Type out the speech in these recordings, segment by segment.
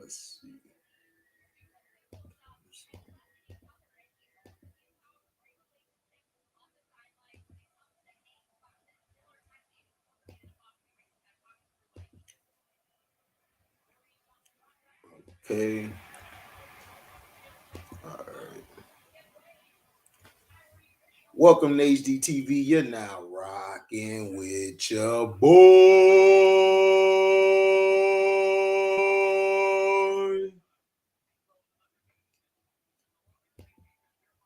Let's see. Okay. All right. Welcome to HDTV. You're now rocking with your boy.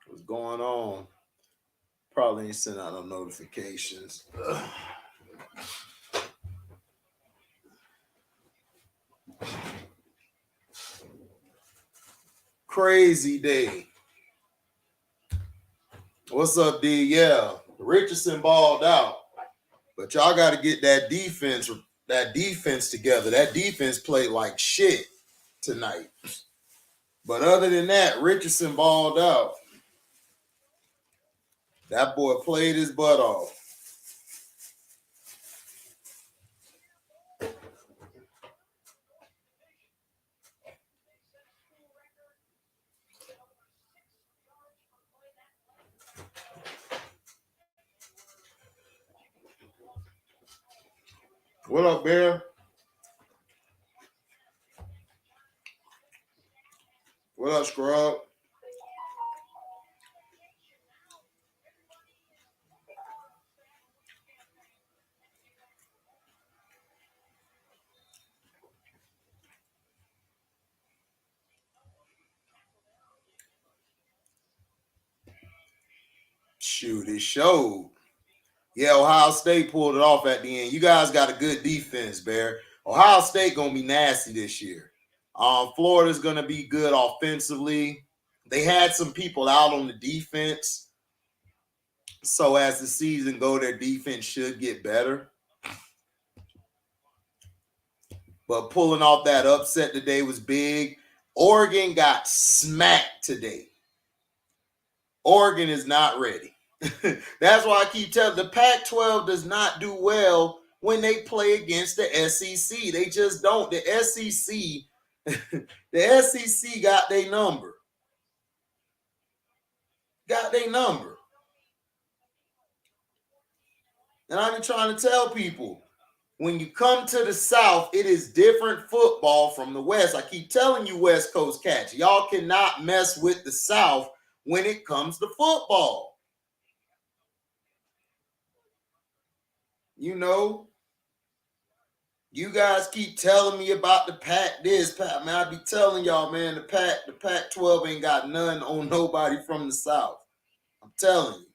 What's going on? Probably ain't sent out no notifications. Crazy day. What's up, D? Yeah, Richardson balled out, but y'all got to get that defense together. That defense played like shit tonight. But other than that, Richardson balled out. That boy played his butt off. What up, Bear? What up, Scrub? Shoot, it showed. Yeah, Ohio State pulled it off at the end. You guys got a good defense, Bear. Ohio State gonna be nasty this year. Florida's gonna be good offensively. They had some people out on the defense. So as the season go, their defense should get better. But pulling off that upset today was big. Oregon got smacked today. Oregon is not ready. That's why I keep telling the Pac-12 does not do well when they play against the SEC. They just don't. The SEC got their number. Got their number. And I've been trying to tell people, when you come to the South, it is different football from the West. I keep telling you, West Coast cats, y'all cannot mess with the South when it comes to football. You know, you guys keep telling me about the Pac this, Pac. Man, I be telling y'all, man, the Pac-12 ain't got none on nobody from the South. I'm telling you.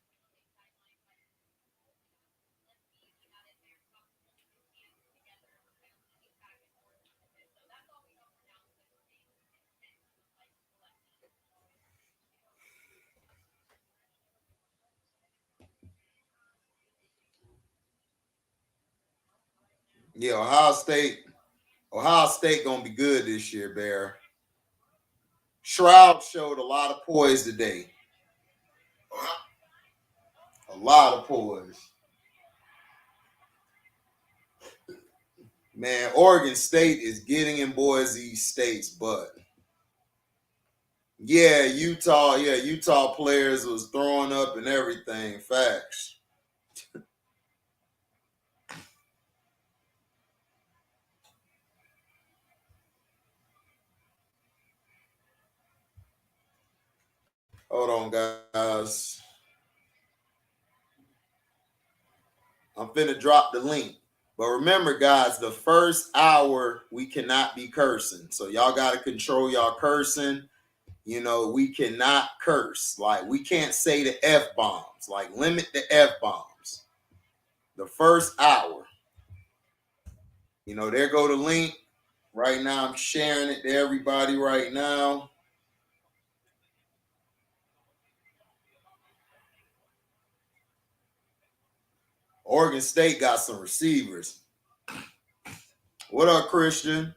Yeah, Ohio State gonna be good this year, Bear. Shroud showed a lot of poise today. A lot of poise. Man, Oregon State is getting in Boise State's butt. Yeah, Utah players was throwing up and everything. Facts. Hold on, guys. I'm finna drop the link. But remember, guys, the first hour, we cannot be cursing. So y'all got to control y'all cursing. You know, we cannot curse. Like, we can't say the F-bombs. Like, limit the F-bombs. The first hour. You know, there go the link. Right now, I'm sharing it to everybody right now. Oregon State got some receivers. What up, Christian?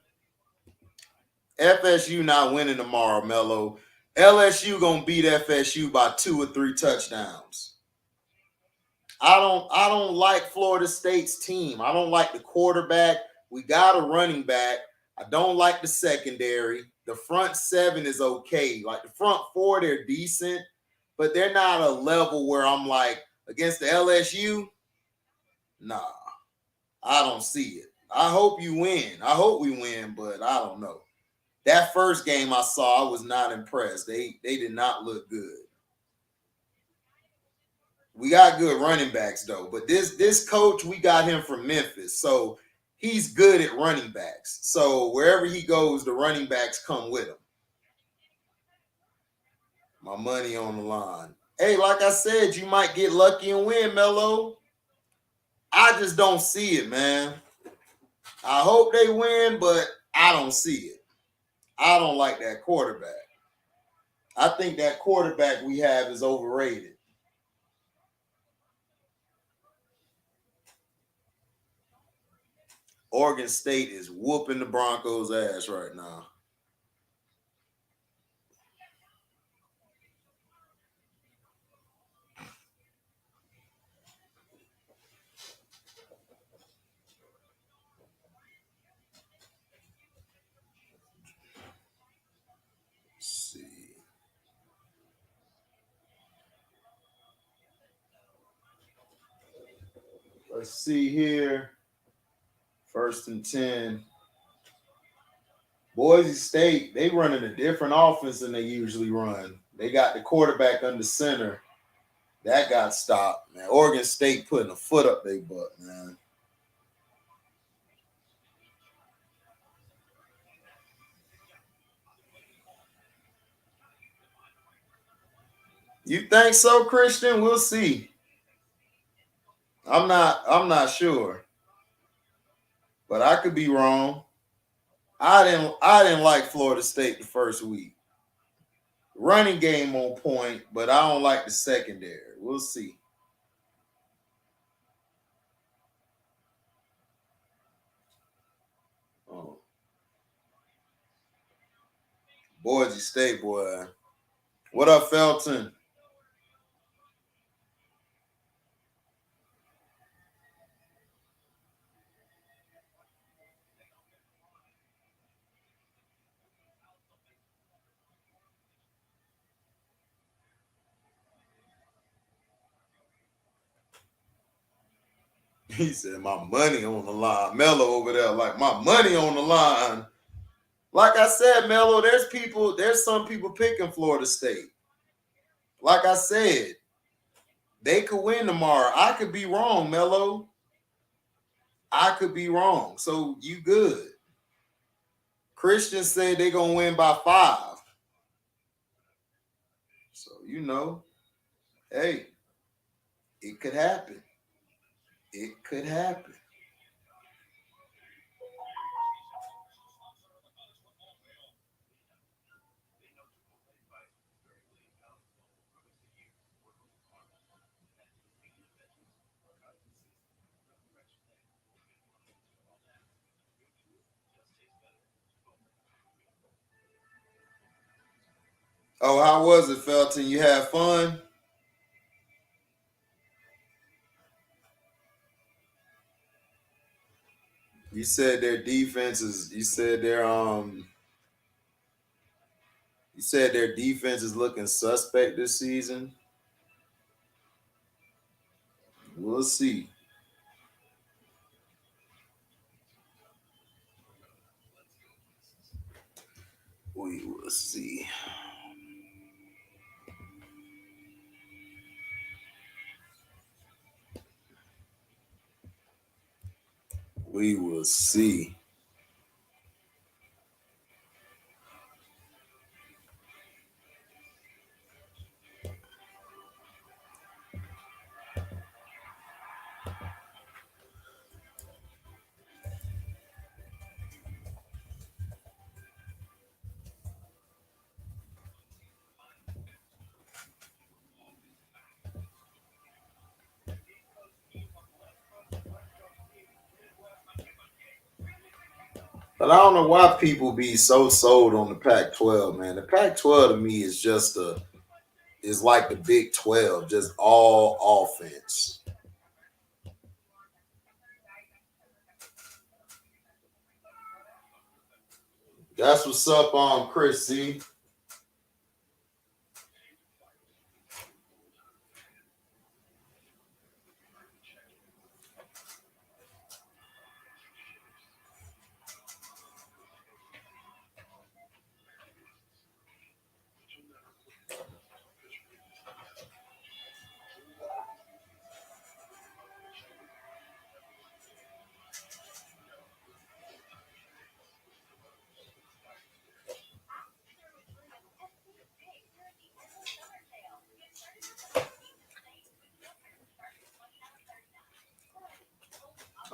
FSU not winning tomorrow, Mello. LSU gonna beat FSU by 2 or 3 touchdowns. I don't like Florida State's team. I don't like the quarterback. We got a running back, I don't like the secondary. The front seven is okay. Like the front four, they're decent, but they're not a level where I'm like, against the LSU, nah, I don't see it. I hope you win. I hope we win, but I don't know. That first game I saw, I was not impressed. They did not look good. We got good running backs though, but this coach, we got him from Memphis, so he's good at running backs. So wherever he goes, the running backs come with him. My money on the line. Hey, like I said, you might get lucky and win, Melo. I just don't see it, man. I hope they win, but I don't see it. I don't like that quarterback. I think that quarterback we have is overrated. Oregon State is whooping the Broncos' ass right now. Let's see here. 1st and 10. Boise State, they running a different offense than they usually run. They got the quarterback under center. That got stopped, man. Oregon State putting a foot up their butt, man. You think so, Christian? We'll see. I'm not sure. But I could be wrong. I didn't like Florida State the first week. Running game on point, but I don't like the secondary. We'll see. Oh. Boise State, boy. What up, Felton? He said, my money on the line. Mello over there, like, my money on the line. Like I said, Mello, there's some people picking Florida State. Like I said, they could win tomorrow. I could be wrong, Mello. I could be wrong. So you good. Christians said they're going to win by 5. So, hey, it could happen. It could happen. Oh, how was it, Felton? You had fun? You said their defense is you said their defense is looking suspect this season. We'll see. We will see. We will see. But I don't know why people be so sold on the Pac-12, man. The Pac-12 to me is is like the Big 12, just all offense. That's what's up on Chris C.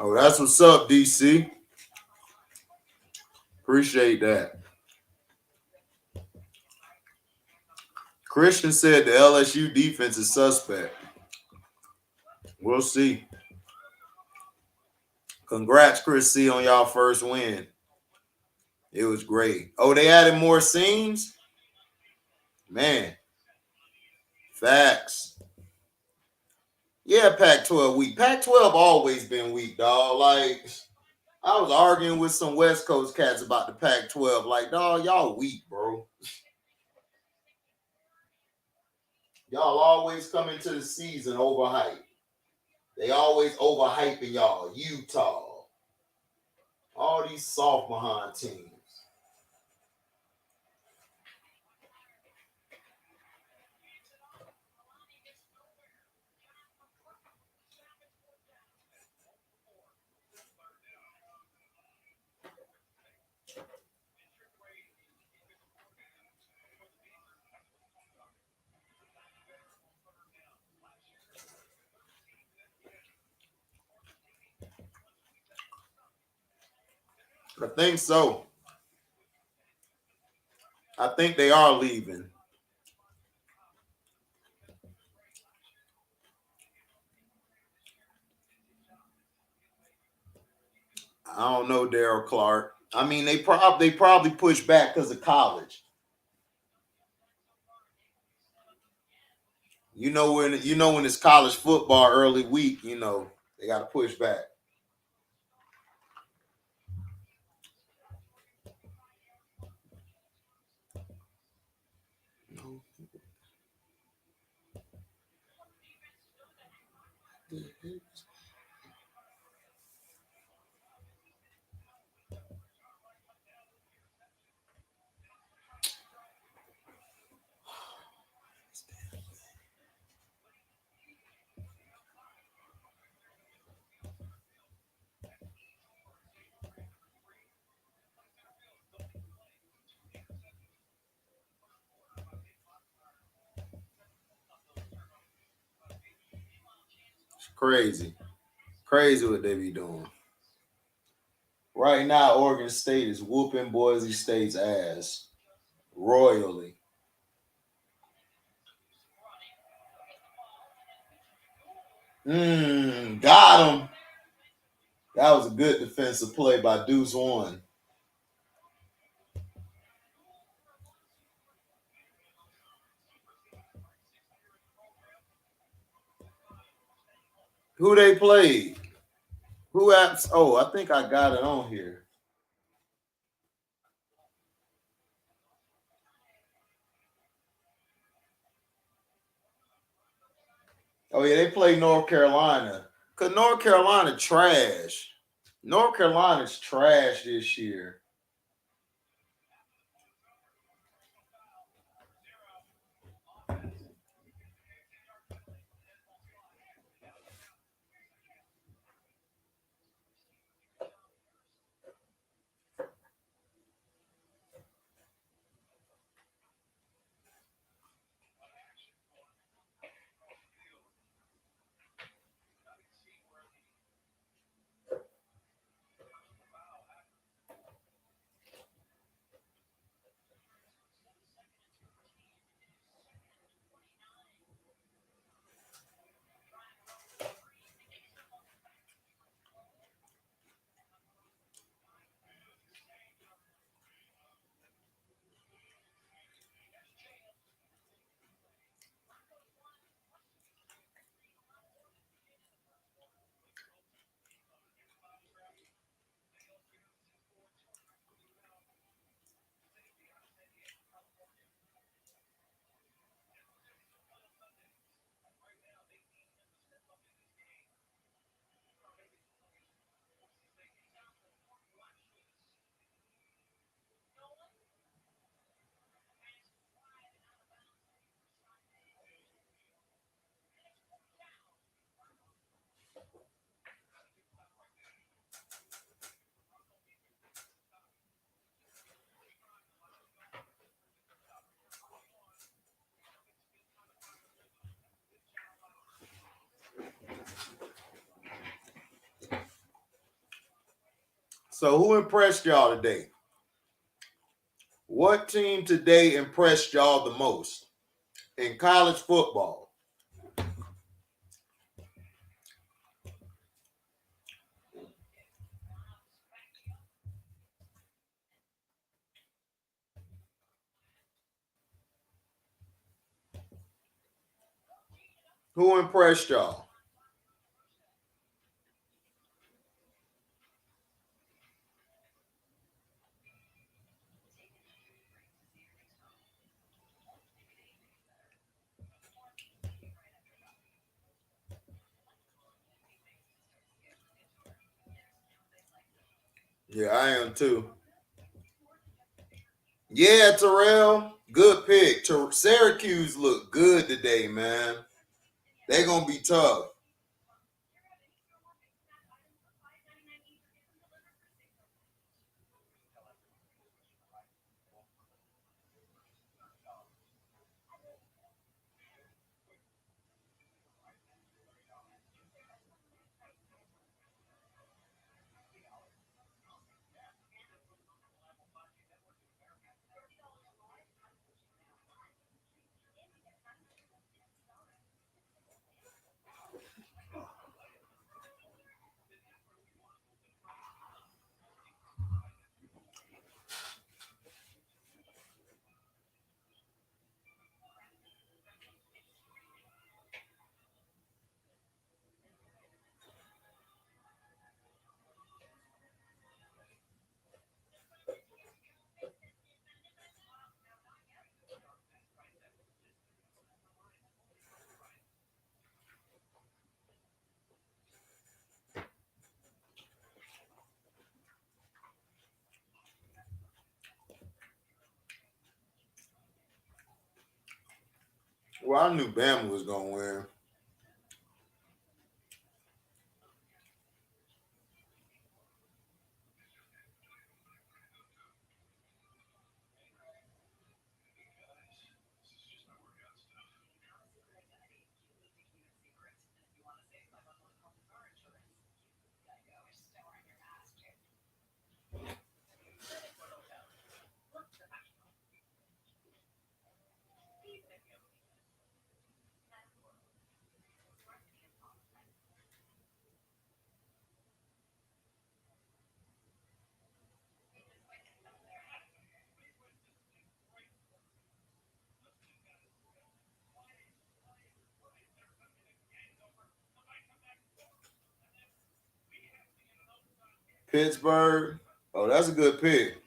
Oh, that's what's up, DC. Appreciate that. Christian said the LSU defense is suspect. We'll see. Congrats, Chris C, on y'all first win. It was great. Oh, they added more scenes? Man. Facts. Yeah, Pac-12 weak. Pac-12 always been weak, dog. Like, I was arguing with some West Coast cats about the Pac-12. Like, dog, y'all weak, bro. Y'all always come into the season overhyped. They always overhyping y'all. Utah. All these soft behind teams. I think so. I think they are leaving. I don't know, Daryl Clark. I mean, they probably push back because of college. You know when it's college football early week, they got to push back. It's crazy what they be doing. Right now, Oregon State is whooping Boise State's ass royally. Got him. That was a good defensive play by Deuce One. Who they played? Who apps? Oh, I think I got it on here. Oh yeah, they played North Carolina. Cause North Carolina trash. North Carolina's trash this year. So who impressed y'all today? What team today impressed y'all the most in college football? Who impressed y'all? Yeah, I am too. Yeah, Terrell, good pick. Syracuse looked good today, man. They're gonna be tough. Well, I knew Bama was gonna win. Pittsburgh. Oh, that's a good pick.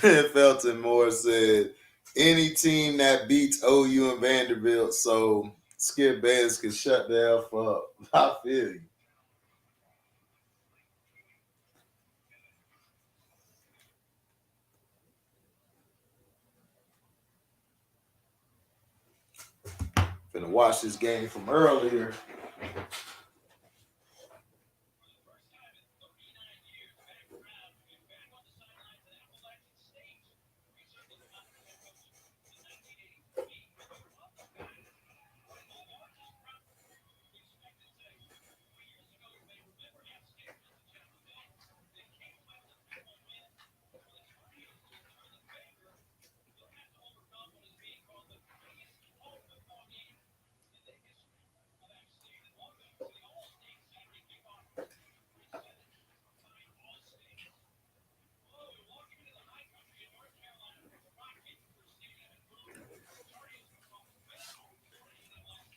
Felton Moore said, any team that beats OU and Vanderbilt, so Skip Bayless can shut the F up. I feel you. Finna watch this game from earlier.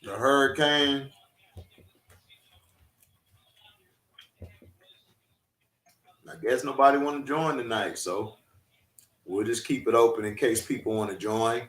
The Hurricane. I guess nobody want to join tonight, so we'll just keep it open in case people want to join.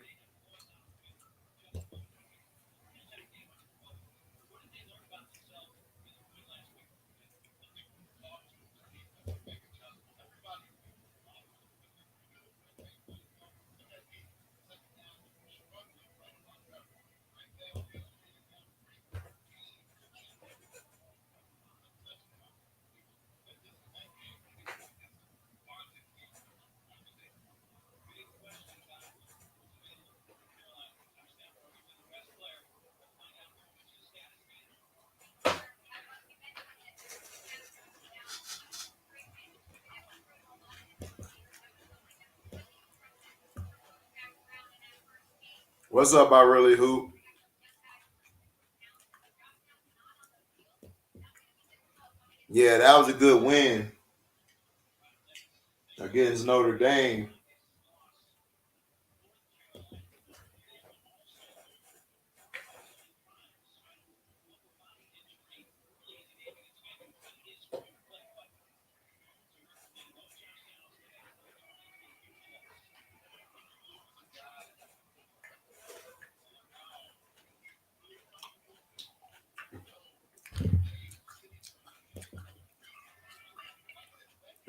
What's up, I really hoop? Yeah, that was a good win against Notre Dame.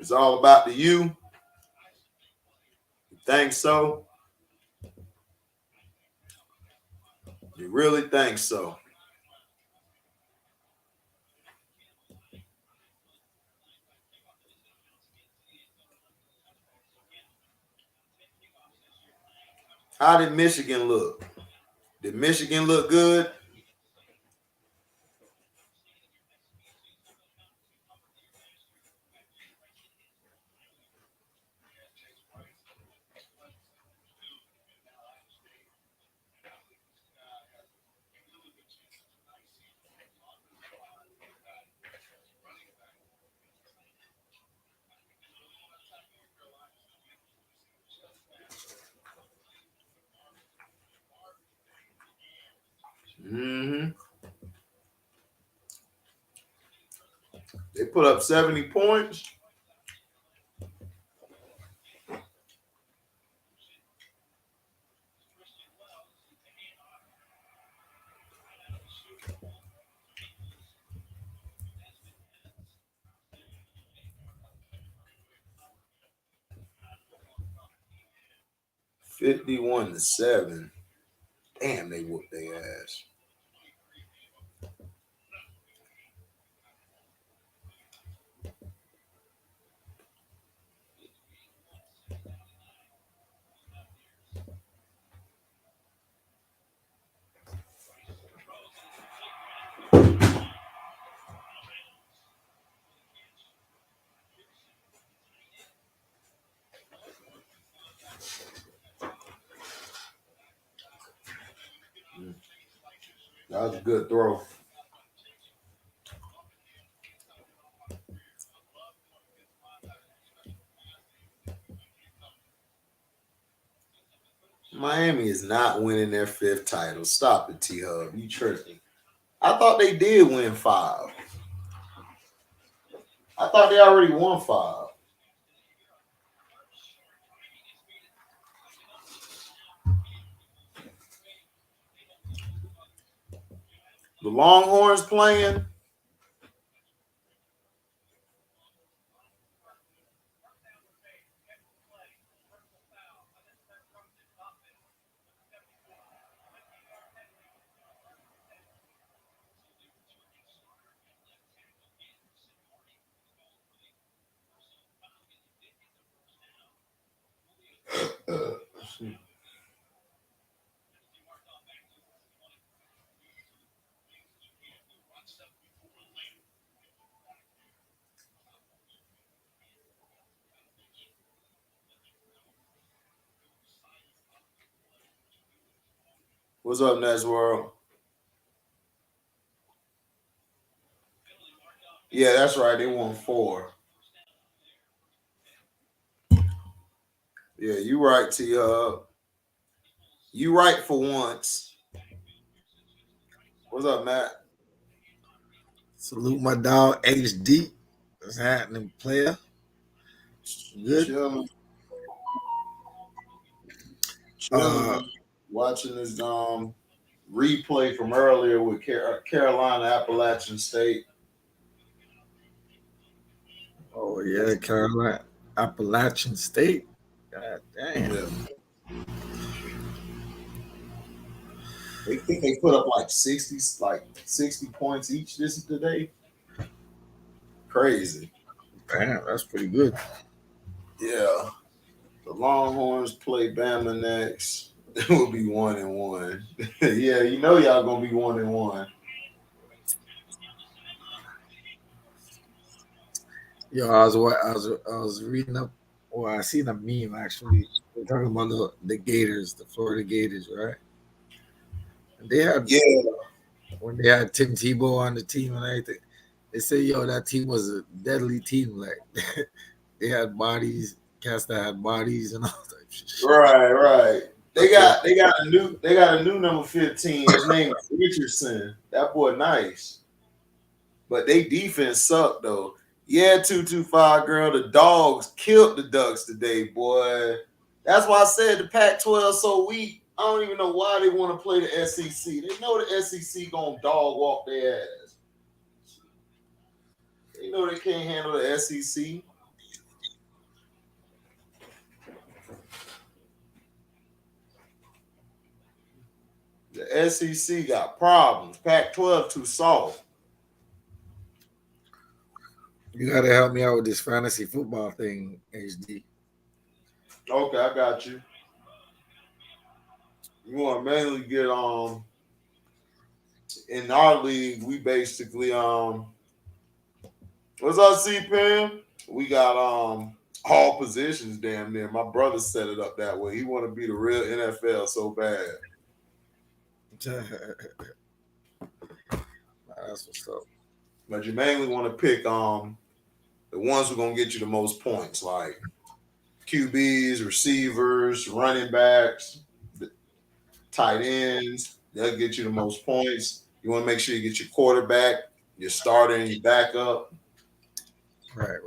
It's all about the you. You think so? You really think so? How did Michigan look? Did Michigan look good? Mm-hmm. They put up 70 points. $51-7. Damn, they whooped their ass. That was a good throw. Miami is not winning their 5th title. Stop it, T-Hub. You tripping. I thought they did win 5. I thought they already won 5. The Longhorns playing. What's up, Next World? Yeah, that's right. They won 4. Yeah, you right, T-Hub. You right for once. What's up, Matt? Salute my dog HD. What's happening, player? Good. Chilling, Uh, chilling. Watching this replay from earlier with Carolina Appalachian State. oh yeah, Carolina Appalachian State. God damn. Yeah, they think they put up like 60 points each this today. Crazy. Damn, that's pretty good. Yeah. The Longhorns play Bama next. It will be 1-1. Yeah, you know y'all gonna be 1-1. Yo, I was reading up. Well, I seen a meme actually. They're talking about the Gators, the Florida Gators, right? And they had Yeah, when they had Tim Tebow on the team and everything. They say, yo, that team was a deadly team. Like they had bodies, cast that had bodies and all that shit. right. They Okay. got a new number 15. His name is Richardson. That boy nice. But they defense sucked though. Yeah, 225 girl. The dogs killed the Ducks today, boy. That's why I said the Pac-12 so weak. I don't even know why they want to play the SEC. They know the SEC gonna dog walk their ass. They know they can't handle the SEC. The SEC got problems. Pac-12 too soft. You gotta help me out with this fantasy football thing, HD. Okay, I got you. You want to mainly get in our league, we basically what's up, CPM? We got all positions damn near. My brother set it up that way. He want to be the real NFL so bad. That's what's up. But you mainly want to pick the ones who gonna get you the most points, like QBs, receivers, running backs, tight ends. They'll get you the most points. You want to make sure you get your quarterback, your starter, and your backup. Right.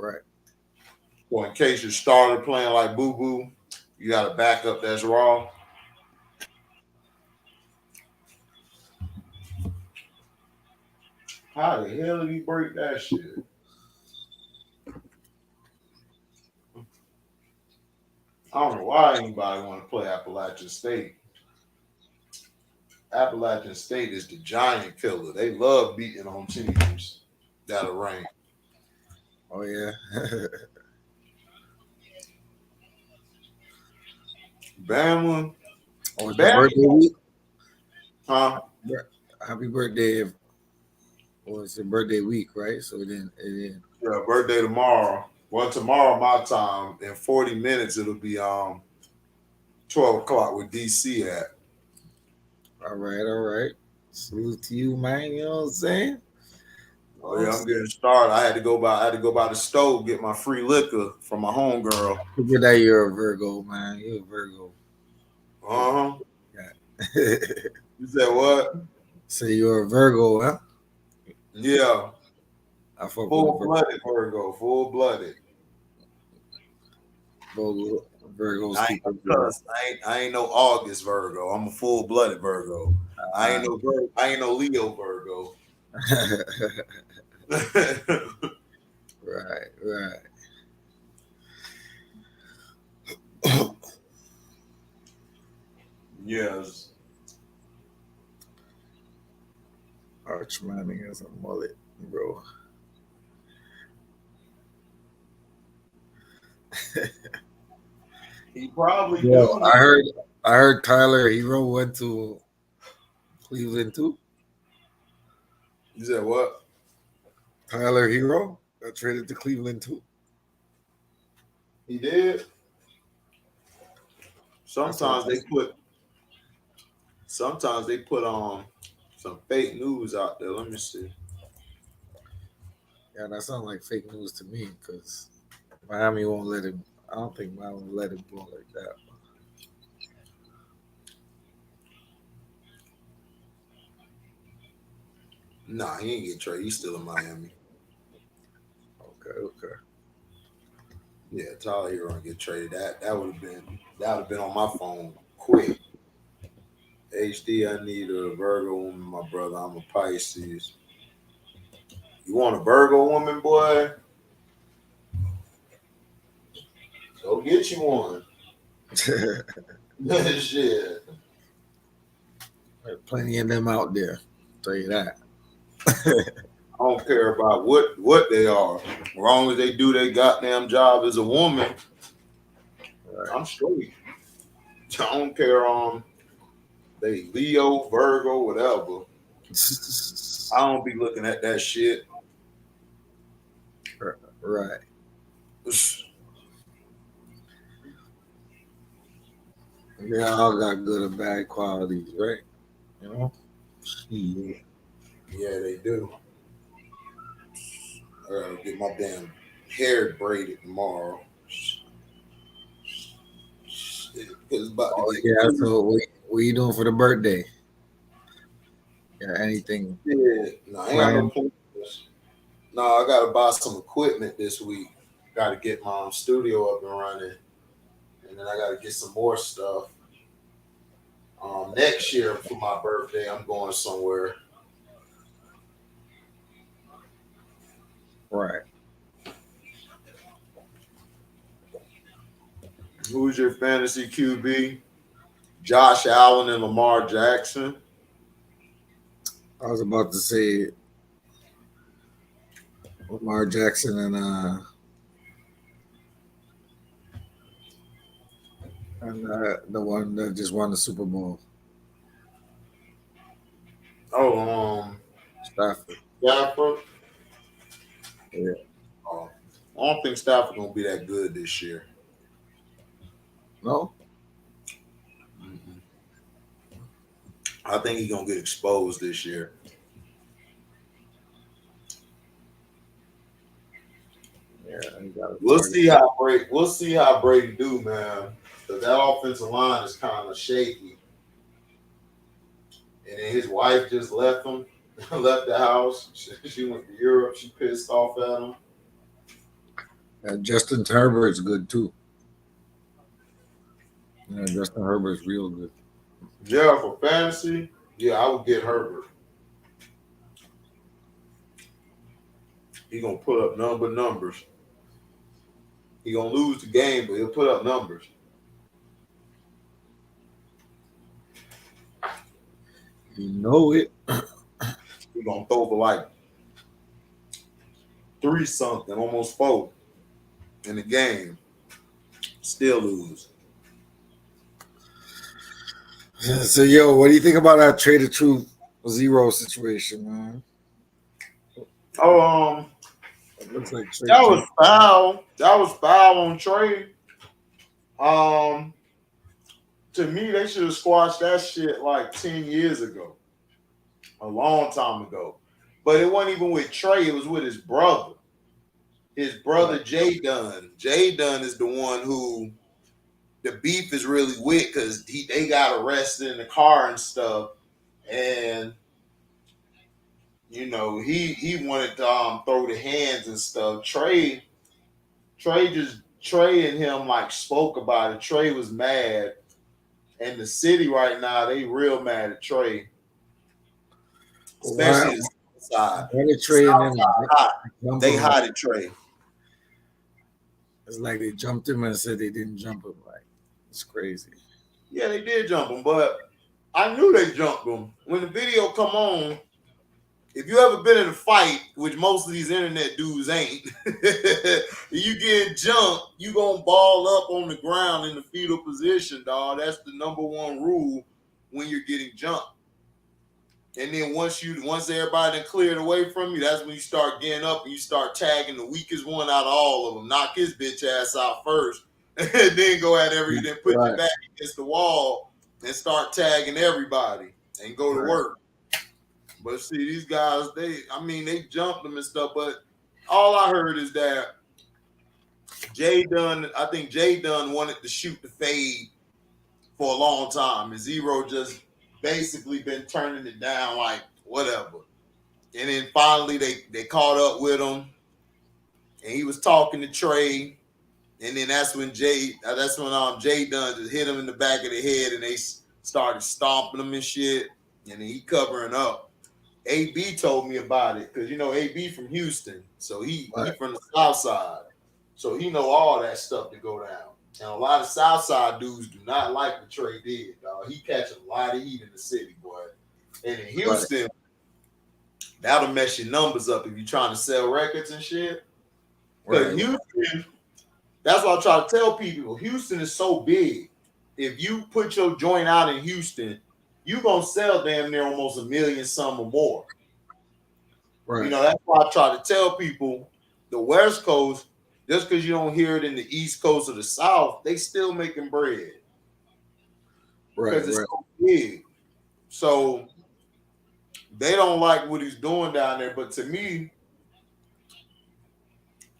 Or in case your starter playing like Boo Boo, you got a backup that's raw. How the hell did he break that shit? I don't know why anybody want to play Appalachian State. Appalachian State is the giant killer. They love beating on teams that are ranked. Oh yeah. Bama, Oh, it's your Bama, birthday week? huh? Happy birthday. Well, it's your birthday week, right? So then Yeah, birthday tomorrow. Well, tomorrow my time. In 40 minutes it'll be 12 o'clock with DC at. all right. Salute to you, man. You know what I'm saying? Oh yeah, I'm getting started. I had to go by the stove, get my free liquor from my homegirl. Figure that you're a Virgo, man. You're a Virgo. Uh-huh. Yeah. You said what? Say you're a Virgo, huh? Yeah. I fuck with the Full-blooded Virgo, full-blooded. Virgos I ain't keep no it real. cuss. I ain't no August Virgo. I'm a full-blooded Virgo. I ain't no Leo Virgo. Right. Yes. Arch Manning has a mullet, bro. He probably Yo, do. I heard Tyler Hero went to Cleveland too. You said what? Tyler Hero got traded to Cleveland too. He did. That's what Sometimes they put some fake news out there. Let me see. yeah, that sounds like fake news to me because Miami won't let him. I don't think Miami will let him go like that. Nah, he ain't get traded. He's still in Miami. Okay. Yeah, Tyler Hero gonna get traded. That would have been on my phone quick. HD, I need a Virgo woman, my brother. I'm a Pisces. You want a Virgo woman, boy? Go get you one. Shit. Plenty of them out there. Tell you that. I don't care about what they are. As long as they do their goddamn job as a woman, Right. I'm straight. I don't care they Leo, Virgo, whatever. I don't be looking at that shit. Right. They all got good and bad qualities, right? You know? Yeah, they do. I gotta get my damn hair braided tomorrow. It's about to get Yeah, cool. so what you doing for the birthday? Yeah, anything Yeah, no, I ain't got no plans. No, I gotta buy some equipment this week. Gotta get my studio up and running, and then I gotta get some more stuff. Next year for my birthday, I'm going somewhere. right. Who's your fantasy QB? Josh Allen and Lamar Jackson. I was about to say Lamar Jackson and the one that just won the Super Bowl, Oh, Stafford. Stafford. Yeah. I don't think Stafford gonna be that good this year. No? Mm-mm. I think he's gonna get exposed this year. Yeah, he got We'll see how Brady do, man. Because that offensive line is kind of shaky. And then his wife just left him, left the house. She went to Europe. She pissed off at him. And Justin Herbert's good too. Yeah, Justin Herbert's real good. Yeah, for fantasy, yeah, I would get Herbert. He gonna put up numbers. He gonna lose the game, but he'll put up numbers. You know it. He gonna throw for like 3 something, almost 4 in the game. Still lose. So yo, what do you think about that Trade of Truth Zero situation, man? Oh, It looks like that Trade was Truth. foul. That was foul on Trey. Um, to me, they should have squashed that shit like 10 years ago, a long time ago. But it wasn't even with Trey, it was with his brother. His brother, Right. Jay Dunn. Jay Dunn is the one who the beef is really with because they got arrested in the car and stuff. And, he wanted to throw the hands and stuff. Trey and him like spoke about it. Trey was mad. And the city right now, they real mad at Trey, Why? especially the south side. Why did The Trey and south them side hot. jump They him? hot at Trey. It's like they jumped him and said they didn't jump him. Like it's crazy. Yeah, they did jump him, but I knew they jumped him. When the video come on, if you ever been in a fight, which most of these internet dudes ain't, you get jumped, you gonna ball up on the ground in the fetal position, dog. That's the number one rule when you're getting jumped. And then once everybody done cleared away from you, that's when you start getting up and you start tagging the weakest one out of all of them. Knock his bitch ass out first, and then go at then put your Right. back against the wall and start tagging everybody and go to Right. work. But see, these guys, they jumped them and stuff. But all I heard is that I think Jay Dunn wanted to shoot the fade for a long time, and Zero just basically been turning it down like whatever. And then finally they caught up with him, and he was talking to Trey. And then that's when Jay Dunn just hit him in the back of the head, and they started stomping him and shit. And then he covering up. AB told me about it because AB from Houston, so he from the South Side, so he know all that stuff to go down. And a lot of South Side dudes do not like what Trey did, dog. He catching a lot of heat in the city, boy. And in Houston, that'll mess your numbers up if you're trying to sell records and shit. Because Houston, that's what I try to tell people. Houston is so big. If you put your joint out in Houston, you're going to sell damn near almost 1 million some or more. Right. That's why I try to tell people the West Coast, just because you don't hear it in the East Coast or the South, they still making bread. Right. Because it's so big. So they don't like what he's doing down there. But to me,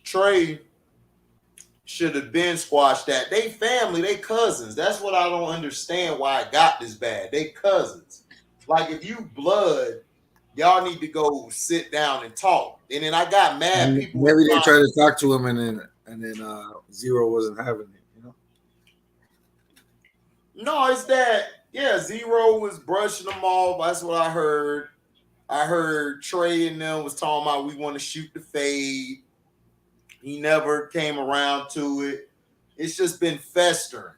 Trey should have been squashed that. They family, they cousins. That's what I don't understand why it got this bad. They cousins. Like if you blood, y'all need to go sit down and talk. And then I got mad people. Maybe they tried to talk to him and then Zero wasn't having it, No, it's that, Zero was brushing them off. That's what I heard. I heard Trey and them was talking about we want to shoot the fade. He never came around to it. It's just been festering.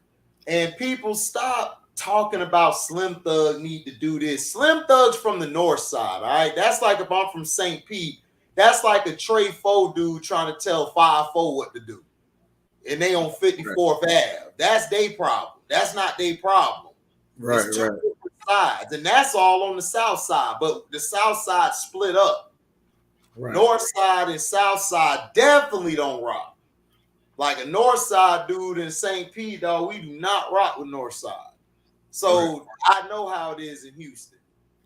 And people stop talking about Slim Thug need to do this. Slim Thug's from the north side, all right? That's like if I'm from St. Pete, that's like a Trey Foe dude trying to tell 5-4 what to do. And they on 54th Ave. That's their problem. That's not their problem. Right, it's two different sides. And that's all on the south side. But the south side split up. Right. North side and south side definitely don't rock. Like a north side dude in St. Pete, dog, we do not rock with north side. So I know how it is in Houston.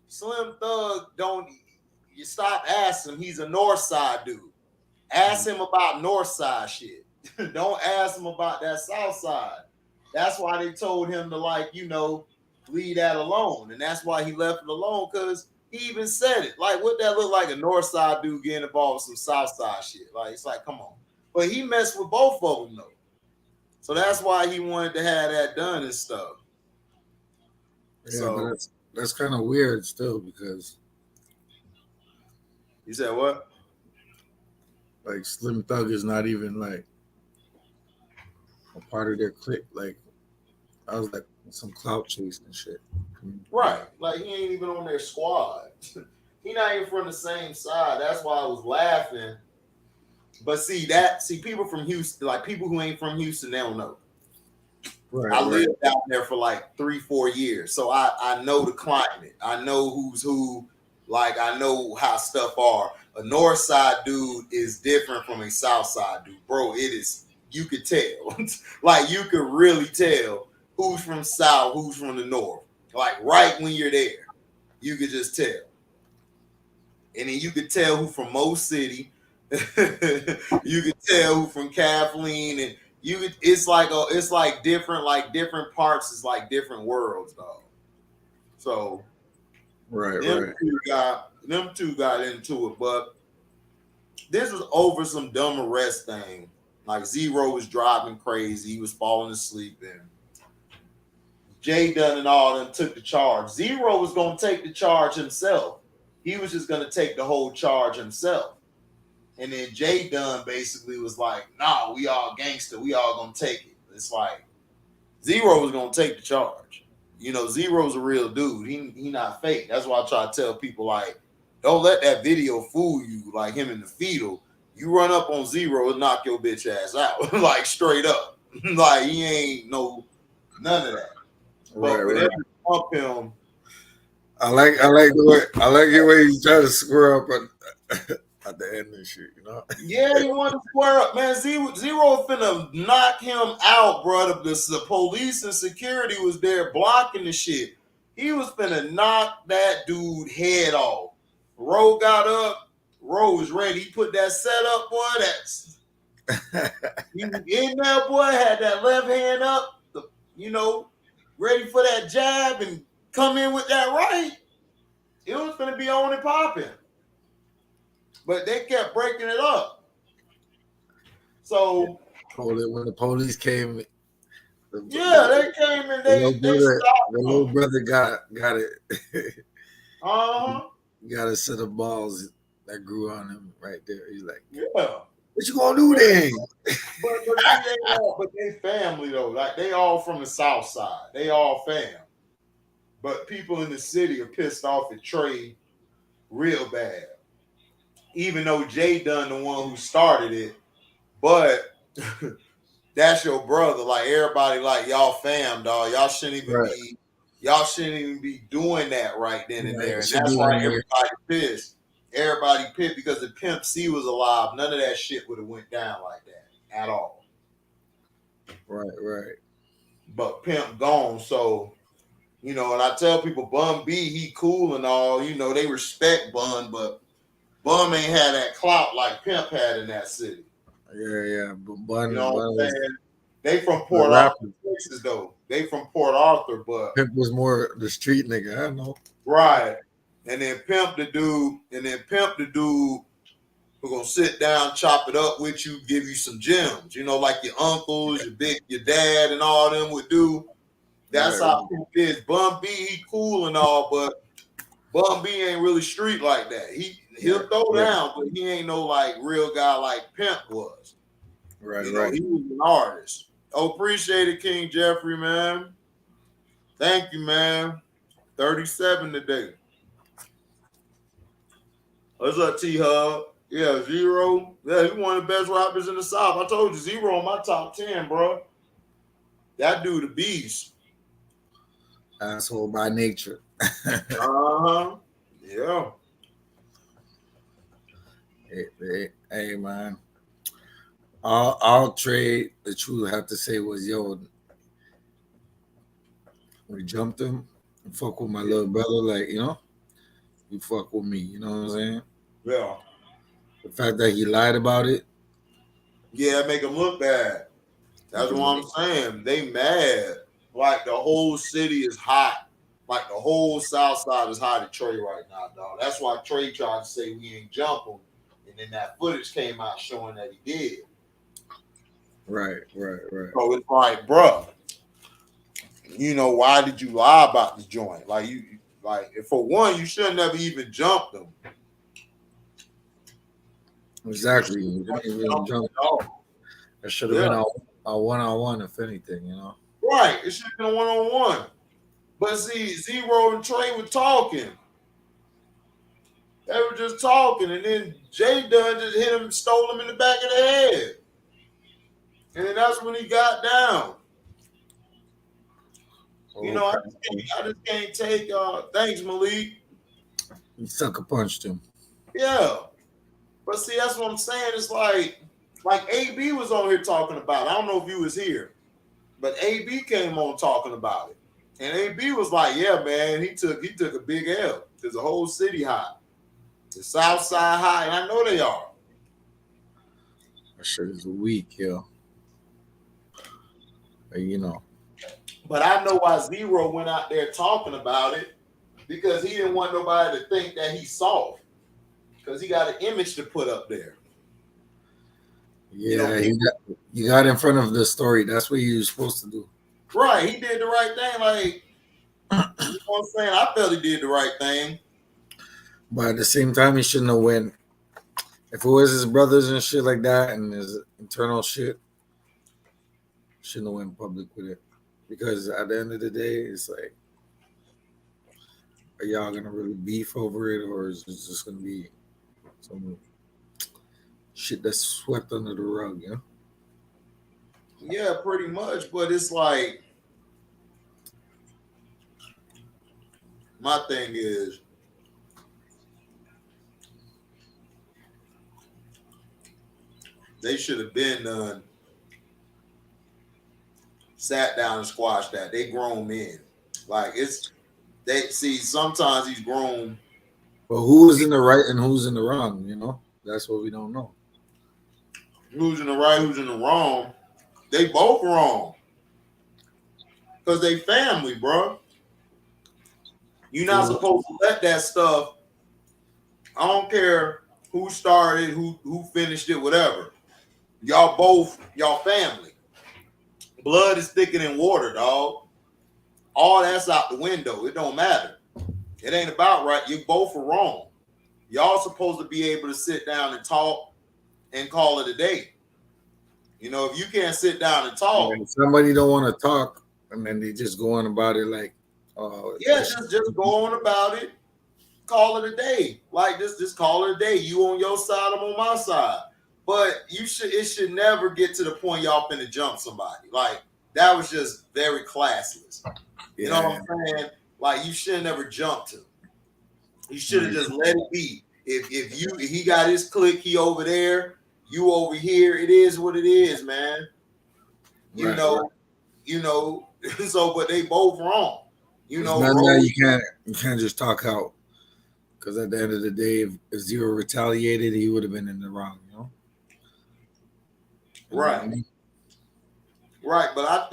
Slim Thug, you stop asking him. He's a north side dude. Ask him about north side shit. Don't ask him about that south side. That's why they told him to leave that alone. And that's why he left it alone, because he even said it. Like, what that look like a north side dude getting involved with some south side shit? Like, it's like, come on. But he messed with both of them, though. So that's why he wanted to have that done and stuff. Yeah, but that's kind of weird still, because you said what? Like Slim Thug is not even like a part of their clique. Like I was like some clout chase and shit. Right. Like he ain't even on their squad. He not even from the same side. That's why I was laughing. But see people from Houston, like people who ain't from Houston, they don't know. Right, I lived down there for like 3-4 years. So I know the climate. I know who's who. Like I know how stuff are. A north side dude is different from a south side dude. Bro, it is, you could tell. Like you could really tell who's from south, who's from the north. Like right when you're there, you could just tell. And then you could tell who from Mo City. You could tell who from Kathleen, and it's like different parts is like different worlds, dog. So them two got into it, but this was over some dumb arrest thing. Like Zero was driving crazy, he was falling asleep, and Jay Dunn and all them took the charge. Zero was gonna take the charge himself. He was just gonna take the whole charge himself. And then Jay Dunn basically was like, nah, we all gangster. We all going to take it. It's like Zero was going to take the charge. Zero's a real dude. He not fake. That's why I try to tell people, like, don't let that video fool you, like him in the fetal. You run up on Zero, it'll knock your bitch ass out. Like, straight up. Like, he ain't none of that. But whenever you pump him, I like the way he's trying to square up at the end and shit, Yeah, he wanted to square up, man. Zero finna knock him out, bro. The police and security was there blocking the shit. He was finna knock that dude head off. Roe got up. Roe was ready. He put that set up, boy. He was in there, boy. Had that left hand up, ready for that jab and come in with that right. It was finna be on and popping. but they kept breaking it up. So When the police came, they came and they stopped the little them. brother got it. Uh-huh. Got a set of balls that grew on him right there. He's like, Yeah. "What you gonna do then?" But see, they family though. Like they all from the South Side. They all fam. But people in the city are pissed off at Trey real bad. Even though Jay done the one who started it, but that's your brother. Like everybody, like y'all fam, dog. Right. Y'all shouldn't even be doing that right then and Right. there. It And should that's be why on your everybody pissed. Everybody pissed because if Pimp C was alive, none of that shit would have went down like that at all. right. But Pimp gone, so and I tell people Bun B, he cool and all, they respect Bun, but Bum ain't had that clout like Pimp had in that city. Yeah. But You Bun know what I'm was saying? They from the Port Arthur, rapper. Texas, though. They from Port Arthur, but Pimp was more the street nigga. I know. right. And then Pimp the dude who gonna sit down, chop it up with you, give you some gems. Like your uncles, your dad, and all them would do. That's Right. how Pimp is. Bun B, he cool and all, but Bun B ain't really street like that. He'll throw Yeah. down, but he ain't no like real guy like Pimp was. Right. He was an artist. Oh, appreciate it, King Jeffrey, man. Thank you, man. 37 today. What's up, T-Hub? Yeah, Zero. Yeah, he's one of the best rappers in the South. I told you, Zero on my top 10, bro. That dude, a beast. Asshole by nature. Uh-huh. Yeah. Hey, man. I'll trade the truth. Have to say was we jumped him. Fuck with my little brother, like you fuck with me. You know what I'm saying? Yeah. The fact that he lied about it. Yeah, make him look bad. That's what I'm saying. They mad. Like the whole city is hot. Like the whole South Side is hot at Trey right now, dog. That's why Trey tried to say we ain't jump him. And then that footage came out showing that he did. Right. So it's like, bro, why did you lie about this joint? Like for one, you should never even jumped them. Exactly. You didn't even jump. It should have been a one-on-one, if anything. Right. It should have been a one-on-one. But see, Zero and Trey were talking. They were just talking, and then Jay Dunn just hit him, stole him in the back of the head. And then that's when he got down. I just can't take thanks, Malik. He sucker punched him. Yeah. But see, that's what I'm saying. It's like AB was on here talking about it. I don't know if you was here, but AB came on talking about it. And AB was like, yeah, man, he took a big L because the whole city hot. The South Side high, and I know they are. That shit is weak, yo. But, But I know why Zero went out there talking about it because he didn't want nobody to think that he's soft because he got an image to put up there. Yeah, you got in front of the story. That's what you're supposed to do. Right, he did the right thing. Like, you know what I'm saying? I felt he did the right thing. But at the same time, he shouldn't have went. If it was his brothers and shit like that and his internal shit, shouldn't have went public with it. Because at the end of the day, it's like, are y'all gonna really beef over it, or is it just gonna be some shit that's swept under the rug? Yeah, pretty much. But it's like, my thing is, they should have been done, sat down and squashed that. They grown men. Like sometimes he's grown. But who's in the right and who's in the wrong? That's what we don't know. Who's in the right, who's in the wrong? They both wrong. Because they family, bro. You're not supposed to let that stuff. I don't care who started, who finished it, whatever. Y'all both, y'all family. Blood is thicker than water, dog. All that's out the window. It don't matter. It ain't about right. You both are wrong. Y'all supposed to be able to sit down and talk and call it a day. You know, if you can't sit down and talk, And somebody don't want to talk, and then they just go on about it like, yeah, just go on about it. Call it a day. Like this, just call it a day. You on your side, I'm on my side. But it should never get to the point y'all finna jump somebody. Like that was just very classless. You know what I'm saying? Like you should never jump to. You should have just let it be. If he got his clique, he over there, you over here. It is what it is, man. You know. So but they both wrong. You know, you can't just talk out, because at the end of the day, if Zero retaliated, he would have been in the wrong. You know. Right. Right, but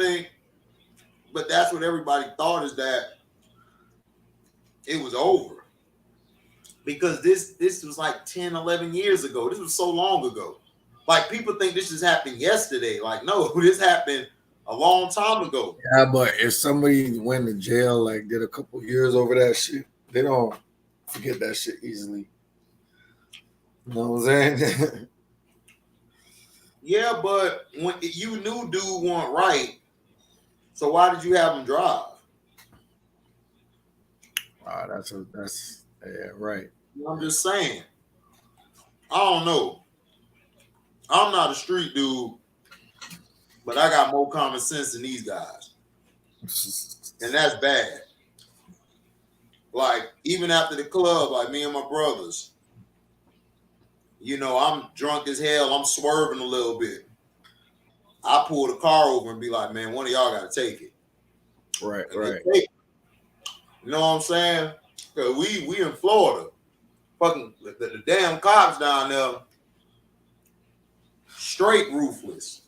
that's what everybody thought, is that it was over. Because this was like 10, 11 years ago. This was so long ago. Like people think this just happened yesterday. Like, no, this happened a long time ago. Yeah, but if somebody went to jail, like did a couple years over that shit, they don't forget that shit easily. You know what I'm saying? Yeah, but when you knew dude wasn't right, so why did you have him drive? That's right. I'm just saying. I don't know. I'm not a street dude, but I got more common sense than these guys. And that's bad. Like, even after the club, like me and my brothers, you know, I'm drunk as hell. I'm swerving a little bit. I pull the car over and be like, man, one of y'all got to take it. Right, and right. You know what I'm saying? Because we in Florida. Fucking the damn cops down there, straight ruthless.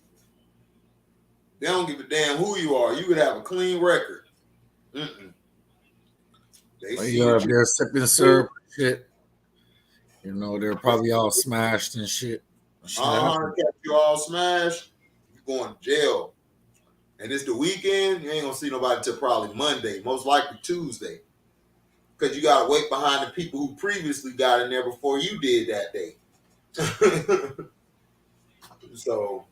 They don't give a damn who you are. You could have a clean record. They see they're sipping syrup shit. You know, they're probably all smashed and shit. Catch you all smashed, you going to jail. And it's the weekend, you ain't gonna see nobody till probably Monday, most likely Tuesday. Because you gotta wait behind the people who previously got in there before you did that day. So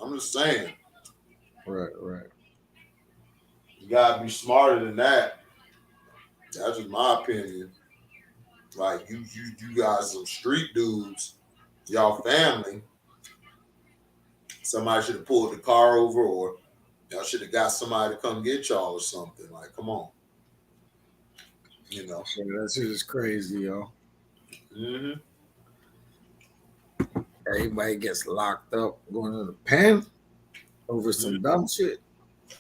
I'm just saying. Right, right. You gotta be smarter than that. That's just my opinion. Like you guys some street dudes, y'all family. Somebody should have pulled the car over, or y'all should have got somebody to come get y'all or something. Like, come on. You know. Yeah, that shit is crazy, yo. Mm-hmm. Everybody gets locked up, going to the pen over some dumb shit.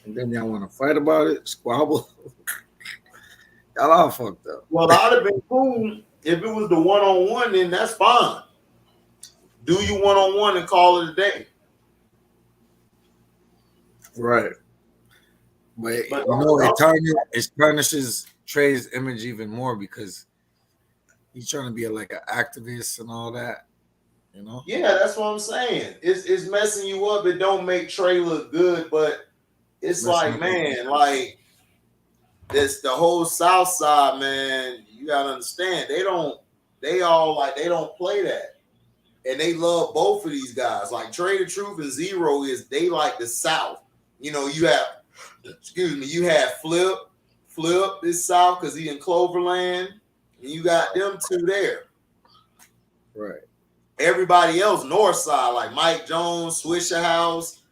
And then y'all want to fight about it, squabble. Y'all all fucked up. Well, I'd have been cool if it was the one-on-one, then that's fine. Do you one-on-one and call it a day. Right. But you know, it tarnishes Trey's image even more, because he's trying to be like an activist and all that. You know? Yeah, that's what I'm saying. It's messing you up. It don't make Trey look good, but it's like, man, like this the whole South Side, man. You gotta understand, they don't play that. And they love both of these guys. Like Trey the Truth and Zero they like the South. You know, you have Flip this South because he in Cloverland, and you got them two there. Right. Everybody else North Side, like Mike Jones, Swisher House,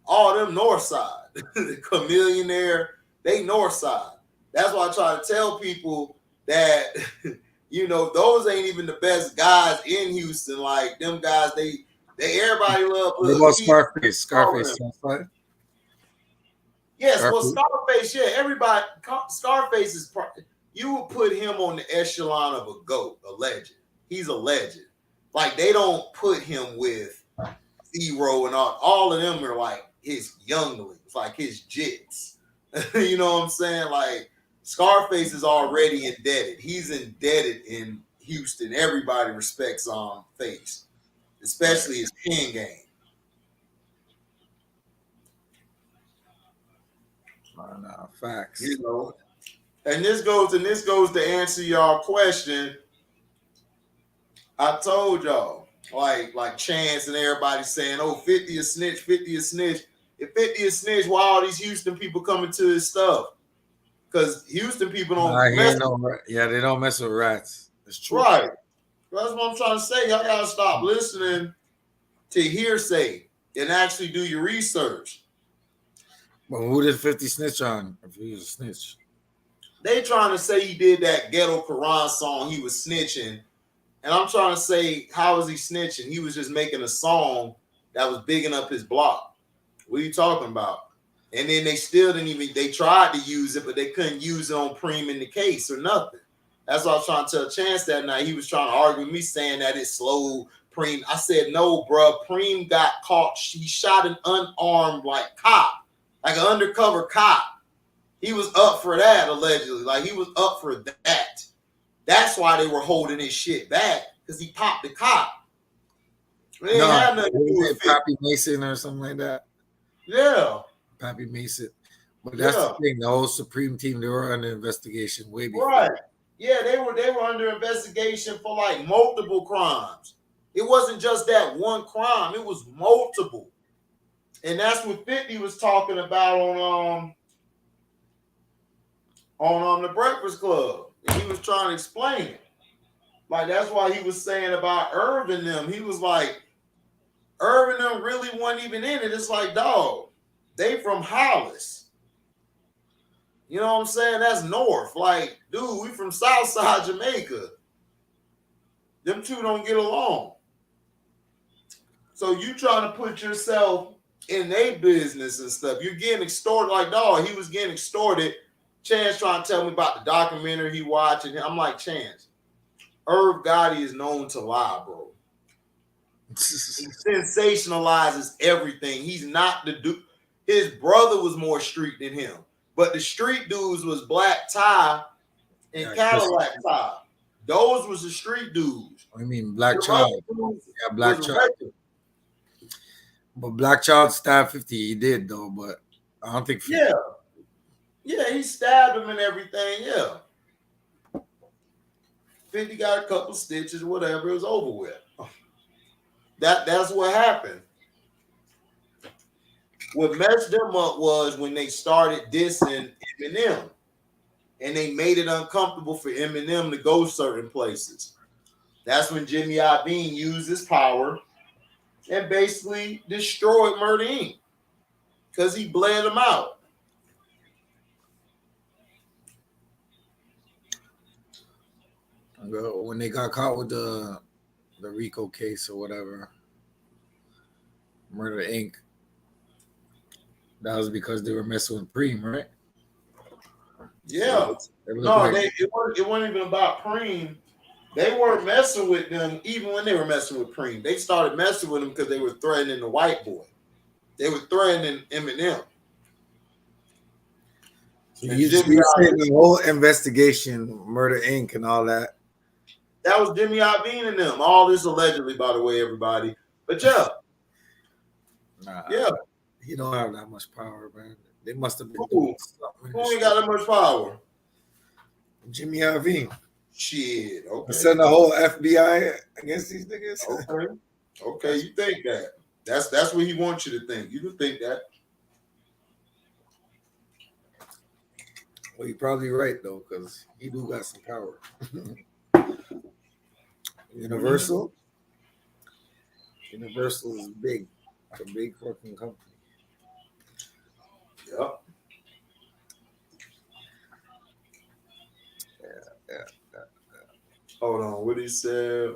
all them North Side. Chameleonaire, they North Side. That's why I try to tell people that you know, those ain't even the best guys in Houston. Like them guys, they everybody love. What about Scarface? Scarface. Yes, well, Scarface, yeah, everybody. Scarface is. You would put him on the echelon of a GOAT, a legend. He's a legend. Like they don't put him with Zero and all of them are like his younglings, like his jits. You know what I'm saying? Like Scarface is already indebted. He's indebted in Houston, everybody respects Face, especially his pen game. Facts. You know, and this goes to answer y'all question. I told y'all, like Chance and everybody saying, "Oh, 50 a snitch, 50 a snitch." If 50 a snitch, why all these Houston people coming to his stuff? Because Houston people don't mess. Yeah, they don't mess with rats. It's true. Right. That's what I'm trying to say. Y'all gotta stop listening to hearsay and actually do your research. But who did 50 snitch on? If he was a snitch, They trying to say he did that ghetto Quran song. He was snitching, and I'm trying to say, how was he snitching? He was just making a song that was bigging up his block. What are you talking about? And then they still didn't even. They tried to use it, but they couldn't use it on Preem in the case or nothing. That's what I was trying to tell Chance that night. He was trying to argue with me, saying that it slowed Preem. I said, no, bro. Preem got caught. He shot an unarmed cop, like an undercover cop. He was up for that, allegedly. Like, he was up for that. That's why they were holding his shit back, because he popped the cop. They ain't had nothing to do with Pappy Mason or something like that. Yeah. Pappy Mason. But that's the thing. The whole Supreme team, they were under investigation way before. Right. Yeah, they were under investigation for multiple crimes. It wasn't just that one crime, it was multiple. And that's what 50 was talking about on the Breakfast Club. And he was trying to explain it. That's why he was saying about Irvin them. He was like, Irvin them really wasn't even in it. It's like, dog, they from Hollis. You know what I'm saying? That's north. Dude, we from Southside Jamaica. Them two don't get along. So you trying to put yourself in their business and stuff. You're getting extorted. Dog, he was getting extorted. Chance trying to tell me about the documentary he watched. And I'm like, Chance, Irv Gotti is known to lie, bro. He sensationalizes everything. He's not the dude. His brother was more street than him. But the street dudes was Black Tie and Cadillac Tie. Those was the street dudes. I mean, Black Child. Yeah, Black Child. But Black Child stabbed 50. He did, though, but I don't think 50. Yeah. Yeah, he stabbed him and everything, yeah. 50 got a couple stitches, whatever, it was over with. That's what happened. What messed them up was when they started dissing Eminem, and they made it uncomfortable for Eminem to go certain places. That's when Jimmy Iovine used his power and basically destroyed Murder Inc. because he bled them out. When they got caught with the Rico case or whatever, Murder Inc., that was because they were messing with Preem, right? Yeah. No, it wasn't even about Preem. They weren't messing with them even when they were messing with Preem. They started messing with him because they were threatening the white boy. They were threatening Eminem. So you saying the whole investigation, Murder Inc. and all that. That was Jimmy Iovine and them. All this allegedly, by the way, everybody. But yeah. Yeah. He don't have that much power, man. They must have been doing something. Who ain't got that much power? Jimmy Iovine. Shit. Okay. Send the whole FBI against these niggas. Okay, you think that. That's what he wants you to think. You can think that. Well, you're probably right, though, because he do got some power. Universal? Universal is big. It's a big fucking company. Yep. Yeah. Hold on. What he said?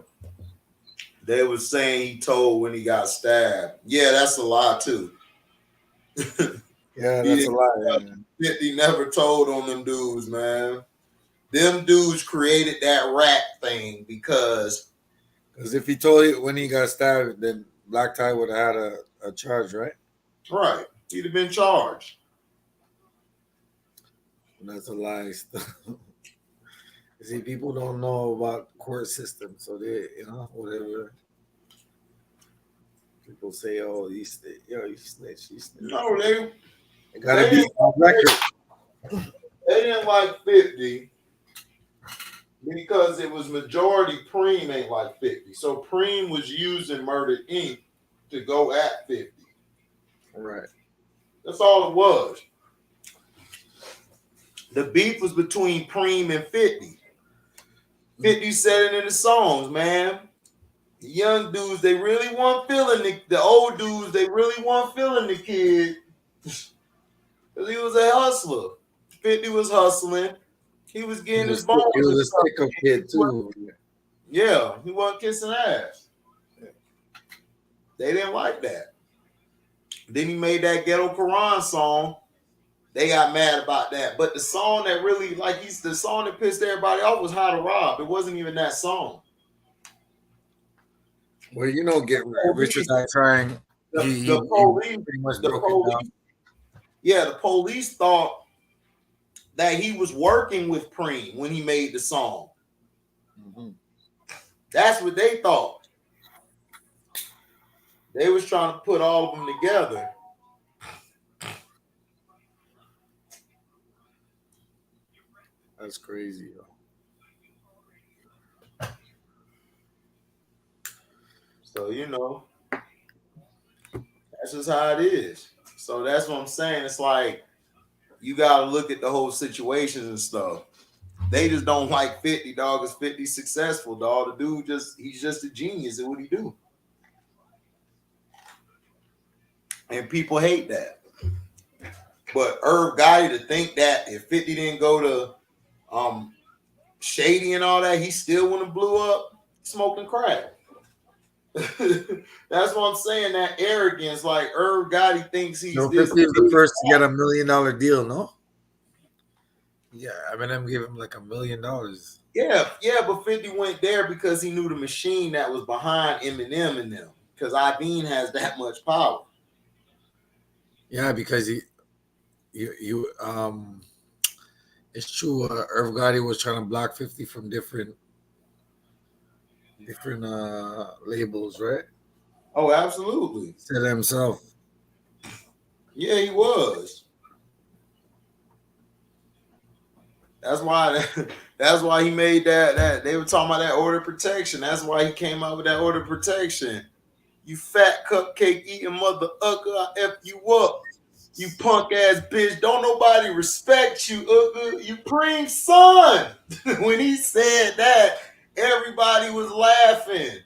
They was saying he told when he got stabbed. Yeah, that's a lie, too. Yeah, that's a lie. He never told on them dudes, man. Them dudes created that rat thing because if he told you when he got stabbed, then Black Tie would have had a charge, right? Right. He'd have been charged. That's a lie. See, people don't know about court system, so they, whatever people say, oh, you snitch, you snitch. No, they It gotta they be didn't on record. they didn't like 50 because it was majority Preem ain't like 50. So Preem was using Murder Inc. to go at 50. Right. That's all it was. The beef was between Preem and 50. 50 said it in the songs, man. The young dudes, they really weren't feeling the old dudes, they really weren't feeling the kid. Because he was a hustler. 50 was hustling. He was getting his bones He and was a stuff. stick up kid too. Yeah, he wasn't kissing ass. They didn't like that. Then he made that Ghetto Quran song. They got mad about that. But the song that really, the song that pissed everybody off was How to Rob. It wasn't even that song. Well, get Richard guy trying. He Police, pretty much the broke it down. police, yeah, the police thought that he was working with Preem when he made the song. Mm-hmm. That's what they thought. They was trying to put all of them together. That's crazy, yo. So, that's just how it is. So that's what I'm saying. It's like you got to look at the whole situations and stuff. They just don't like 50, dog. Is 50 successful, dog? The dude he's just a genius at what he do. And people hate that. But Irv Gotti to think that if 50 didn't go to Shady and all that, he still wouldn't have blew up smoking crack. That's what I'm saying. That arrogance, like Irv Gotti thinks he's this. 50 is the first to get $1 million deal, no? Yeah, Eminem gave him like $1 million. Yeah, but 50 went there because he knew the machine that was behind Eminem and them. Because Ibean has that much power. Yeah, because it's true. Irv Gotti was trying to block 50 from different labels, right? Oh, absolutely. Said himself. Yeah, he was. That's why he made that they were talking about that order of protection. That's why he came out with that order of protection. You fat cupcake eating mother ucker, I F you up. You punk ass bitch. Don't nobody respect you, you Preem son. When he said that, everybody was laughing.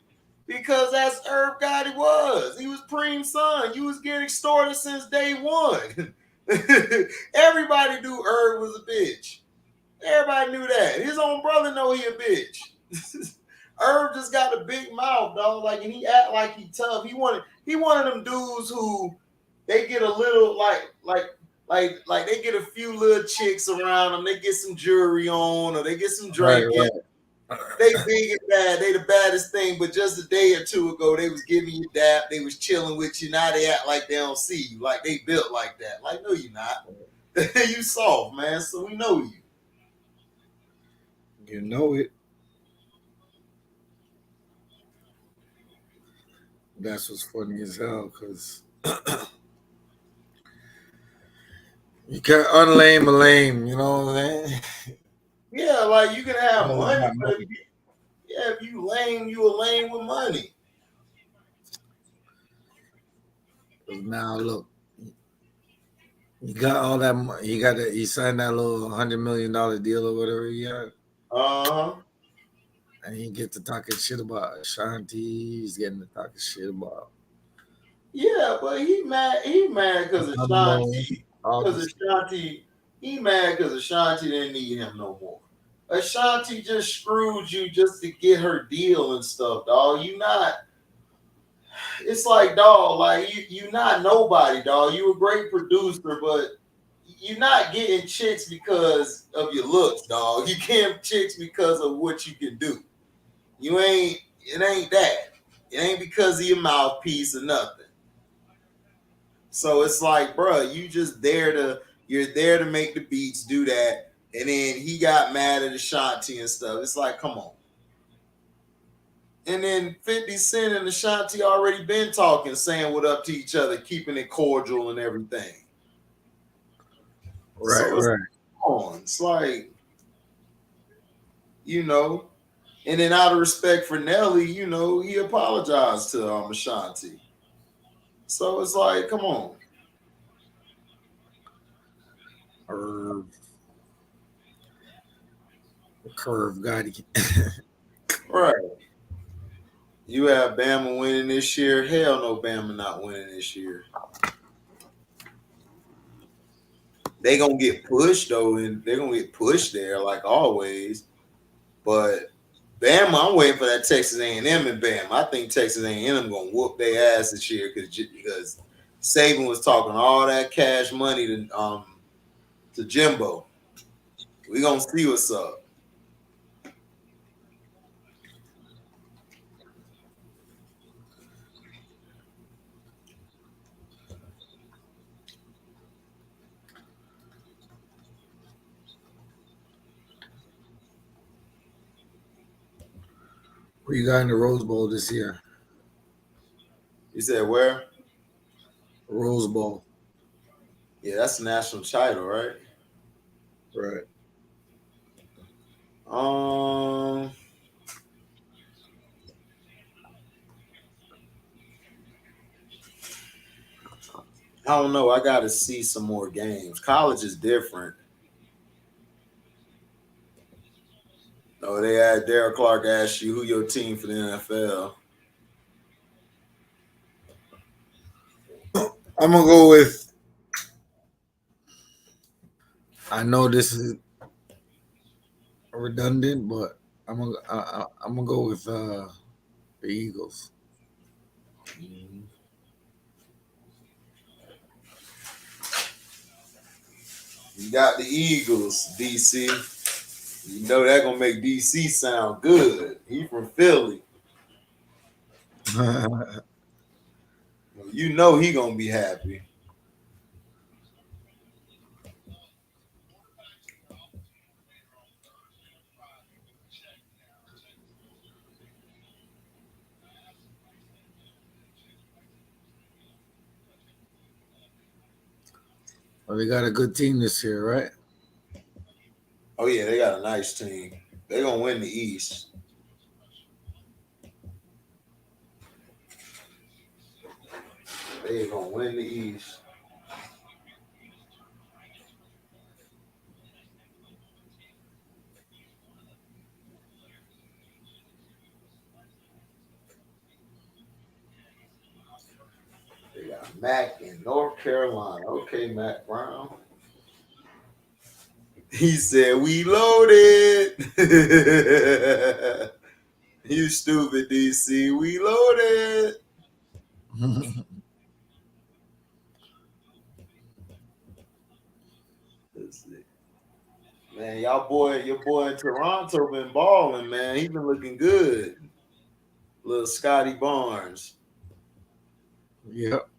Because that's Irv Gotti was. He was Preem son. You was getting extorted since day one. Everybody knew Irv was a bitch. Everybody knew that. His own brother know he a bitch. Irv just got a big mouth, dog. Like, and he act like he tough. He one of them dudes who they get a little like they get a few little chicks around them. They get some jewelry on, or they get some drinking. Right. They big and bad. They the baddest thing. But just a day or two ago, they was giving you dap. They was chilling with you. Now they act like they don't see you. Like they built like that. Like, no, you not. You soft, man. So we know you. You know it. That's what's funny as hell, because you can't unlame a lame, you know what I'm saying? Yeah, like you can have money, but if you lame, you a lame with money. Now look, you got all that money. He signed that little $100 million deal or whatever he got. And he get to talking shit about Ashanti. He's getting to talking shit about. Yeah, but he mad because Ashanti. He mad because Ashanti didn't need him no more. Ashanti just screwed you just to get her deal and stuff, dog. You not. It's like, dog, like you not nobody, dog. You a great producer, but you're not getting chicks because of your looks, dog. You get chicks because of what you can do. It ain't that. It ain't because of your mouthpiece or nothing. So it's like, bro, you're there to make the beats, do that. And then he got mad at Ashanti and stuff. It's like, come on. And then 50 Cent and Ashanti already been talking, saying what up to each other, keeping it cordial and everything. Right, So it's right. on. It's like, you know, and then out of respect for Nelly, you know, he apologized to Ashanti. So it's like, come on. Curve got it. Right. You have Bama winning this year. Hell no, Bama not winning this year. They gonna get pushed though, and they're gonna get pushed there like always. But Bama, I'm waiting for that Texas A&M and Bama. I think Texas A&M gonna whoop their ass this year because Saban was talking all that cash money to Jimbo. We gonna see what's up. Who you got in the Rose Bowl this year? You said where? Rose Bowl. Yeah, that's the national title, right? Right. Um, I don't know. I got to see some more games. College is different. Oh, they had Derek Clark ask you who your team for the NFL. I'm gonna go with. I know this is redundant, but I'm gonna go with the Eagles. You got the Eagles, DC. You know that gonna make DC sound good. He from Philly. You know he gonna be happy. Well, they got a good team this year, right? Oh yeah, they got a nice team. They gonna win the East. They gonna win the East. They got Mac in North Carolina. Okay, Mac Brown. He said we loaded. You stupid DC. We loaded. Let's see. Man, your boy in Toronto been balling, man. He been looking good. Little Scotty Barnes. Yep.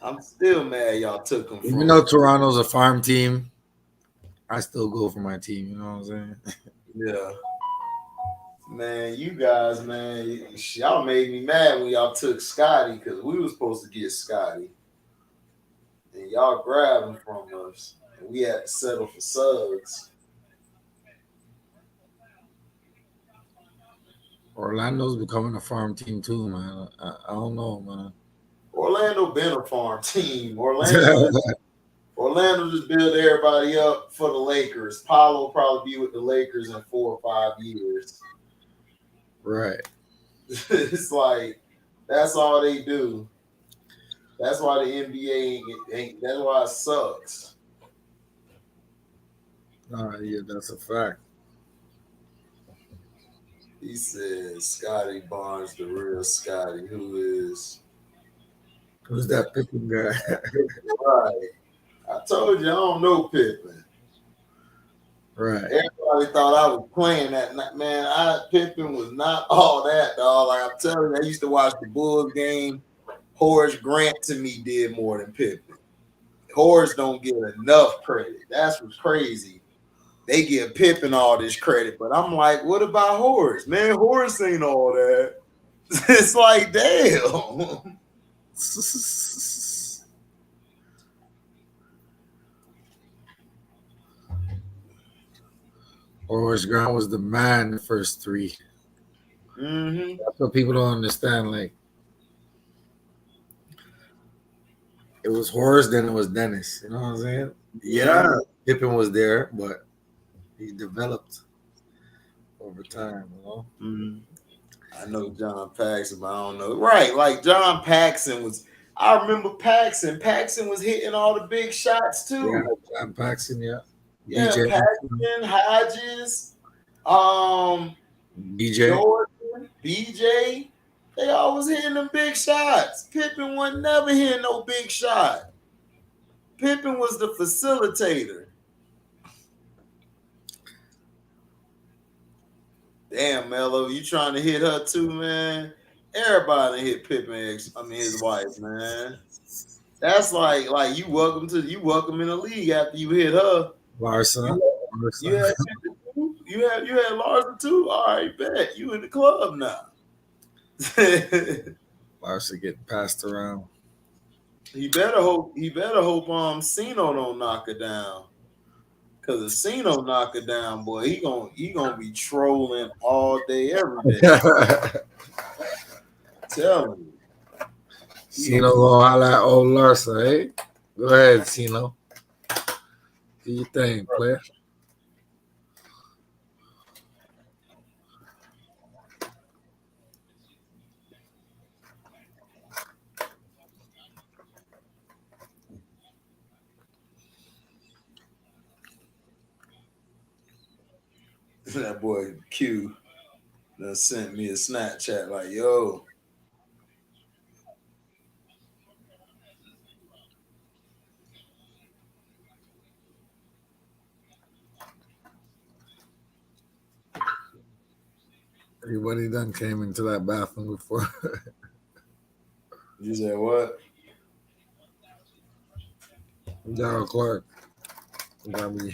I'm still mad y'all took him Even from though him. Toronto's a farm team, I still go for my team. You know what I'm saying? Yeah. Man, you guys, man, y'all made me mad when y'all took Scotty because we were supposed to get Scotty. And y'all grabbed him from us. And we had to settle for Suggs. Orlando's becoming a farm team too, man. I don't know, man. Orlando been a farm team. Orlando just built everybody up for the Lakers. Paulo will probably be with the Lakers in 4 or 5 years. Right. It's like that's all they do. That's why the NBA ain't that's why it sucks. Yeah, that's a fact. He says Scotty Barnes, the real Scotty, who is Who's that Pippen guy? right. I told you I don't know Pippen. Right. Everybody thought I was playing that night. Man, Pippen was not all that, dog. Like I'm telling you, I used to watch the Bulls game. Horace Grant to me did more than Pippen. Horace don't get enough credit. That's what's crazy. They give Pippen all this credit, but I'm like, what about Horace? Man, Horace ain't all that. It's like, damn. Horace Grant was the man the first three. Mm-hmm. That's what people don't understand. Like, it was Horace, then it was Dennis. You know what I'm saying? Yeah, Pippen was there, but he developed over time. You know. Mm-hmm. I know John Paxson, but I don't know. Right, like John Paxson was. I remember Paxson. Paxson was hitting all the big shots too. Yeah, John Paxson. Yeah. Yeah, DJ. Paxson, Hodges, DJ. Jordan, BJ. They always hitting them big shots. Pippen wasn't never hitting no big shot. Pippen was the facilitator. Damn, Mello, you trying to hit her too, man? Everybody hit Pippen. I mean, his wife, man. That's like you welcome in the league after you hit her. Larson. You had you had Larson too. All right, bet you in the club now. Larson getting passed around. He better hope Cino don't knock her down. Cause if Cino knock her down, boy, he gonna be trolling all day, every day. Tell me. Cino gonna holla at old Larson, hey? Go ahead, Cino. Do your thing, player. That boy Q done sent me a Snapchat like, yo. Everybody done came into that bathroom before. You said what? Darryl Clark. W.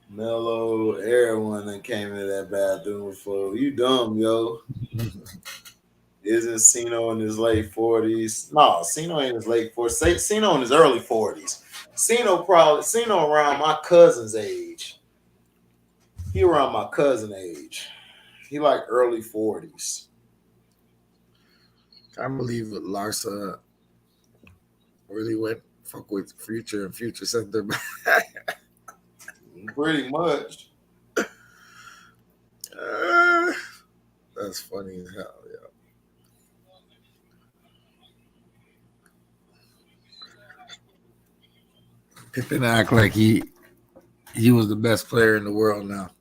Mello, everyone that came into that bathroom before. You dumb, yo. Isn't Cino in his late 40s? No, Cino in his late 40s. Cino in his early 40s. Cino around my cousin's age. He around my cousin age. He like early 40s. Can't believe Larsa really went fuck with Future and Future sent them back. Pretty much. That's funny as hell, yeah. Pippen act like he was the best player in the world now.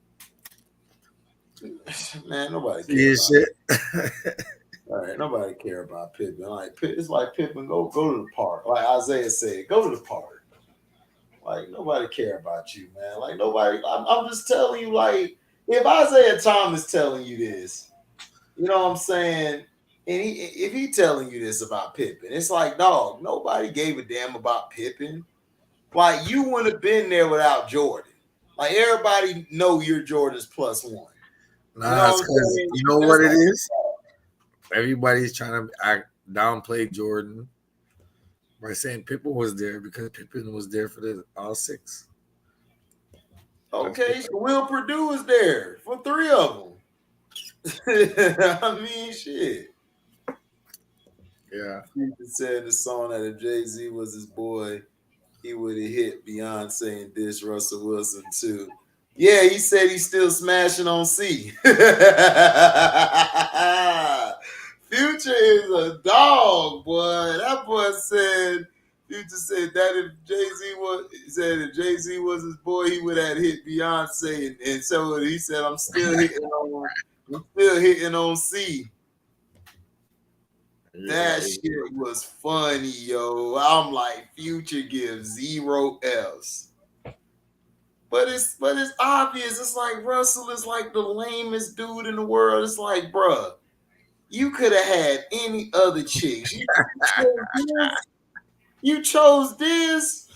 Man, nobody cares. Shit. All right, nobody care about Pippen. Like it's like Pippen, go to the park. Like Isaiah said, go to the park. Like nobody care about you, man. Like nobody. I'm just telling you. Like if Isaiah Thomas telling you this, you know what I'm saying, and if he telling you this about Pippen, it's like, dog, nobody gave a damn about Pippen. Like you wouldn't have been there without Jordan. Like everybody know you're Jordan's plus one. Nah, you know what it is? Everybody's trying to downplay Jordan by saying Pippen was there because Pippen was there for the all six. Okay, so Will Purdue was there for 3 of them. I mean, shit. Yeah. He said in the song that if Jay-Z was his boy, he would have hit Beyonce and dish Russell Wilson too. Yeah, he said he's still smashing on C. Future is a dog, boy. That boy said, Future said that if Jay-Z was his boy, he would have hit Beyonce. And so he said, I'm still hitting on C. That shit was funny, yo. I'm like, Future gives 0 Fs. But it's obvious. It's like Russell is like the lamest dude in the world. It's like, bruh, you could have had any other chicks. You chose this.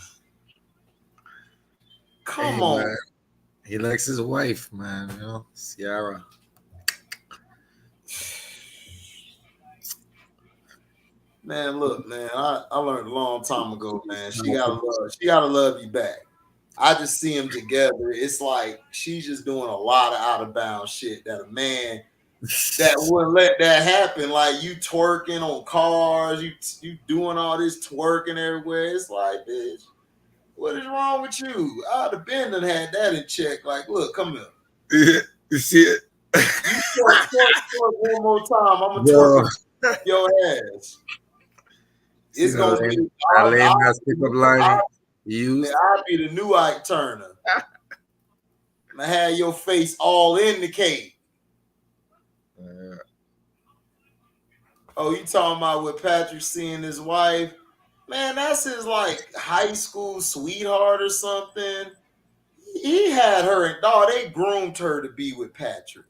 Hey, Come on. man. He likes his wife, man. You know, Ciara. Man, look, man, I learned a long time ago, man. She gotta love you back. I just see them together. It's like she's just doing a lot of out of bounds shit that a man that wouldn't let that happen. Like you twerking on cars, you doing all this twerking everywhere. It's like, bitch, what is wrong with you? I'd have been and had that in check. Like, look, come here. Yeah, you see it? You twerk one more time. I'm gonna twerk Yo, it your ass. see It's gonna be that lame ass pickup line he used? I'll be the new Ike Turner. I'm gonna have your face all in the cake. Oh, you talking about with Patrick seeing his wife? Man, that's his like high school sweetheart or something. He had her and dog. They groomed her to be with Patrick.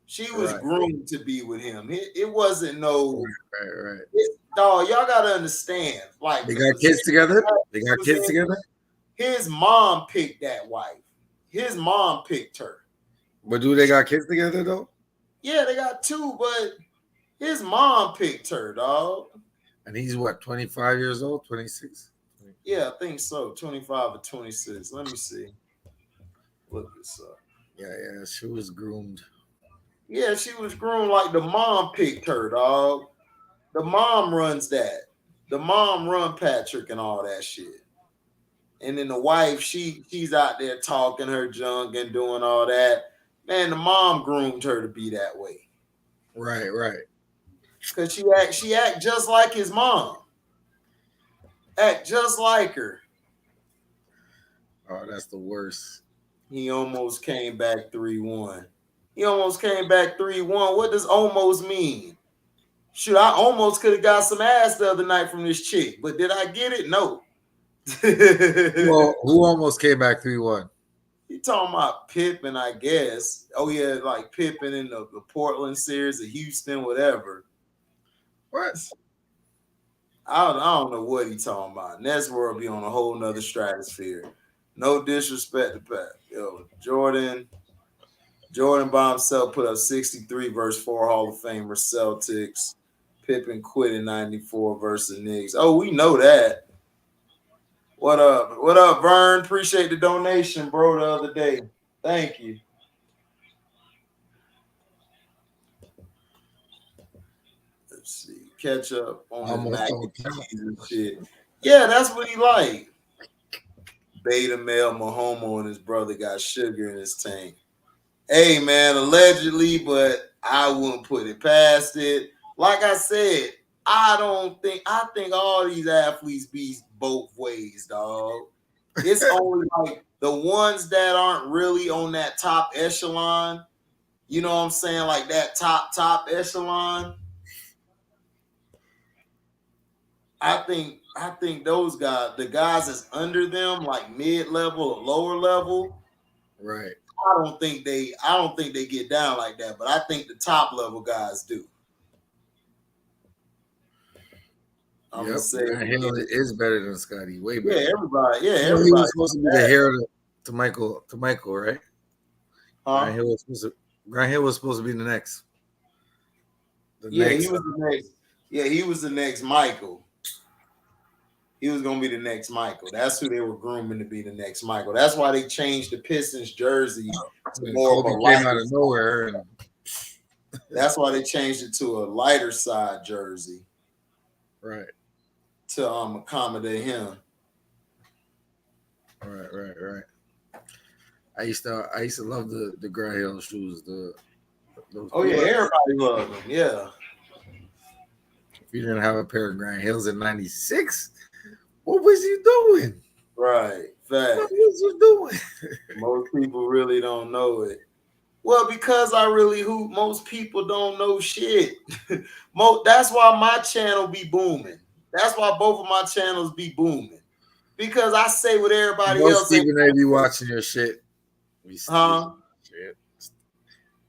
She was Right, groomed to be with him. It wasn't no right. dog. Y'all gotta understand. Like They got kids together? They got kids together? His mom picked that wife. His mom picked her. But do they got kids together though? Yeah, they got two, but his mom picked her, dog. And he's what, 25 years old, 26? Yeah, I think so. 25 or 26. Let me see. Look this up. Yeah, she was groomed. Yeah, she was groomed like the mom picked her, dog. The mom runs that. The mom run Patrick and all that shit. And then the wife, she's out there talking her junk and doing all that. Man, the mom groomed her to be that way. Right. Cause she act just like his mom. Act just like her. Oh, that's the worst. He almost came back 3-1. He almost came back 3-1. What does almost mean? Shoot, I almost could have got some ass the other night from this chick, but did I get it? No. Well, who almost came back 3-1? You talking about Pippen, I guess. Oh, yeah, like Pippen in the Portland series, the Houston, whatever. What? I don't know what he talking about. Next world be on a whole nother stratosphere. No disrespect to Pat. Yo, Jordan by himself put up 63 versus 4 Hall of Famers Celtics. Pippen quit in 94 versus Knicks. Oh, we know that. What up? What up, Vern? Appreciate the donation, bro, the other day. Thank you. Let's see. Catch up on his Almost mac all and the time. cheese and shit. Yeah, that's what he like. Beta male Mahomo and his brother got sugar in his tank. Hey, man, allegedly, but I wouldn't put it past it. Like I said, I think all these athletes be both ways, dog. It's only like the ones that aren't really on that top echelon. You know what I'm saying? Like that top echelon. I think those guys, the guys that's under them, like mid level or lower level, Right. I don't think they get down like that, but I think the top level guys do. I'm gonna Yep. say Grant Hill is better than Scotty. Way better. yeah, You know, he everybody. was supposed to be the heir to Michael, right? Huh? Grant Hill was supposed to be the next. Yeah, he was the next. Yeah, he was the next Michael. He was gonna be the next Michael. That's who they were grooming to be the next Michael. That's why they changed the Pistons jersey to more Kobe of a came out lighter. of nowhere. And That's why they changed it to a lighter side jersey. Right. To accommodate him. Right. I used to love the Grant Hill shoes. Oh yeah, everybody loved them. Yeah. If you didn't have a pair of Grant Hills in '96, what was you doing? Right. Fact. What was you doing? Most people really don't know it. Well, because I really hoop, most people don't know shit. That's why my channel be booming. That's why both of my channels be booming. Because I say what everybody else say. Stephen A. be watching your shit. Huh? Shit.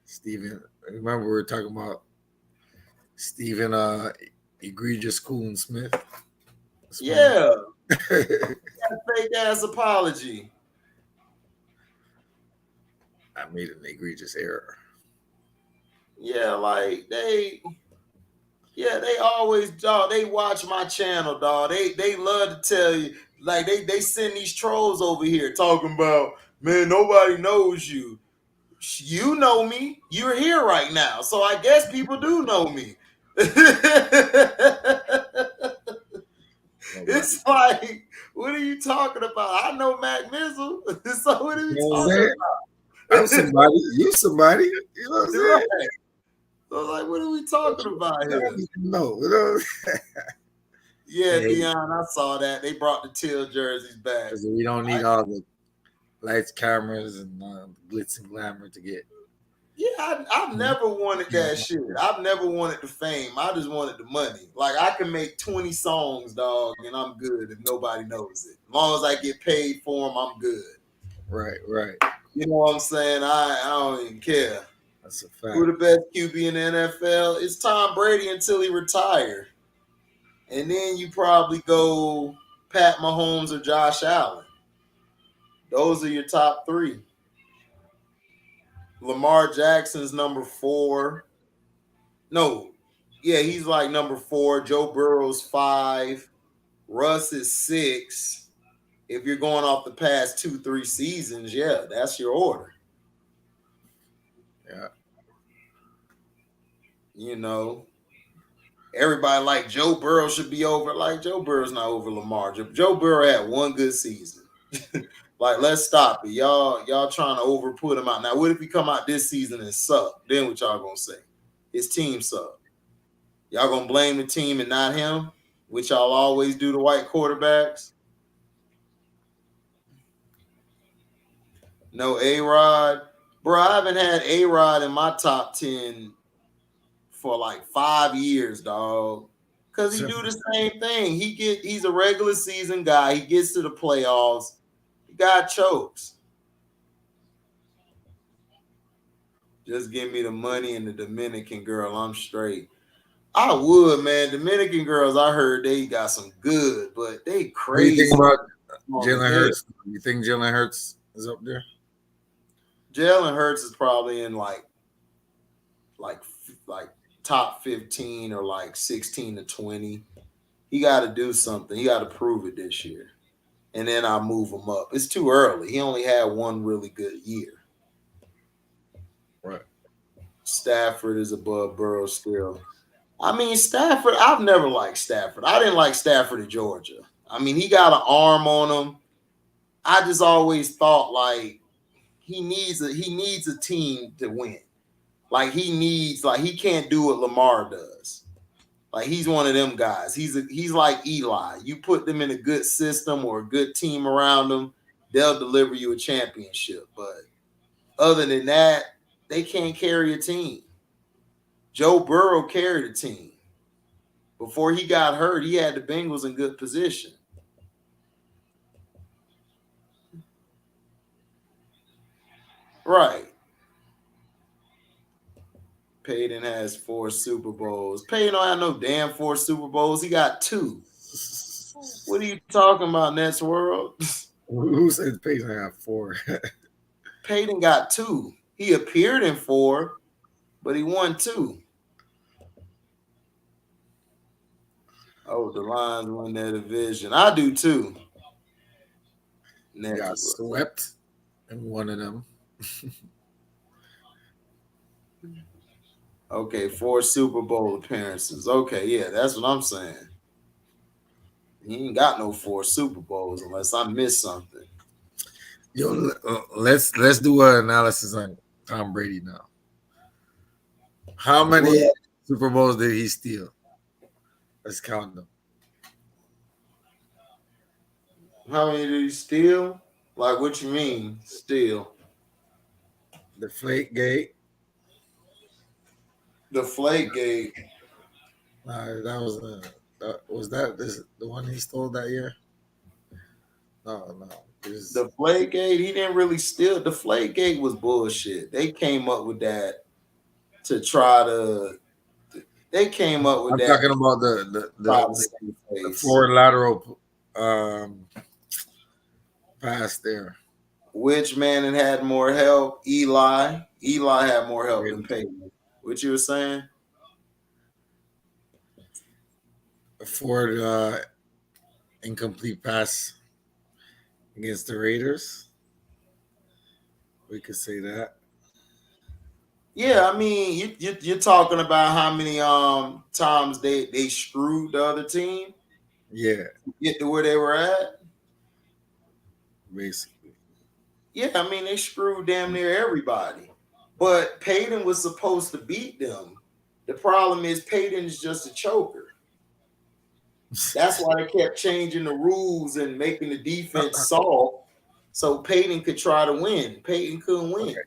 Stephen, remember we were talking about Stephen Egregious Coon Smith? Yeah, fake ass apology. I made an egregious error. Yeah, like they always, dog. They watch my channel, dog. They love to tell you, like they send these trolls over here talking about, man, nobody knows you. You know me. You're here right now, so I guess people do know me. Nobody. It's like, what are you talking about? I know Mac Mizzle, so what are You we know what I'm talking saying? I'm about? somebody. You somebody. You know what I'm saying? Right. So like, what are we talking about here? No, you know. Yeah, Hey, Dion, I saw that. They brought the teal jerseys back. because we don't need all the lights, cameras, and glitz and glamour to get. Yeah, I've never wanted that shit. I've never wanted the fame. I just wanted the money. Like, I can make 20 songs, dog, and I'm good if nobody knows it. As long as I get paid for them, I'm good. Right, right. You know what I'm saying? I don't even care. That's a Who fact. the best QB in the NFL? It's Tom Brady until he retire. And then you probably go Pat Mahomes or Josh Allen. Those are your top three. Lamar Jackson's number 4. No, yeah, he's like number 4. Joe Burrow's 5. Russ is 6. If you're going off the past 2-3 seasons, yeah, that's your order. Yeah. You know, everybody like Joe Burrow should be over. Like, Joe Burrow's not over Lamar. Joe Burrow had one good season. Like, let's stop it. Y'all trying to over put him out. Now, what if he come out this season and suck? Then what y'all gonna say? His team suck. Y'all gonna blame the team and not him, which y'all always do to white quarterbacks. No A-Rod. Bro, I haven't had A-Rod in my top 10 for like 5 years, dog. Cause he do the same thing. He's a regular season guy. He gets to the playoffs. The guy chokes. Just give me the money and the Dominican girl. I'm straight. I would, man. Dominican girls, I heard they got some good, but they What do you think crazy. about Jalen Hurts? You think Jalen Hurts is up there? Jalen Hurts is probably in like top 15 or like 16 to 20. He got to do something. He got to prove it this year. And then I'll move him up. It's too early. He only had one really good year. Right. Stafford is above Burrow still. I mean, Stafford, I've never liked Stafford. I didn't like Stafford at Georgia. I mean, he got an arm on him. I just always thought like he needs a team to win. Like he can't do what Lamar does. Like he's one of them guys. He's like Eli. You put them in a good system or a good team around them, they'll deliver you a championship. But other than that, they can't carry a team. Joe Burrow carried a team. Before he got hurt, he had the Bengals in good position. Right. Peyton has 4 Super Bowls. Peyton don't have no damn 4 Super Bowls. He got 2. What are you talking about, Nets World? Who said Peyton have 4? Peyton got 2. He appeared in 4, but he won 2. Oh, the Lions win their division. I do too. He got swept in one of them. Okay, 4 Super Bowl appearances. Okay, yeah, that's what I'm saying. He ain't got no 4 Super Bowls unless I missed something. Yo, let's do an analysis on Tom Brady now. How many Super Bowls did he steal? Let's count them. How many did he steal? Like, what you mean, steal? Deflategate. Deflategate. Was that the one he stole that year? No. Deflategate, he didn't really steal. Deflategate was bullshit. They came up with that to try to They came up with I'm that talking about try to save the face. forward lateral pass there. Which man had more help? Eli. Eli had more help than Really. Peyton. What you were saying? A forward incomplete pass against the Raiders. We could say that. Yeah, I mean, you're talking about how many times they screwed the other team Yeah, to get to where they were at. basically. Yeah, I mean they screwed damn near everybody. But Peyton was supposed to beat them. The problem is Peyton is just a choker. That's why they kept changing the rules and making the defense soft so Peyton could try to win. Peyton couldn't win. Okay.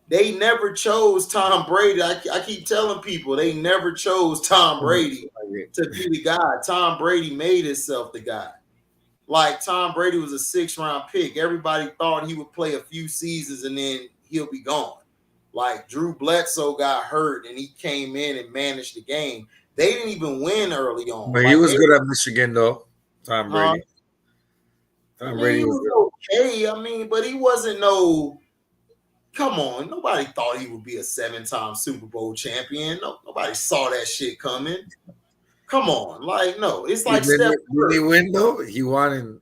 They never chose Tom Brady. I keep telling people they never chose Tom Brady to be the guy. Tom Brady made himself the guy. Like Tom Brady was a 6th-round pick. Everybody thought he would play a few seasons and then he'll be gone. Like Drew Bledsoe got hurt and he came in and managed the game. They didn't even win early on. But he Like was they, good at Michigan, though. Tom huh? Brady. I Tom mean, Brady he was good. was okay. I mean, but he wasn't no. Come on, nobody thought he would be a 7-time Super Bowl champion. No, nobody saw that shit coming. Come on, like no, it's like Steph Did he Curry. win though? He won in.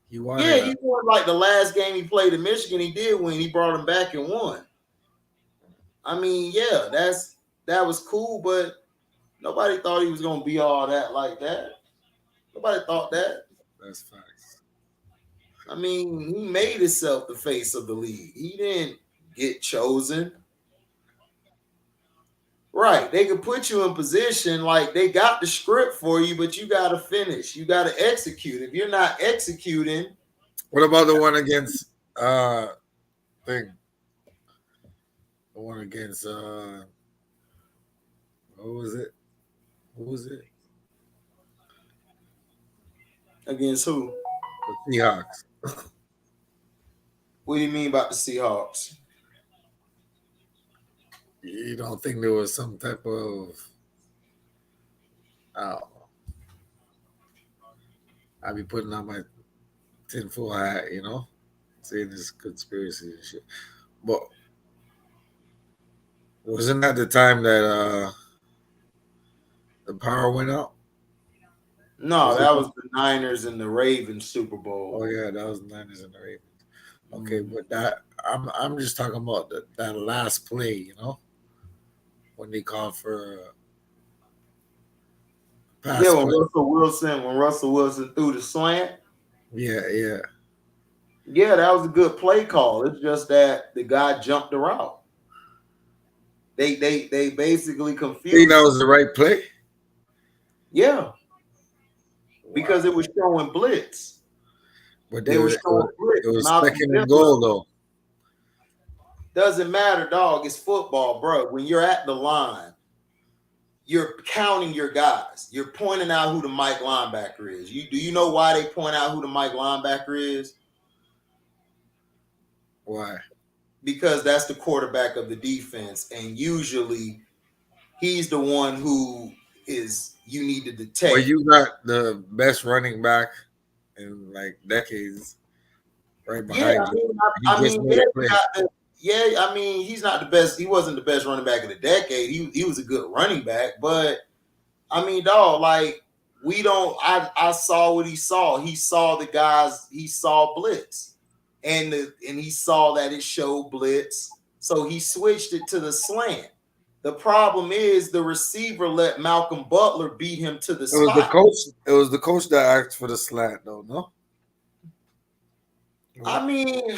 He won Yeah, in. he won like the last game he played in Michigan. He did win. He brought him back and won. I mean, yeah, that was cool, but nobody thought he was gonna be all that like that. Nobody thought that. That's facts. I mean, he made himself the face of the league. He didn't get chosen. Right. They could put you in position like they got the script for you, but you got to finish. You got to execute. If you're not executing, What about the one against thing? The one against what was it? Who was it? against who? The Seahawks. What do you mean about the Seahawks? You don't think there was some type of I don't know. I'd be putting on my tinfoil hat, saying this conspiracy and shit. But wasn't that the time that the power went out? No, Was it? that was the Niners and the Ravens Super Bowl. Oh yeah, that was Niners and the Ravens. Okay, Mm. but I'm just talking about that last play, when they called for pass Yeah, play. When Russell Wilson threw the slant. Yeah, yeah. Yeah, that was a good play call. It's just that the guy jumped the route. They basically Think that confused was him. the right play? Yeah, Wow. because it was showing blitz. But They were showing it blitz. was Malcolm second and Butler. goal though. Doesn't matter, dog. It's football, bro. When you're at the line, you're counting your guys. You're pointing out who the Mike linebacker is. Do you know why they point out who the Mike linebacker is? Why? Because that's the quarterback of the defense, and usually he's the one who is you need to Well, detect. you got the best running back in like decades right Yeah, behind I you. mean, He just made a play. I mean, he's not the best. He wasn't the best running back of the decade. He was a good running back, but I mean, dog, like we don't. I saw what he saw. He saw the guys. He saw blitz, and he saw that it showed blitz, so he switched it to the slant. The problem is the receiver let Malcolm Butler beat him to the It was the spot. coach. It was the coach that asked for the slant, though. No. I mean,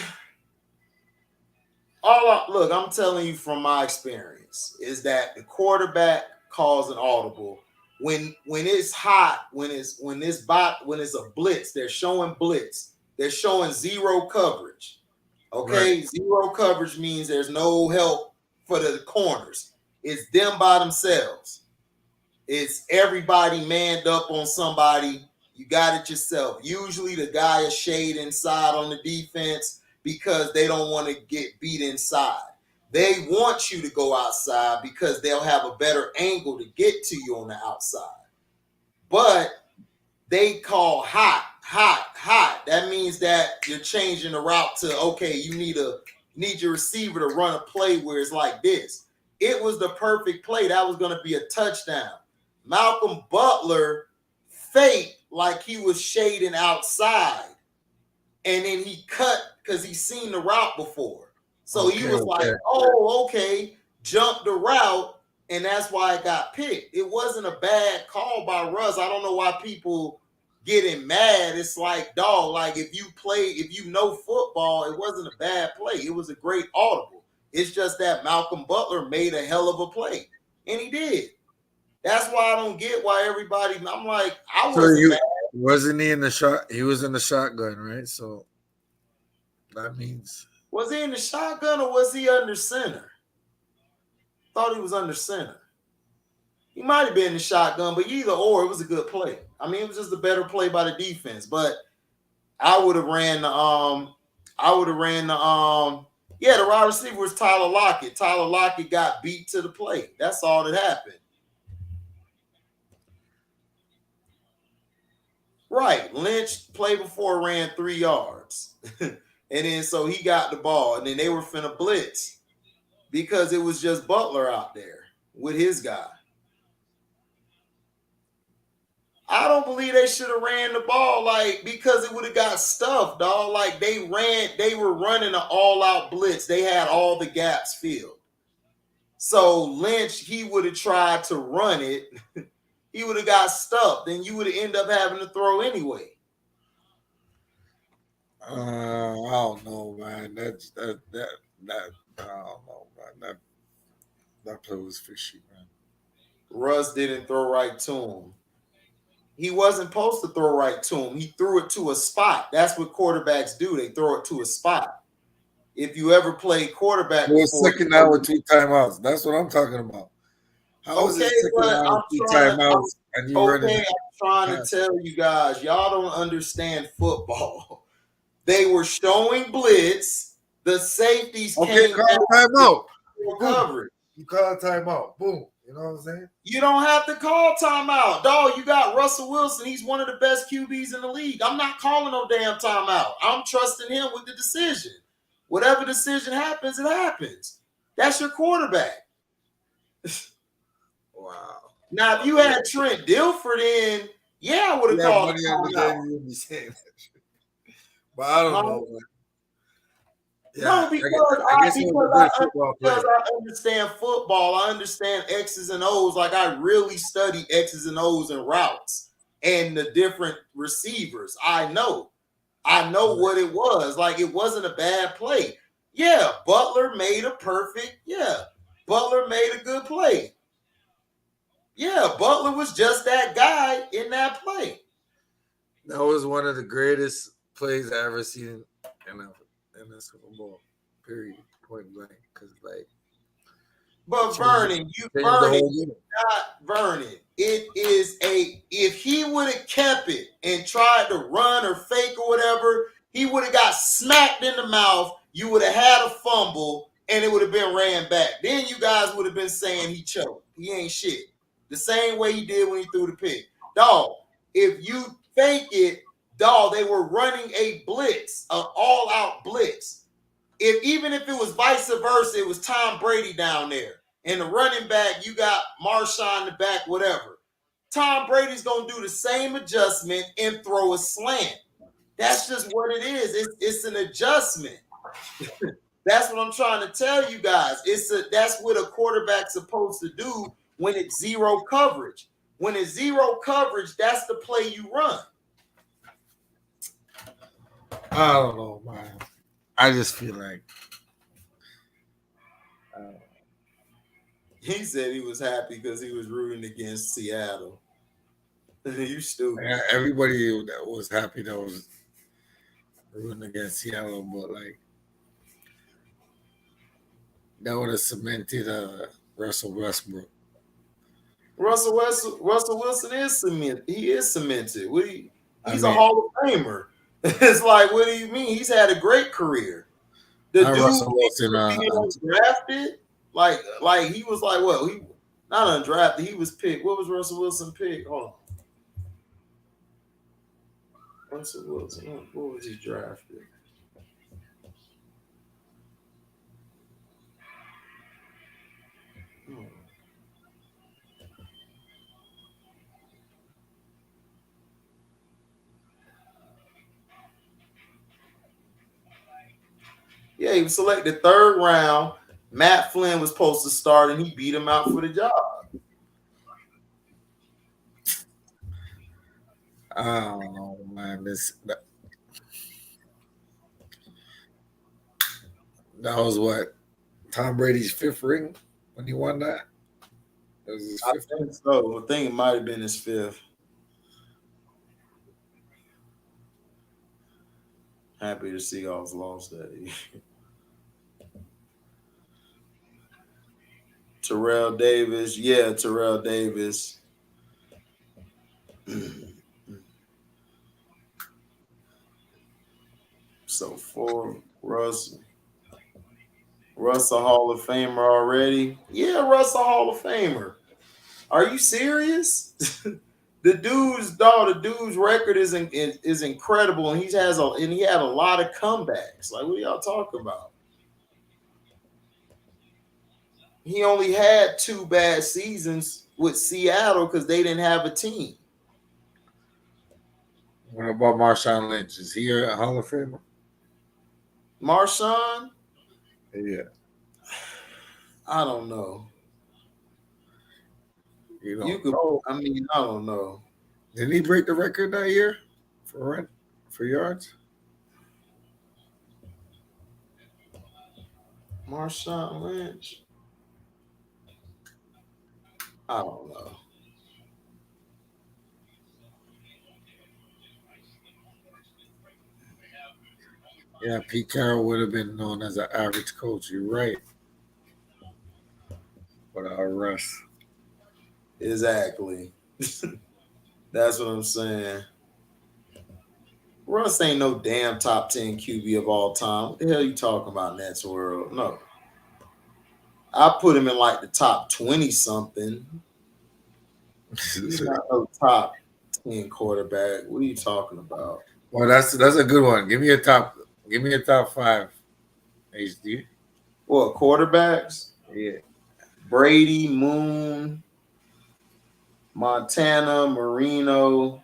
look, I'm telling you from my experience is that the quarterback calls an audible when it's hot, when it's a blitz, they're showing blitz, they're showing zero coverage. Okay, Right. zero coverage means there's no help for the corners. It's them by themselves. It's everybody manned up on somebody. You got it yourself. Usually the guy is shade inside on the defense because they don't want to get beat inside. They want you to go outside because they'll have a better angle to get to you on the outside. But they call hot. That means that you're changing the route to, okay, you need your receiver to run a play where it's like this. It was the perfect play. That was going to be a touchdown. Malcolm Butler faked like he was shading outside. And then he cut because he's seen the route before. So he was like, oh, okay, jumped the route. And that's why it got picked. It wasn't a bad call by Russ. I don't know why people getting mad. It's like, dog, like if you know football, it wasn't a bad play. It was a great audible. It's just that Malcolm Butler made a hell of a play. And he did. That's why I don't get why everybody, I'm like, I wasn't mad. Wasn't he in the shot? He was in the shotgun, right? So that means. Was he in the shotgun or was he under center? Thought he was under center. He might have been in the shotgun, but either or, it was a good play. I mean, it was just a better play by the defense. But I would have ran the the wide receiver was Tyler Lockett. Tyler Lockett got beat to the plate. That's all that happened. Right. Lynch play before ran 3 yards. And then so he got the ball. And then they were finna blitz because it was just Butler out there with his guy. I don't believe they should have ran the ball, like, because it would have got stuffed, dog. Like they were running an all-out blitz. They had all the gaps filled. So Lynch, he would have tried to run it. He would have got stuffed. Then you would have ended up having to throw anyway. I don't know, man. That I don't know, man. That play was fishy, man. Russ didn't throw right to him. He wasn't supposed to throw right to him. He threw it to a spot. That's what quarterbacks do. They throw it to a spot. If you ever played quarterback, it was second down with 2 timeouts. That's what I'm talking about. How was it second down with 2 timeouts and you running? I'm trying to tell you guys, y'all don't understand football. They were showing blitz. The safeties came call timeout. Coverage. You call a timeout. Boom. You know what I'm saying? You don't have to call timeout. Dog, you got Russell Wilson. He's one of the best QBs in the league. I'm not calling no damn timeout. I'm trusting him with the decision. Whatever decision happens, it happens. That's your quarterback. Wow. Now, if you had Trent Dilfer in, I would have called timeout. But I don't know. No, because I understand football. I understand X's and O's. Like I really study X's and O's and routes and the different receivers. I know what it was. Like it wasn't a bad play. Yeah, Butler made a good play. Yeah, Butler was just that guy in that play. That was one of the greatest plays I ever seen in the Super Bowl, period, point blank. Because but Vernon, Vernon. It is if he would have kept it and tried to run or fake or whatever, he would have got smacked in the mouth. You would have had a fumble and it would have been ran back. Then you guys would have been saying he choked. He ain't shit. The same way he did when he threw the pick. Dog, if you fake it, dog, they were running a blitz, an all-out blitz. Even if it was vice versa, it was Tom Brady down there. And the running back, you got Marshawn in the back, whatever. Tom Brady's going to do the same adjustment and throw a slant. That's just what it is. It's an adjustment. That's what I'm trying to tell you guys. That's what a quarterback's supposed to do when it's zero coverage. When it's zero coverage, that's the play you run. I don't know, man. I just feel like he said he was happy because he was rooting against Seattle. You stupid. Yeah, everybody that was happy that was rooting against Seattle, but like that would have cemented Russell Westbrook. Russell Wilson is cemented. He is cemented. He's a Hall of Famer. It's like, what do you mean? He's had a great career. The Not dude Russell Wilson. being undrafted, like he was like what? He not undrafted. He was picked. What was Russell Wilson picked? Hold on. Russell Wilson. What was he drafted? Hmm. Yeah, he was selected 3rd round. Matt Flynn was supposed to start, and he beat him out for the job. I don't know, man. That was what Tom Brady's 5th ring when he won that. That was his I 5th think ring. so. I think it might have been his 5th. Happy the Seahawks lost that. Terrell Davis. Yeah, Terrell Davis. So for Russell Hall of Famer already. Yeah, Russell Hall of Famer. Are you serious? The dude's record is incredible, and he had a lot of comebacks. Like, what are y'all talking about? He only had 2 bad seasons with Seattle because they didn't have a team. What about Marshawn Lynch? Is he a Hall of Famer? Marshawn, Yeah. I don't know. You could. Know. I mean, I don't know. Did he break the record that year for yards? Marshawn Lynch, I don't know. Yeah, Pete Carroll would have been known as an average coach. You're right. But Russ. Exactly. That's what I'm saying. Russ ain't no damn top 10 QB of all time. What the hell are you talking about, Nets World? No. I put him in like the top 20 something. He's not no top 10 quarterback. What are you talking about? Well, that's a good one. Give me a top 5. HD. What, quarterbacks? Yeah. Brady, Moon, Montana, Marino,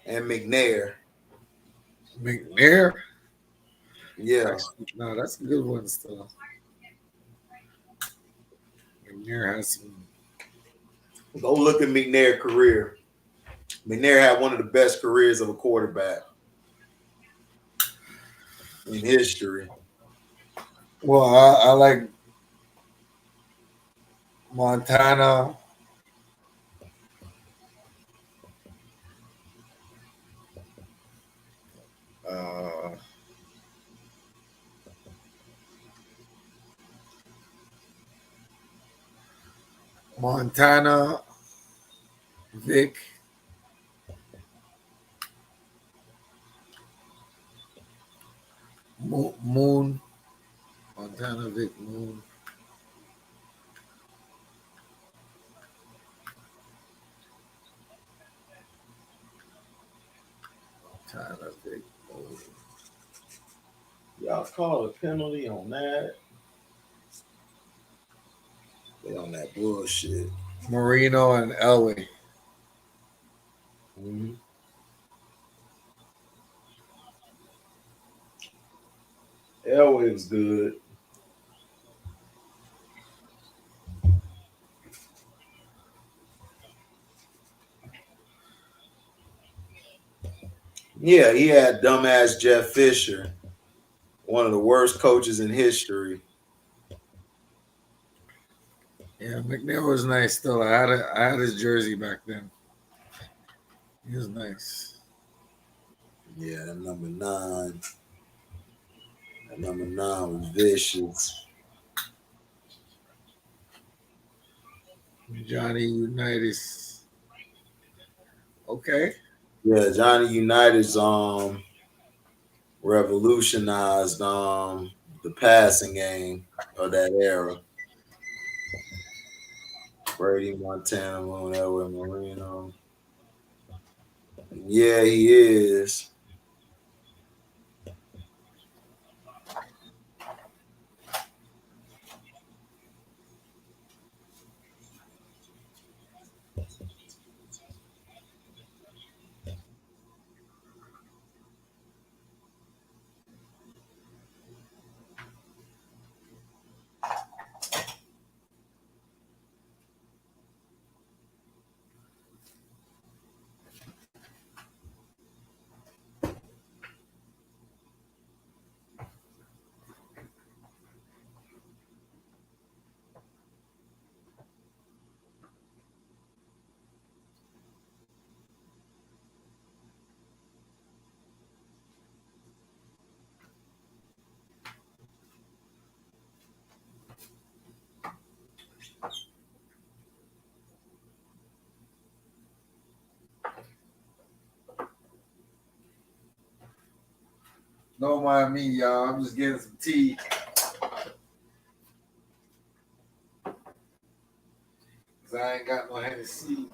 and McNair. McNair? Yeah. Actually, no, that's a good one still. McNair has some. Go look at McNair's career. McNair had one of the best careers of a quarterback in history. Well, I like Montana. Montana, Vic, Moon, Montana, Vic, Moon. Montana, Vic, Moon. Y'all call a penalty on that. They on that bullshit. Marino and Elway. Mm-hmm. Elway was good. Yeah, he had dumbass Jeff Fisher, one of the worst coaches in history. Yeah, McNair was nice still. I had his jersey back then. He was nice. Yeah, that number 9. That number 9 was vicious. Johnny Unitas. Okay. Yeah, Johnny Unitas revolutionized the passing game of that era. Brady, Montana, Moon, Elway, Marino. Yeah, he is. Don't mind me, y'all. I'm just getting some tea. Cause I ain't got no Hennessy.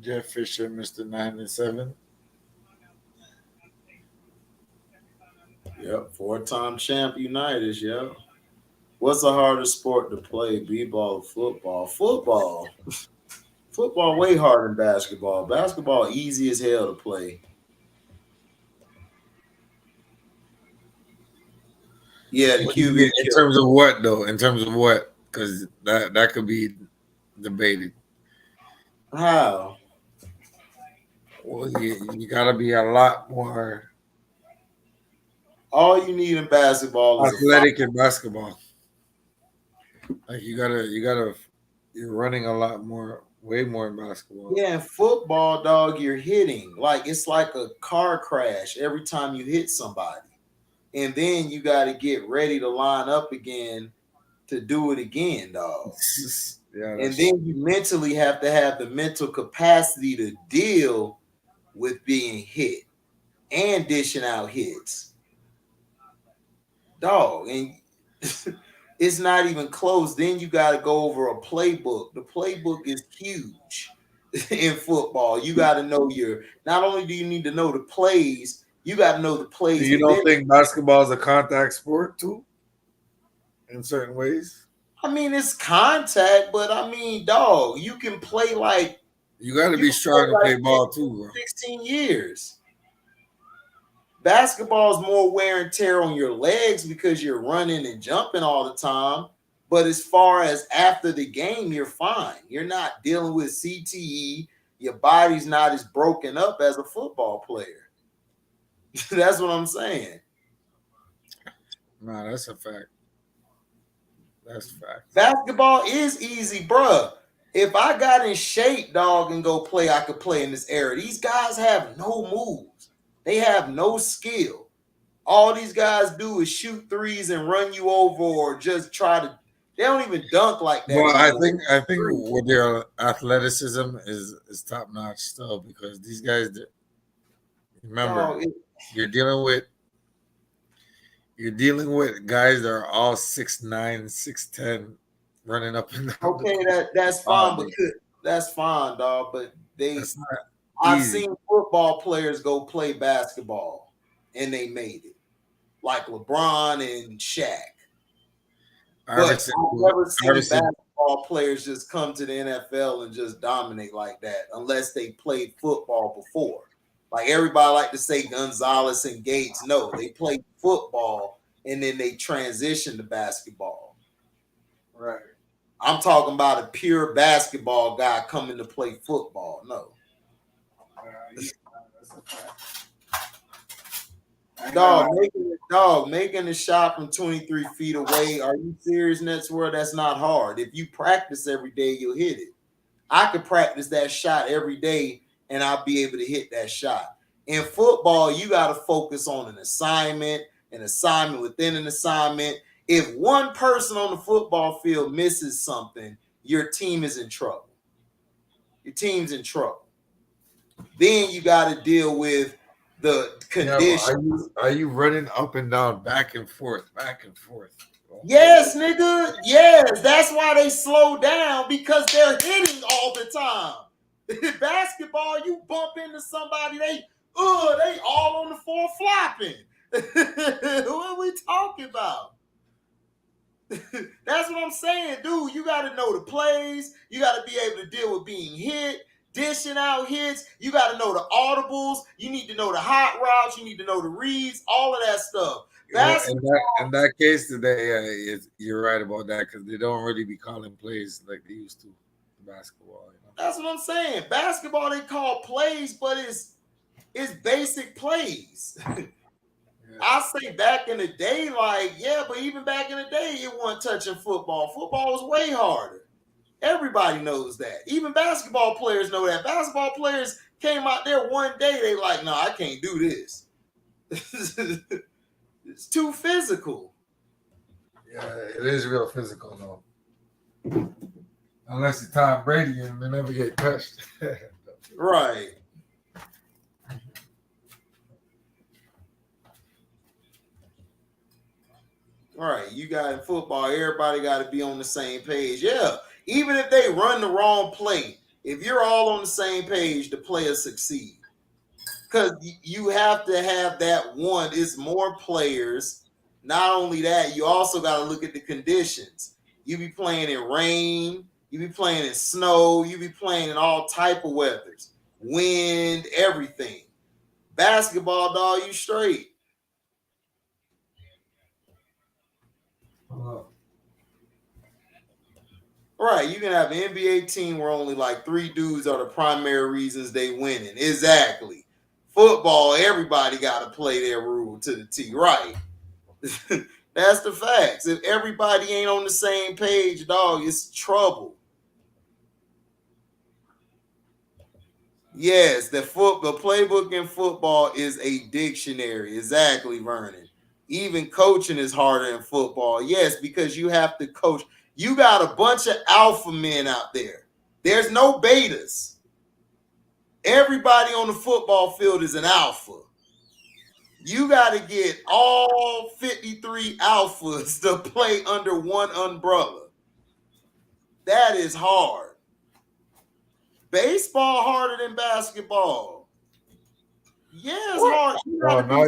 Jeff Fisher, Mr. 9-7. Yep, 4-time champ United, yo. What's the hardest sport to play? B-ball or football? Football. Football way harder than basketball. Basketball easy as hell to play. Yeah, the QB In terms of what though? In terms of what? Because that could be debated. How? Well, you gotta be a lot more All you need in basketball is athletic in basketball. Like you're running a lot more, way more in basketball. Yeah, in football, dog, you're hitting. Like it's like a car crash every time you hit somebody. And then you got to get ready to line up again to do it again, dog. Yeah, and then you mentally have to have the mental capacity to deal with being hit and dishing out hits. Dog, and it's not even close. Then you got to go over a playbook. The playbook is huge in football. You got to know not only do you need to know the plays, you got to know the plays. Do you don't think basketball is a contact sport too? In certain ways? I mean, it's contact, but I mean, dog, you can play like you got to be strong to play ball too, bro. 16 years. Basketball is more wear and tear on your legs because you're running and jumping all the time. But as far as after the game, you're fine. You're not dealing with CTE. Your body's not as broken up as a football player. That's what I'm saying. Nah, that's a fact. That's a fact. Basketball is easy, bruh. If I got in shape, dog, and go play, I could play in this era. These guys have no moves. They have no skill. All these guys do is shoot threes and run you over or just try to. They don't even dunk like that. Well, I think with their athleticism is top notch still because these guys. Remember, you're dealing with guys that are all 6'9", 6'10", running up and down. Okay, that's fine, but that's fine, dog. But I've seen football players go play basketball and they made it, like LeBron and Shaq. But I've never seen basketball players just come to the NFL and just dominate like that unless they played football before. Like everybody like to say Gonzalez and Gates. No, they played football and then they transitioned to basketball. Right. I'm talking about a pure basketball guy coming to play football. No. Making a shot from 23 feet away. Are you serious, Netsworld? That's not hard. If you practice every day, you'll hit it. I could practice that shot every day and I'll be able to hit that shot. In football, you got to focus on an assignment within an assignment. If one person on the football field misses something, your team is in trouble. Your team's in trouble. Then you got to deal with the conditions. Are you running up and down, back and forth? Yes, nigga. Yes, that's why they slow down, because they're hitting all the time. Basketball, you bump into somebody, they all on the floor flopping. What are we talking about? That's what I'm saying, dude. You got to know the plays. You got to be able to deal with being hit, dishing out hits. You got to know the audibles. You need to know the hot routes. You need to know the reads, all of that stuff. In that case today, you're right about that, because they don't really be calling plays like they used to in basketball. You know? That's what I'm saying. Basketball, they call plays, but it's basic plays. Yeah. I say back in the day, but even back in the day, it wasn't touching football. Football was way harder. Everybody knows that. Even basketball players know that. Basketball players came out there one day, they like, no, I can't do this. It's too physical. Yeah, it is real physical, though. Unless you're Tom Brady and they never get touched. Right. Right. You got in football, everybody got to be on the same page. Yeah. Even if they run the wrong play, if you're all on the same page, the players succeed. Because you have to have that one. It's more players. Not only that, you also got to look at the conditions. You be playing in rain. You be playing in snow. You be playing in all type of weathers. Wind, everything. Basketball, dog, you straight. Right, you can have an NBA team where only like 3 dudes are the primary reasons they winning. Exactly. Football, everybody got to play their rule to the T. Right. That's the facts. If everybody ain't on the same page, dog, it's trouble. Yes, the playbook in football is a dictionary. Exactly, Vernon. Even coaching is harder in football. Yes, because you have to coach. You got a bunch of alpha men out there. There's no betas. Everybody on the football field is an alpha. You got to get all 53 alphas to play under one umbrella. That is hard. Baseball harder than basketball. Yeah, it's hard. Now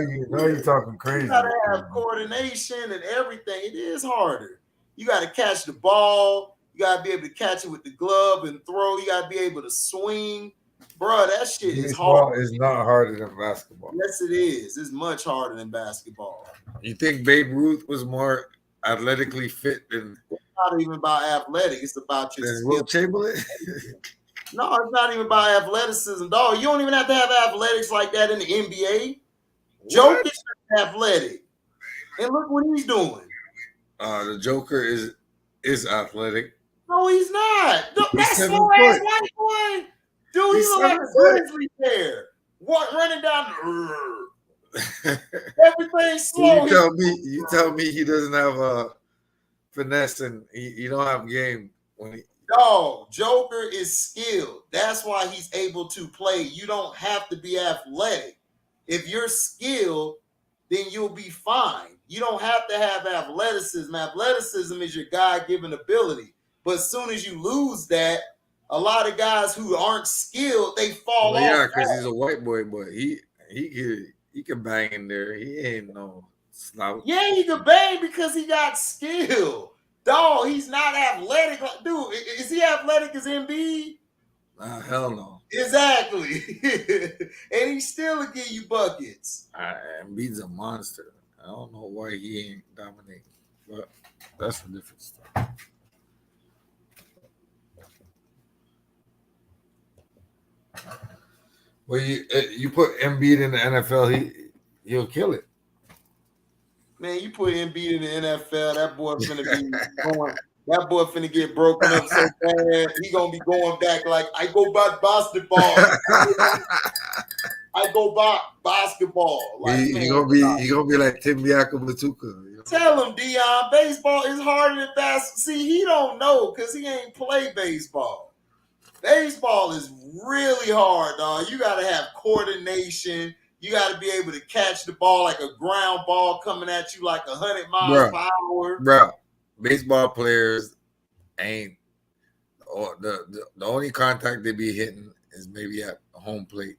you're talking crazy. You got to have coordination and everything. It is harder. You got to catch the ball. You got to be able to catch it with the glove and throw. You got to be able to swing. Bro, that shit is hard. It's not harder than basketball. Yes, it is. It's much harder than basketball. You think Babe Ruth was more athletically fit than? It's not even about athletic. It's about your skill. Will Chamberlain? No, it's not even about athleticism, dog. You don't even have to have athletics like that in the NBA. Jokic is athletic. And look what he's doing. The Joker is athletic. No, he's not. That slow ass white boy. Dude, he look like a grizzly bear. Running down everything slow. You tell me he doesn't have finesse and he don't have game when he. Dog, Joker is skilled. That's why he's able to play. You don't have to be athletic. If you're skilled, then you'll be fine. You don't have to have athleticism. Athleticism is your God-given ability. But as soon as you lose that, a lot of guys who aren't skilled, they fall off. Yeah, because he's a white boy, but he can bang in there. He ain't no slouch. Yeah, he can bang because he got skill. Dog, he's not athletic. Dude, is he athletic as Embiid? Hell no. Exactly. And he still will give you buckets. Embiid's a monster. I don't know why he ain't dominating, but that's a different story. Well, you put Embiid in the NFL, he'll kill it. Man, you put Embiid in the NFL, that boy finna be going. That boy finna get broken up so bad. He gonna be going back like I go back basketball. I go basketball. Like, He man, gonna be like Tim Batuka. You know? tell him, Dion, baseball is harder than basketball. See, he don't know because he ain't play baseball. Baseball is really hard, dog. You got to have coordination. You got to be able to catch the ball like a ground ball coming at you like 100 miles per hour. Bro, baseball players ain't the only contact they be hitting is maybe at home plate.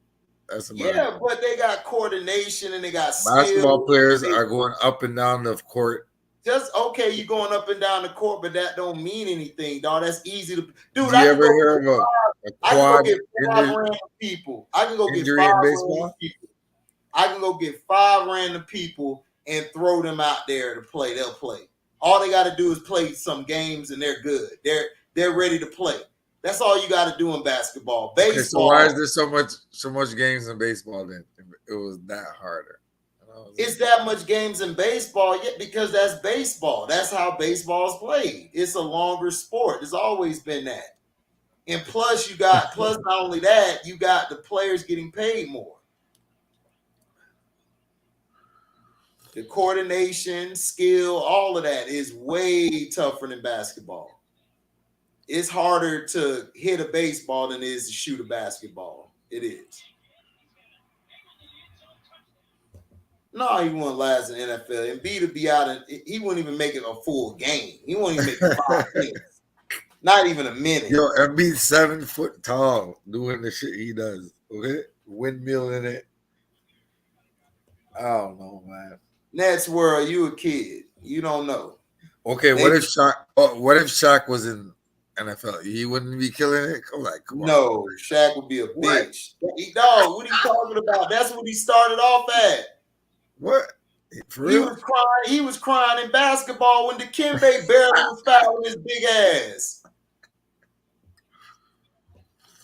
That's about it. But they got coordination and they got Basketball skill. players are going up and down the court. Just okay, you going up and down the court, but that don't mean anything, dog. That's easy to dude. Do you ever hear of a quad random people. I can go get injury 5 in random baseball? people. I can go get 5 random people and throw them out there to play. They'll play. All they got to do is play some games and they're good. They're ready to play. That's all you got to do in basketball. Baseball. Okay, so why is there so much games in baseball then? It was that harder. It's that much games in baseball, because that's baseball. That's how baseball is played. It's a longer sport. It's always been that. And plus not only that, you got the players getting paid more. The coordination, skill, all of that is way tougher than basketball. It's harder to hit a baseball than it is to shoot a basketball. It is. No, he wouldn't last in the NFL. And B to be out, and he wouldn't even make it a full game. He wouldn't even make it 5 minutes. Not even a minute. Yo, Embiid's 7 foot tall doing the shit he does. Okay? Windmill in it. I don't know, man. Next world, you a kid. You don't know. Okay, what if Shaq was in NFL? He wouldn't be killing it? Come on. No, Shaq would be a bitch. Dog, what are you talking about? That's what he started off at. What? For real? He was crying in basketball when Dikembe barely was fouling his big ass.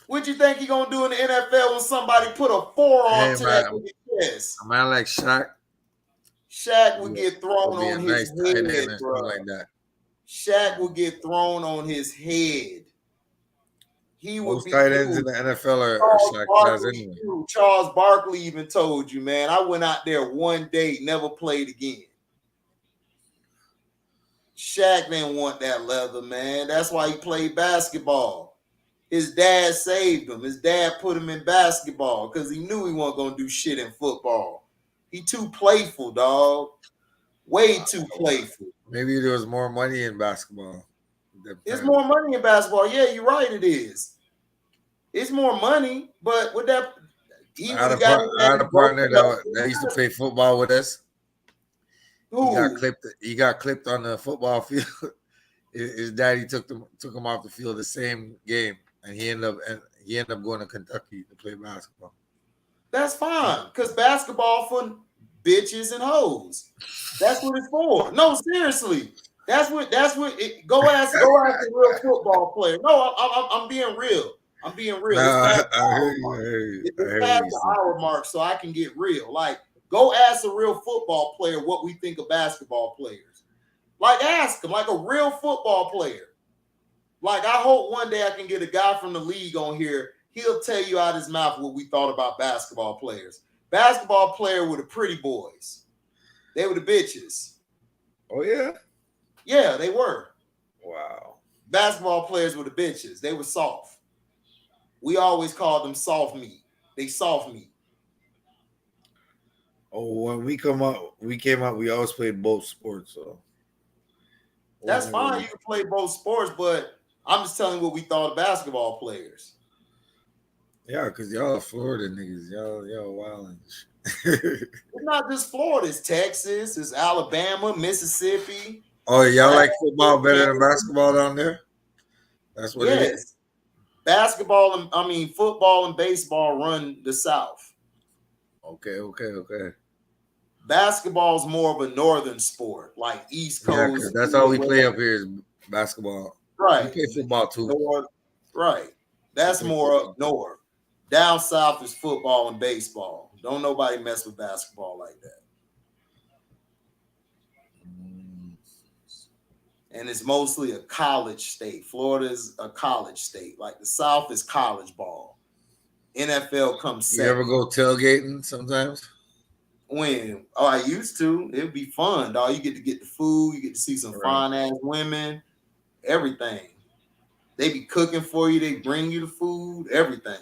What you think he gonna do in the NFL when somebody put a forearm to that chest? A man like Shaq. Shaq would get thrown on his head, bro. Like that. Shaq would get thrown on his head. He would be tight ends in the NFL are Shaq class anyway. Charles Barkley even told you, man, I went out there one day, never played again. Shaq didn't want that leather, man. That's why he played basketball. His dad saved him. His dad put him in basketball because he knew he wasn't going to do shit in football. He too playful, dog. Way too playful. Maybe there was more money in basketball. There's more money in basketball. Yeah, you're right. It is. It's more money, but with that, I had a partner that used to play football with us. Who? He got clipped on the football field. His daddy took him off the field the same game, and he ended up going to Kentucky to play basketball. That's fine, because basketball for bitches and hoes. That's what it's for. No, seriously. That's what go ask a real football player. No, I'm being real. I'm being real. It's past the hour mark, so I can get real. Like, go ask a real football player what we think of basketball players. Like, ask them, like a real football player. Like, I hope one day I can get a guy from the league on here. He'll tell you out his mouth what we thought about basketball players. Basketball player were the pretty boys. They were the bitches. Oh, yeah? Yeah, they were. Wow. Basketball players were the bitches. They were soft. We always called them soft meat. They soft meat. Oh, when we came out, we always played both sports. So that's fine. You can play both sports, but I'm just telling you what we thought of basketball players. Yeah, because y'all Florida niggas. Y'all wild. It's not just Florida. It's Texas. It's Alabama, Mississippi. Oh, y'all like football better than basketball down there? That's what it is? Football and baseball run the South. Okay. Basketball is more of a northern sport, like East Coast. Yeah, that's all we play up here is basketball. Right. We play football too. Right. That's more up north. Down south is football and baseball. Don't nobody mess with basketball like that. And it's mostly a college state. Florida is a college state. Like the South is college ball. NFL comes You ever second. go tailgating sometimes? When? Oh, I used to. It'd be fun, dog. You get the food. You get to see some Right. fine ass women. Everything. They be cooking for you. They bring you the food. Everything.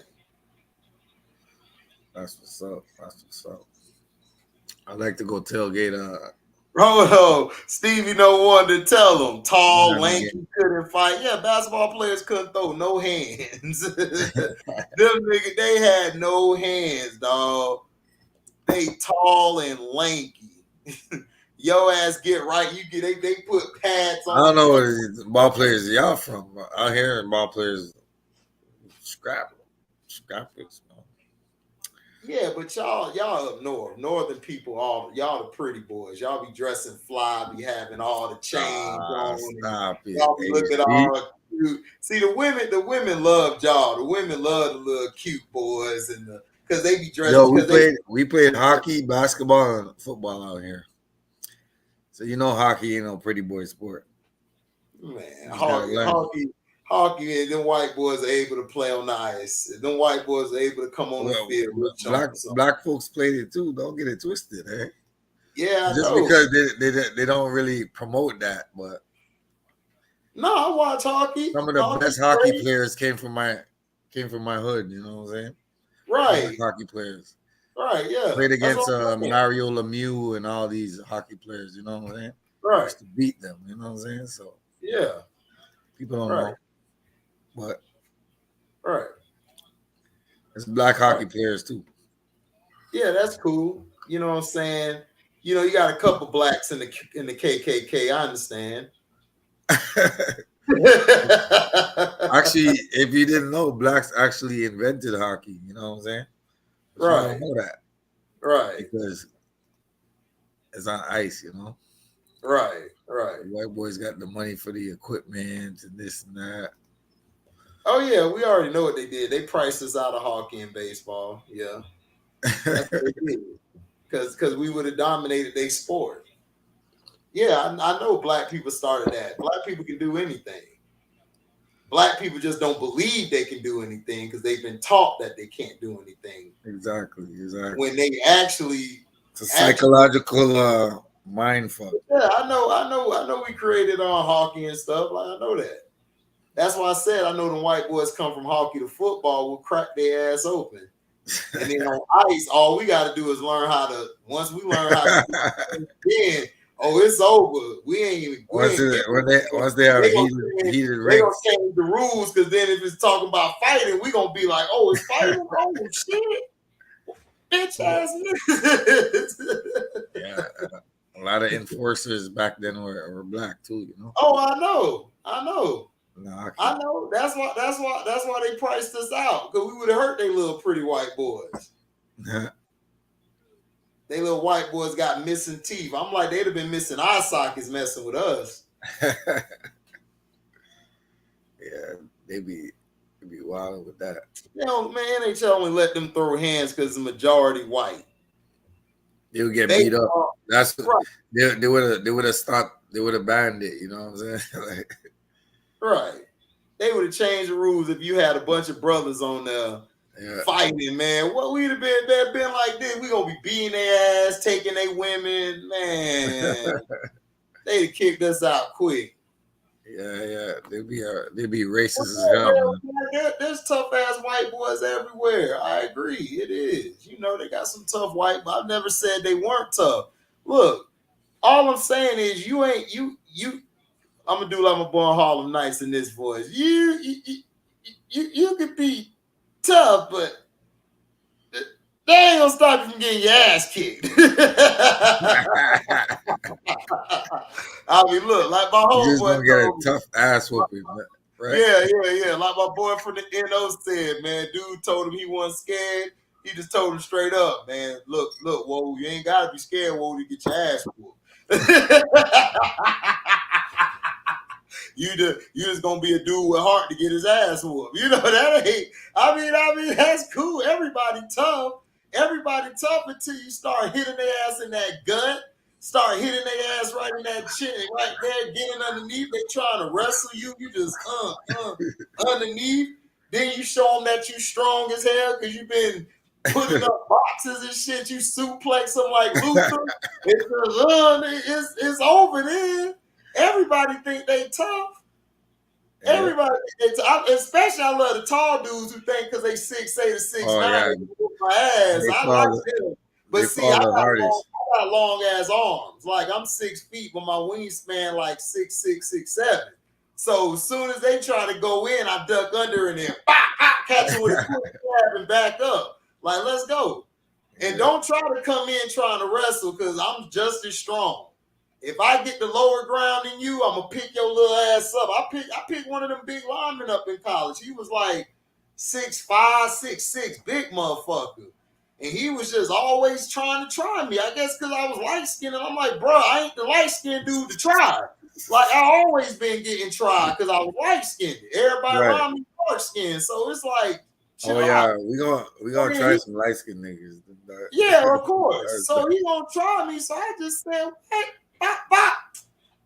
That's what's up. That's what's up. I like to go tailgate. Bro, Stevie no one to tell them. Tall, Miami lanky, game. couldn't fight. Yeah, basketball players couldn't throw no hands. Them niggas, they had no hands, dog. They tall and lanky. Yo ass get right. You get they put pads I on don't know you. where the ball players y'all from. Out here, ball players scrappers. Yeah, but y'all up north, northern people, all y'all the pretty boys. Y'all be dressing fly, be having all the chains on, Stop it. y'all be looking all cute. See the women love y'all. The women love the little cute boys and the because they be dressed. Yo, we played hockey, basketball, and football out here. So you know hockey ain't no pretty boy sport. Man, hockey, and them white boys are able to play on the ice. Them white boys are able to come on the field. Black folks played it too. Don't get it twisted, eh? Yeah, I just know. Because they don't really promote that, but no, I watch hockey. Some of the best hockey players came from my hood. You know what I'm saying? Right. Hockey players. Right. Yeah. Played against Mario Lemieux and all these hockey players. You know what I'm saying? Right. Used to beat them. You know what I'm saying? So yeah. People don't know, but right. It's black hockey players too. Yeah, that's cool. You know what I'm saying? You know, you got a couple blacks in the KKK. I understand. Actually, if you didn't know, blacks actually invented hockey. You know what I'm saying? But right. You don't know that. Right. Because it's on ice, you know? Right. Right. The white boys got the money for the equipment and this and that. Oh, yeah. We already know what they did. They priced us out of hockey and baseball. Yeah. That's what they did. Because we would have dominated their sport. Yeah, I know black people started that. Black people can do anything. Black people just don't believe they can do anything because they've been taught that they can't do anything. Exactly. When they actually, it's a psychological mind fuck. Yeah, I know. We created on hockey and stuff. Like I know that. That's why I said I know the white boys come from hockey to football. We'll crack their ass open, and then on ice, all we got to do is learn how to. Once we learn how to, then it's over. We ain't even. Once they have heated they gonna change the rules because then if it's talking about fighting, we gonna be like, oh, it's fighting. Oh shit, bitch ass niggas. Yeah, a lot of enforcers back then were black too. You know. Oh, I know. No, I know. That's why they priced us out because we would have hurt they little pretty white boys. They little white boys got missing teeth. I'm like, they'd have been missing eye sockets messing with us. Yeah, they be wild with that. You know, man, NHL only let them throw hands because the majority white. They would get beat up. That's right. They would have stopped. They would have banned it. You know what I'm saying? Right. They would have changed the rules if you had a bunch of brothers on there fighting, man. What we'd have been like this. We gonna be beating their ass, taking their women, man. They'd have kicked us out quick. Yeah. They'd be racist as hell. There's tough ass white boys everywhere. I agree. It is. You know, they got some tough white, but I've never said they weren't tough. Look, all I'm saying is you I'm gonna do like my boy Harlem Nights in this voice. You could be tough, but they ain't gonna stop you from getting your ass kicked. I mean, look, like my homeboy gonna get a tough ass whooping, right? Yeah. Like my boy from the NO said, man, dude told him he wasn't scared. He just told him straight up, man, look, whoa, you ain't gotta be scared, whoa, to get your ass whooped. You just gonna be a dude with heart to get his ass whooped. You know that ain't. I mean that's cool. Everybody tough until you start hitting their ass in that gut. Start hitting their ass right in that chin, right there, getting underneath. They trying to wrestle you. You just underneath. Then you show them that you strong as hell because you've been putting up boxes and shit. You suplex them like Luther. It's over then. Everybody think they tough. Yeah. Everybody, especially I love the tall dudes who think because they 6'8" to 6'9", yeah. my ass. They I fall like the- them. They But see, fall I the got hardest. long ass arms. Like I'm 6 feet, but my wingspan like 6'6", 6'7". So as soon as they try to go in, I duck under and then catch them with a quick jab and back up. Like, let's go. And don't try to come in trying to wrestle because I'm just as strong. If I get the lower ground than you, I'm gonna pick your little ass up. I picked one of them big linemen up in college. He was like 6'5", 6'6", big motherfucker. And he was just always trying to try me. I guess because I was light skinned. And I'm like, bro, I ain't the light skinned dude to try. Like I always been getting tried because I was light skinned. Everybody around me dark skinned. So it's like, oh yeah, we gonna try some light skinned niggas. Yeah, of course. So he gonna try me. So I just said, hey,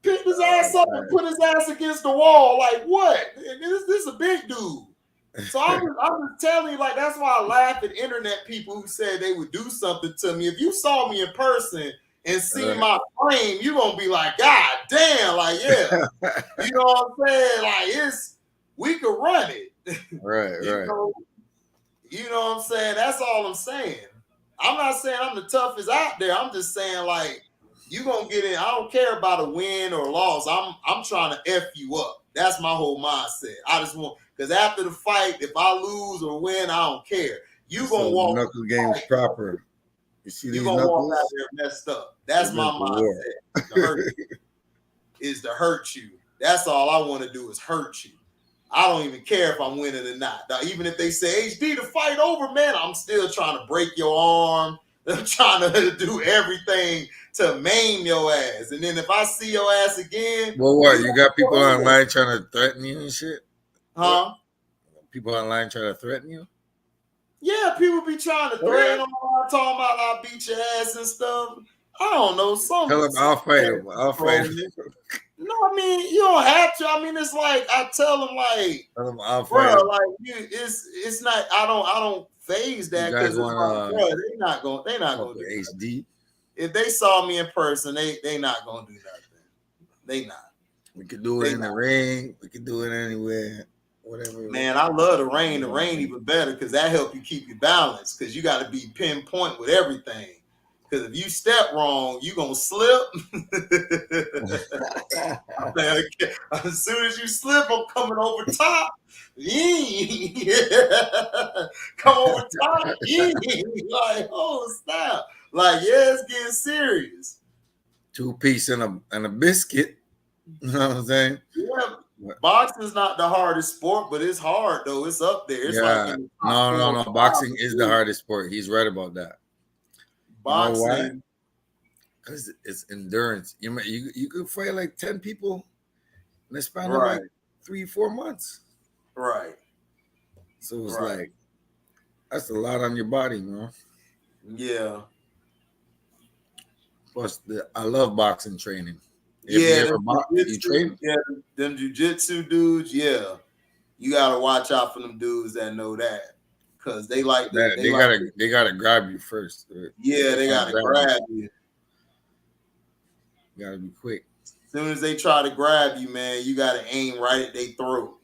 picked his ass up and put his ass against the wall. Like what? This is a big dude. So I'm just telling you, like, that's why I laugh at internet people who said they would do something to me. If you saw me in person and see my frame, you're gonna be like, God damn, like, yeah. You know what I'm saying? Like, we could run it. Right. You know what I'm saying? That's all I'm saying. I'm not saying I'm the toughest out there. I'm just saying, like, you gonna get in. I don't care about a win or a loss. I'm trying to F you up. That's my whole mindset. I just want, because after the fight, if I lose or win, I don't care. You gonna walk knuckle game's proper. You see you gonna walk out there messed up. That's my mindset. To hurt you. Is to hurt you. That's all I want to do is hurt you. I don't even care if I'm winning or not. Now, even if they say HD the fight over, man, I'm still trying to break your arm. I'm trying to do everything to maim your ass. And then if I see your ass again, well, what you got people online trying to threaten you and shit? Huh? People online trying to threaten you? Yeah, people be trying to threaten them, talking about I'll beat your ass and stuff. I don't know. Tell them I'll fight him. I'll fight him. No, I mean, you don't have to. I mean, it's like I tell them, like, bro, like it's not. I don't phase that because it's like, bro, they're not gonna do HD. If they saw me in person, they not gonna do nothing. They not. We could do it in the ring. We could do it anywhere. Whatever. Man, I love the rain. The rain even better because that help you keep your balance because you got to be pinpoint with everything. Because if you step wrong, you gonna slip. As soon as you slip, I'm coming over top. Come over top. Like, oh snap! Like, yeah, it's getting serious. 2 piece and a biscuit. You know what I'm saying? Yeah. Boxing's not the hardest sport, but it's hard though. It's up there. It's like no. Boxing is the hardest sport. He's right about that. Boxing, you know why? Because it's endurance. You could fight like 10 people in the span of like 3-4 months. Right. So it's like that's a lot on your body, man. Yeah. Plus, I love boxing training. You train? Yeah, them jiu-jitsu dudes, yeah. You gotta watch out for them dudes that know that. Cause they like they gotta grab you first. Yeah, they gotta grab you. You gotta be quick. As soon as they try to grab you, man, you gotta aim right at their throat.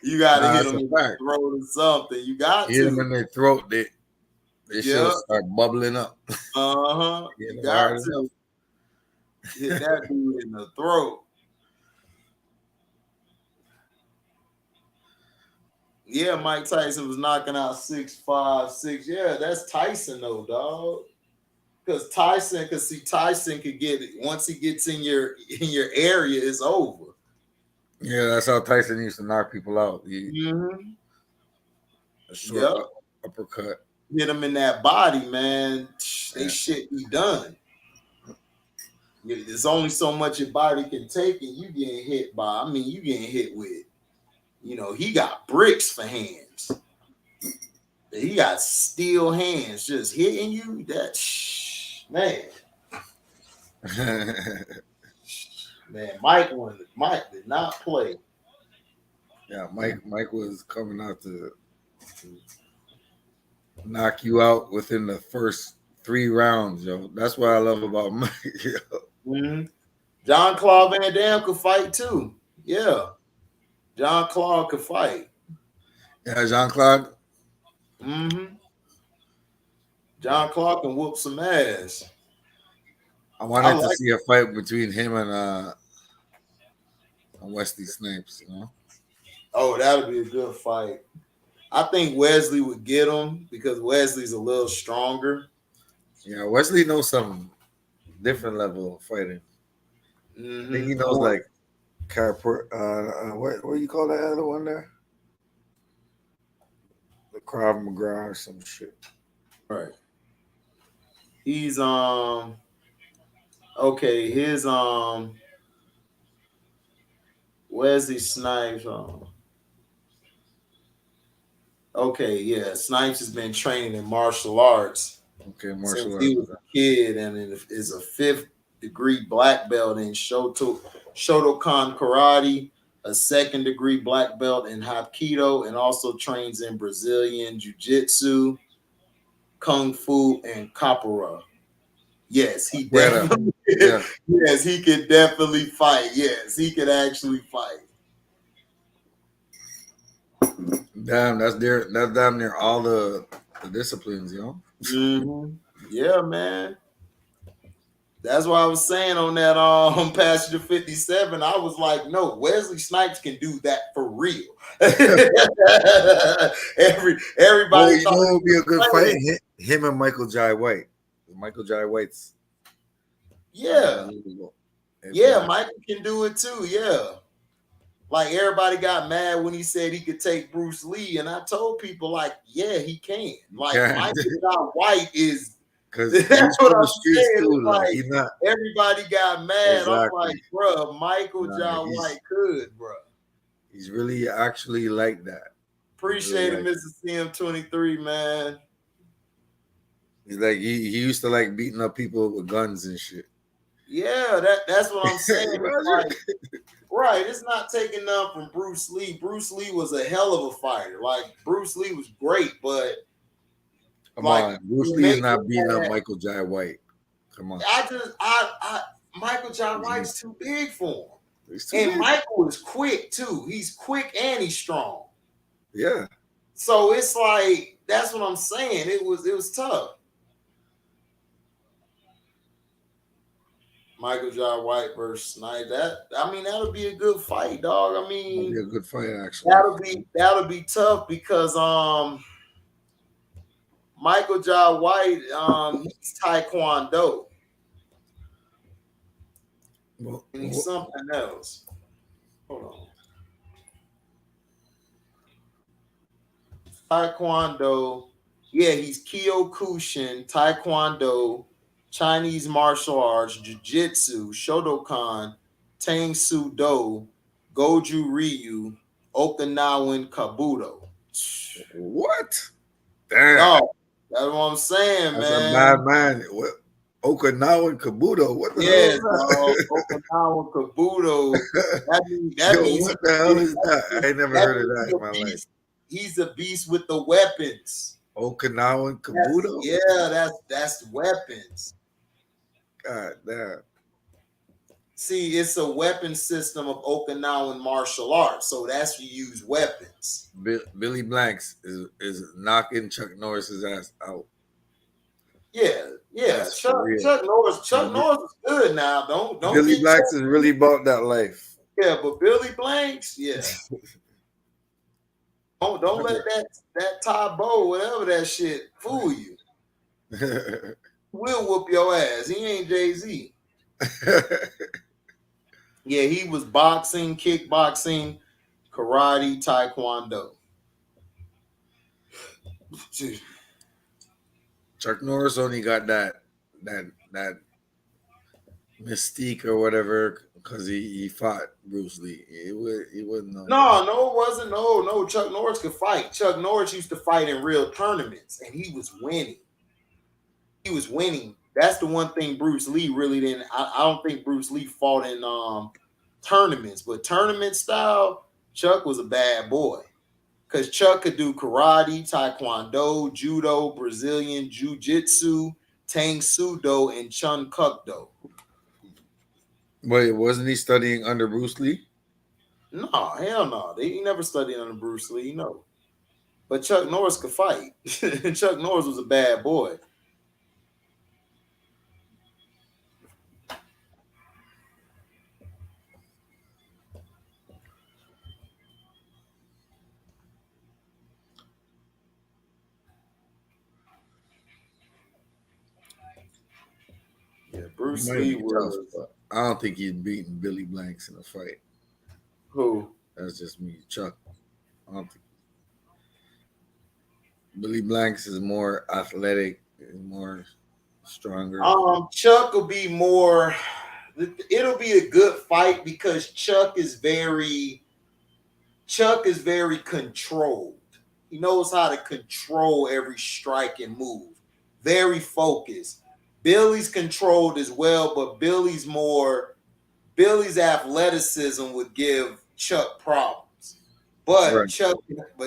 You gotta hit them in their throat or something. You got hit them in their throat. They should start bubbling up. You got to hit that dude in the throat. Yeah, Mike Tyson was knocking out 6'5", 6. Yeah, that's Tyson though, dog. Because Tyson could get it once he gets in your area, it's over. Yeah, that's how Tyson used to knock people out. A short uppercut. Hit him in that body, man. They shit be done. There's only so much your body can take, and you getting hit by. I mean, you getting hit with. He got bricks for hands. He got steel hands just hitting you. That man. Man, Mike did not play. Yeah, Mike was coming out to knock you out within the first 3 rounds, yo. That's what I love about Mike. Yo. Mm-hmm. John Claude Van Damme could fight too. Yeah, John Claude could fight. Yeah, Jean Claude. Mm-hmm. Yeah, John Claude can whoop some ass. I I wanted to like. see a fight between him and Wesley Snipes. Oh, that would be a good fight. I think Wesley would get him because Wesley's a little stronger. Yeah, Wesley knows some different level of fighting. I think he Mm-hmm. knows like what do you call that other one there? The Krav Maga or some shit. Right. He's okay. His Wesley Snipes. Okay, yeah. Snipes has been training in martial arts Okay, since martial he arts. was a kid, and is a fifth-degree black belt in Shotokan karate, a second-degree black belt in Hapkido, and also trains in Brazilian jiu-jitsu, kung fu, and capoeira. Yes, he Capoeira. definitely. Yeah. Yes, he could definitely fight. Yes, he could actually fight. Damn, that's damn near all the disciplines, Mm-hmm. Yeah, man. That's why I was saying on that Passenger 57, I was like, no, Wesley Snipes can do that for real. Oh, Everybody you know thought it he would be was a good fight? playing. Him and Michael Jai White. Michael Jai White's Yeah. unbelievable. Yeah, Michael can do it too. Yeah. Like everybody got mad when he said he could take Bruce Lee. And I told people, like, yeah, he can. Like Can Michael John White is because that's he's what from the I'm streets saying. too, It's though. like He's not everybody got mad. I'm like, exactly. bro, Michael Nah, John White could, bro. he's really actually like that. He's really Appreciate it, like Mrs. CM23, man. he's like he used to like beating up people with guns and shit. Yeah, that's what I'm saying. It's Imagine. like, right, it's not taking none from Bruce Lee. Bruce Lee was a hell of a fighter. Like Bruce Lee was great, but Come like on, Bruce you Lee is make not beating up that, Michael Jai White. Come on, I Michael John he's, White's too big for him. he's too And big. Michael is quick too. He's quick and he's strong. Yeah, So it's like that's what I'm saying. It was tough. Michael John White versus Snyder. That'll be a good fight, dog. I that'd be mean, a good fight actually. that'll be tough because Michael John White he's Taekwondo and he's Well, something else. Hold on. Taekwondo. Yeah, he's Kyokushin, Taekwondo, Chinese martial arts, Jiu-Jitsu, Shotokan, Tang Soo Do, Goju Ryu, Okinawan Kabuto. what? Damn, Dog, that's what I'm saying, that's a mad man. man. What? Okinawa Kabuto. What the hell Yeah, is dog. that? Okinawan Kabuto. That Yo, means what the hell is that? I ain't never that heard of means that he's in a my life. beast. He's a beast with the weapons. Okinawan Kabuto? That's weapons. God damn. See, it's a weapon system of Okinawan martial arts, so that's you use weapons. Billy Blanks is knocking Chuck Norris's ass out. Yeah, yeah. That's for real. Chuck Norris is good now. Don't Billy get Blanks is really about that life. yeah, but Billy Blanks, yeah. Don't let that Tybo, whatever that shit, fool you. We'll whoop your ass. He ain't Jay-Z. Yeah, he was boxing, kickboxing, karate, taekwondo. Chuck Norris only got that mystique or whatever because he fought Bruce Lee. He wasn't No, it wasn't. No. Chuck Norris could fight. Chuck Norris used to fight in real tournaments, and he was winning. He was winning. That's the one thing Bruce Lee really didn't. I don't think Bruce Lee fought in tournaments, but tournament style, Chuck was a bad boy. Because Chuck could do karate, taekwondo, judo, Brazilian jiu-jitsu, tang sudo, and chun kukdo. Wait, wasn't he studying under Bruce Lee? No, hell no. He never studied under Bruce Lee, no. But Chuck Norris could fight. Chuck Norris was a bad boy. Yeah, He Bruce might Lee be tough, was but I don't think he's beating Billy Blanks in a fight. who? That's just me, Chuck. I don't think Billy Blanks is more athletic and more stronger. Chuck will be more. It'll be a good fight because Chuck is very controlled. He knows how to control every strike and move. Very focused. Billy's controlled as well, but Billy's athleticism would give Chuck problems. But Right.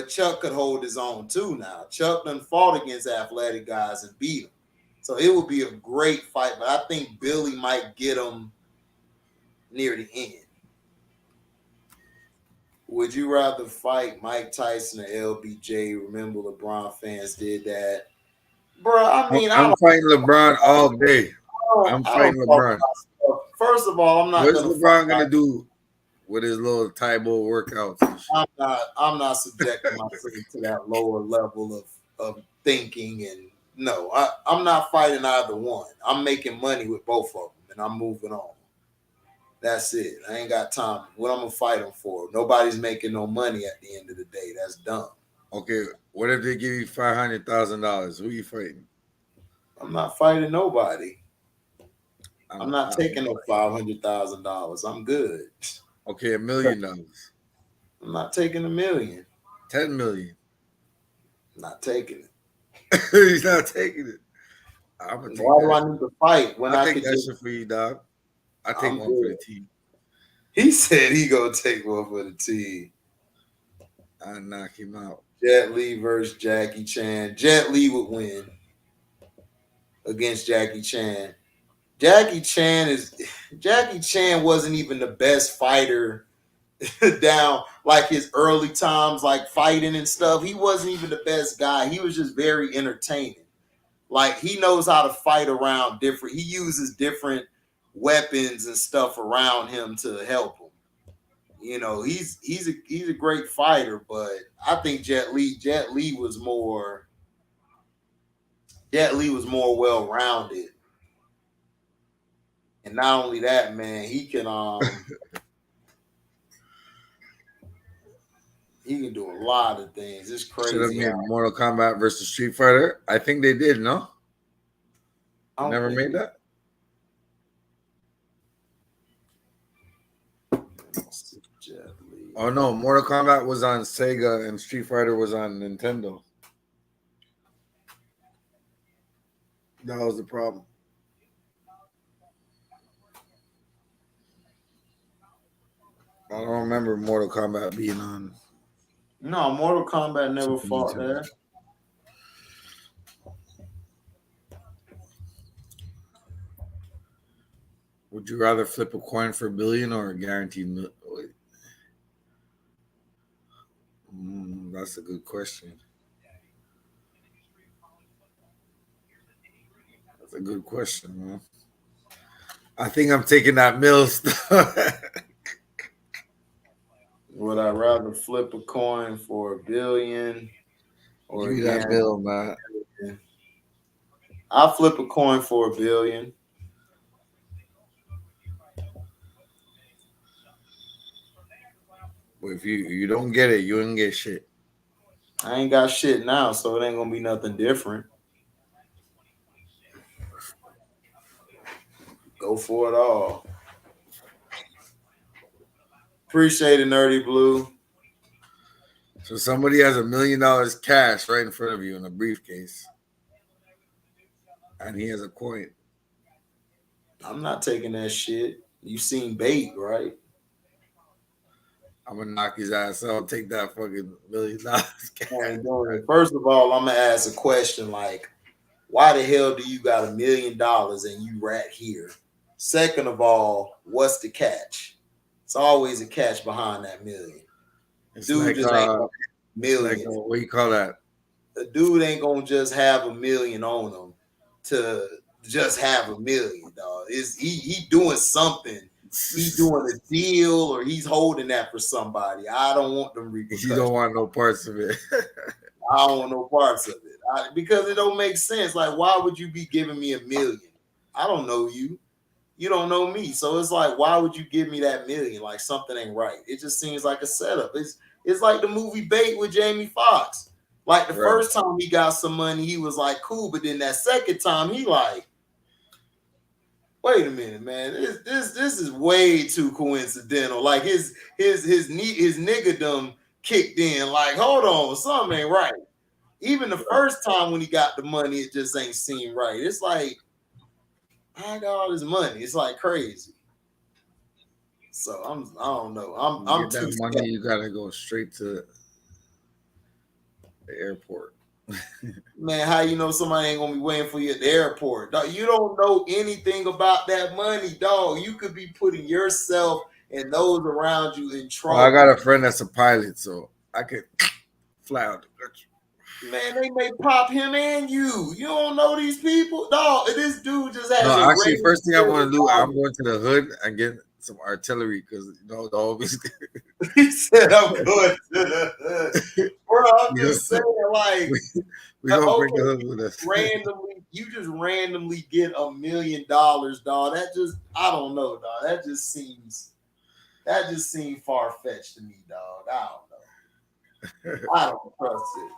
Chuck could hold his own too now. Chuck done fought against athletic guys and beat him. So it would be a great fight, but I think Billy might get him near the end. Would you rather fight Mike Tyson or LBJ? Remember, LeBron fans did that, bro. I mean, I'm fighting LeBron all day. I'm I don't fighting talk LeBron. about stuff. First of all, I'm not What's gonna fight. LeBron gonna do with his little Taibo workouts and shit? I'm not subjecting myself to that lower level of thinking, and no, I'm not fighting either one. I'm making money with both of them, and I'm moving on. That's it. I ain't got time. What I'm gonna fight them for? Nobody's making no money at the end of the day. That's dumb. Okay, what if they give you $500,000? Who you fighting? I'm not fighting nobody. I'm not I- taking no $500,000. I'm good. okay, $1,000,000, I'm not taking a million. 10 million. I'm not taking it. He's not taking it. I'm gonna take Why do that. I need to fight when I I take could that just? shit for you, dog. I take I'm one for the good. team. He said he gonna take one for the team. I knock him out. Jet Li versus Jackie Chan. Jet Li would win against Jackie Chan. Jackie Chan wasn't even the best fighter down like his early times, like fighting and stuff. He wasn't even the best guy. He was just very entertaining. Like he knows how to fight around different. He uses different weapons and stuff around him to help him. He's a great fighter, but I think Jet Li was more well rounded. And not only that, man, he can do a lot of things. It's Should have crazy made how Mortal Kombat versus Street Fighter. I think they did. No, I don't never think made that. Jet Li. Oh no, Mortal Kombat was on Sega and Street Fighter was on Nintendo. That was the problem. I don't remember Mortal Kombat being on No, Mortal Kombat never Super fought Nintendo. there. Would you rather flip a coin for $1 billion or a guaranteed? That's a good question. That's a good question, man. I think I'm taking that mill stuff. Would I rather flip a coin for $1 billion or Give me that again? mill, man. I'll flip a coin for $1 billion. But if you don't get it, you don't get shit. I ain't got shit now, so it ain't gonna be nothing different. Go for it all. Appreciate it, Nerdy Blue. So somebody has $1 million cash right in front of you in a briefcase, and he has a coin. I'm not taking that shit. You seen Bait, right? I'm gonna knock his ass out. Take that fucking $1 million. I ain't doing it. First of all, I'm gonna ask a question like, why the hell do you got $1 million and you right here? Second of all, what's the catch? It's always a catch behind that million. It's Dude like just ain't gonna it's like million. what do you call that? The dude ain't gonna just have $1 million on him to just have $1 million, dog. Is he doing something? He doing a deal or he's holding that for somebody. I don't want them repercussions. You don't want no parts of it. I don't want no parts of it because it don't make sense. Like, why would you be giving me $1 million? I don't know you. You don't know me. So it's like, why would you give me that $1 million? Like something ain't right. It just seems like a setup. It's like the movie Bait with Jamie Foxx. Like the first time he got some money, he was like cool, but then that second time he like, wait a minute, man. This is way too coincidental. Like his niggadom kicked in. Like, hold on, something ain't right. Even the first time when he got the money, it just ain't seem right. It's like, I got all this money. It's like crazy. So I don't know. I'm get that money. You gotta go straight to the airport. Man, how you know somebody ain't gonna be waiting for you at the airport? Dog, you don't know anything about that money, dog. You could be putting yourself and those around you in trouble. Well, I got a friend that's a pilot, so I could fly out the country. Man, they may pop him and you. You don't know these people, dog. This dude just has. No, actually, first thing I'm gonna do, I'm going to the hood and get some artillery because the homies. He said, "I'm going to the hood." Bro, I'm just saying, like, we gonna bring the hood with us. You just randomly get $1 million, dog. That just, I don't know, dog. That just seems far fetched to me, dog. I don't know. I don't trust it.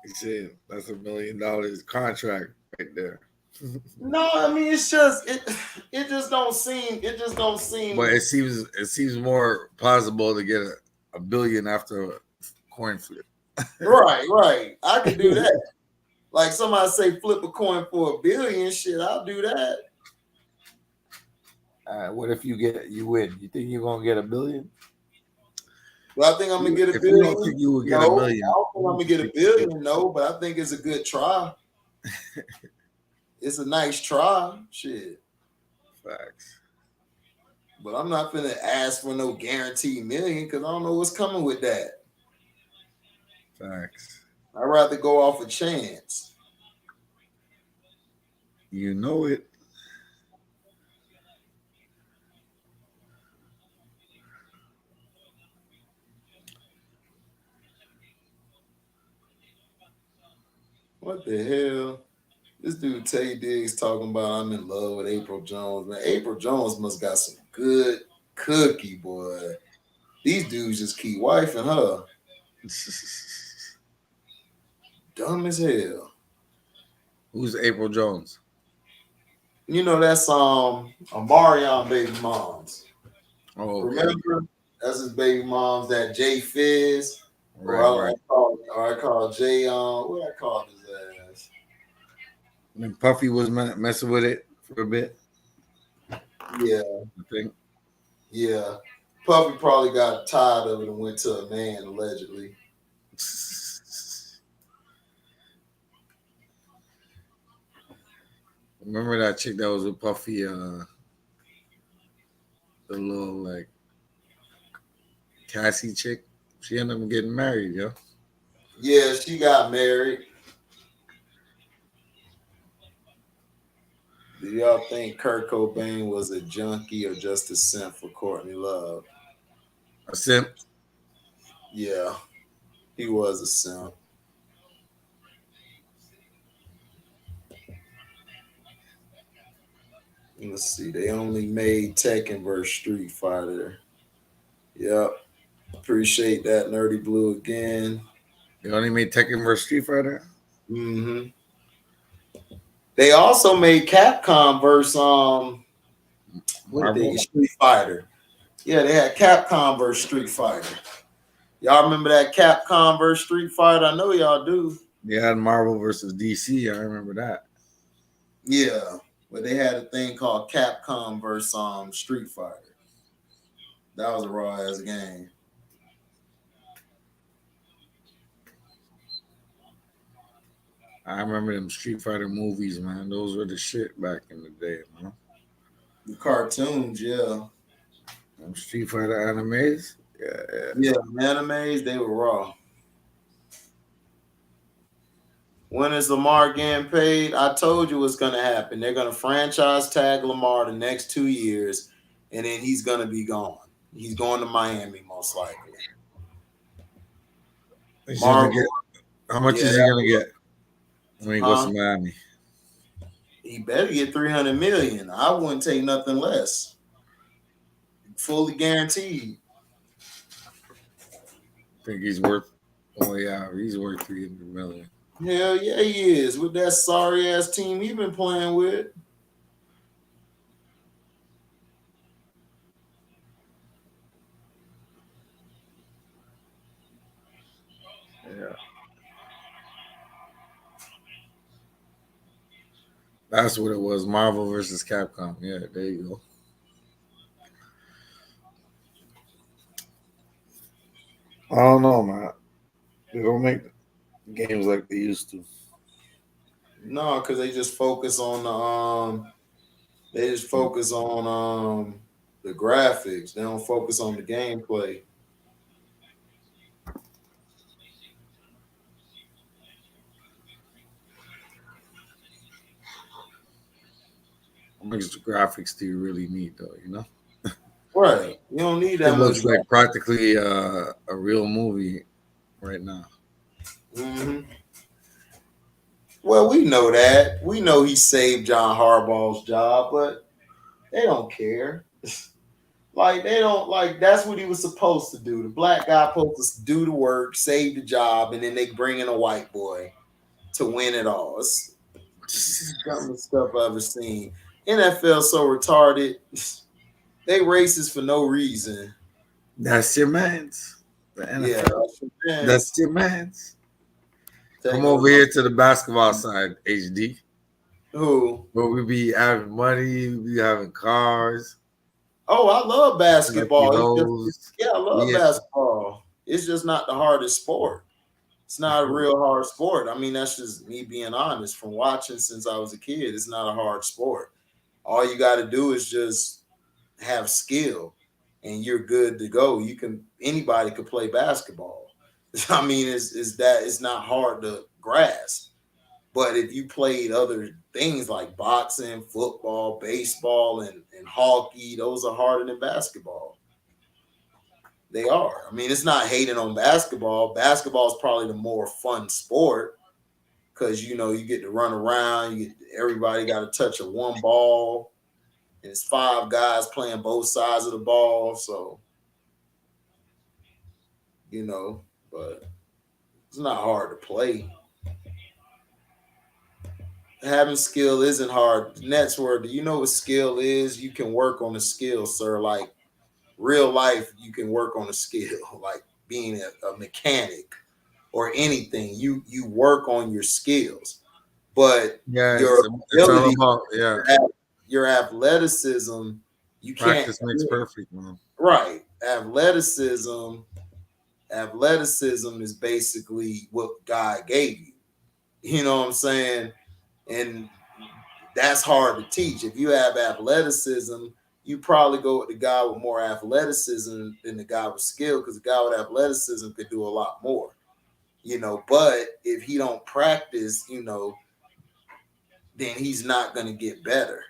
He said that's $1 million contract right there. No, I mean it's just it just don't seem But it seems more plausible to get a billion after a coin flip. Right. I could do that. Like somebody say flip a coin for $1 billion, shit, I'll do that. What if you win? You think you're gonna get $1 billion? Well, I think I'm gonna get $1 billion. You don't think you would get $1 million? I don't think I'm gonna get $1 billion, no, but I think it's a good try. It's a nice try, shit. Facts. But I'm not gonna ask for no guaranteed million because I don't know what's coming with that. Facts. I'd rather go off a chance. You know it. What the hell? This dude Tay Diggs talking about I'm in love with April Jones. Man, April Jones must got some good cookie, boy. These dudes just keep wifing her. Dumb as hell. Who's April Jones? You know that's Omarion baby moms. Oh, okay. Remember? That's his baby moms, that Jay Fizz. Right. I call Jay what I call his ass. When Puffy was messing with it for a bit. Yeah. I think. Yeah. Puffy probably got tired of it and went to a man, allegedly. Remember that chick that was with Puffy, the little like Cassie chick? She ended up getting married, yo. Yeah, she got married. Do y'all think Kurt Cobain was a junkie or just a simp for Courtney Love? A simp? Yeah, he was a simp. Let's see. They only made Tekken versus Street Fighter. Yep. Appreciate that, Nerdy Blue again. They only made Tekken versus Street Fighter? Mm-hmm. They also made Capcom versus Street Fighter. Yeah, they had Capcom versus Street Fighter. Y'all remember that Capcom versus Street Fighter? I know y'all do. They had Marvel versus DC. I remember that. Yeah, but they had a thing called Capcom versus Street Fighter. That was a raw ass game. I remember them Street Fighter movies, man. Those were the shit back in the day, man. The cartoons, yeah. Them Street Fighter animes. Yeah, Yeah, animes, they were raw. When is Lamar getting paid? I told you what's going to happen. They're going to franchise tag Lamar the next 2 years, and then he's going to be gone. He's going to Miami, most likely. he's gonna Marvel, get. How much yeah, is he gonna get when he goes huh? to Miami? He better get 300 million. I wouldn't take nothing less. Fully guaranteed. I think he's worth. Oh yeah, he's worth 300 million. Hell yeah, he is. With that sorry ass team he been playing with. Yeah, that's what it was. Marvel versus Capcom. Yeah, there you go. I don't know, man. They don't make games like they used to. No, because they just focus on the graphics. They don't focus on the gameplay. How much graphics do you really need, though? You know, Right. You don't need it that much. looks like practically a real movie right now. Hmm. Well, we know that. We know he saved John Harbaugh's job, but they don't care. Like they don't like that's what he was supposed to do. The black guy supposed to do the work, save the job, and then they bring in a white boy to win it all. It's the dumbest stuff I've ever seen. NFL so retarded. They racist for no reason. That's your man's. The Yeah, NFL. that's your That's chance. your man's. Take Come over over my here to the basketball side, HD. who? Where we be having money, we be having cars, Oh, I love basketball. It's just IPOs. yeah, I love We basketball. It's just not the hardest sport. It's not a real hard sport. I mean, that's just me being honest. From watching since I was a kid, it's not a hard sport. All you got to do is just have skill, and you're good to go. You can anybody could play basketball. I mean, it's that it's not hard to grasp. But if you played other things like boxing, football, baseball, and hockey, those are harder than basketball. They are. I mean, it's not hating on basketball. Basketball is probably the more fun sport because you get to run around. Everybody got to touch a one ball, and it's five guys playing both sides of the ball. So but it's not hard to play. Having skill isn't hard. Next word, do you know what skill is? You can work on the skill, sir. Like real life, you can work on a skill, like being a mechanic or anything. You work on your skills, but yeah, your it's all ability, about your athleticism, you can't. practice makes perfect, man. Right, athleticism is basically what God gave you. You know what I'm saying? And that's hard to teach. If you have athleticism, you probably go with the guy with more athleticism than the guy with skill, because the guy with athleticism could do a lot more. But if he don't practice, then he's not gonna get better.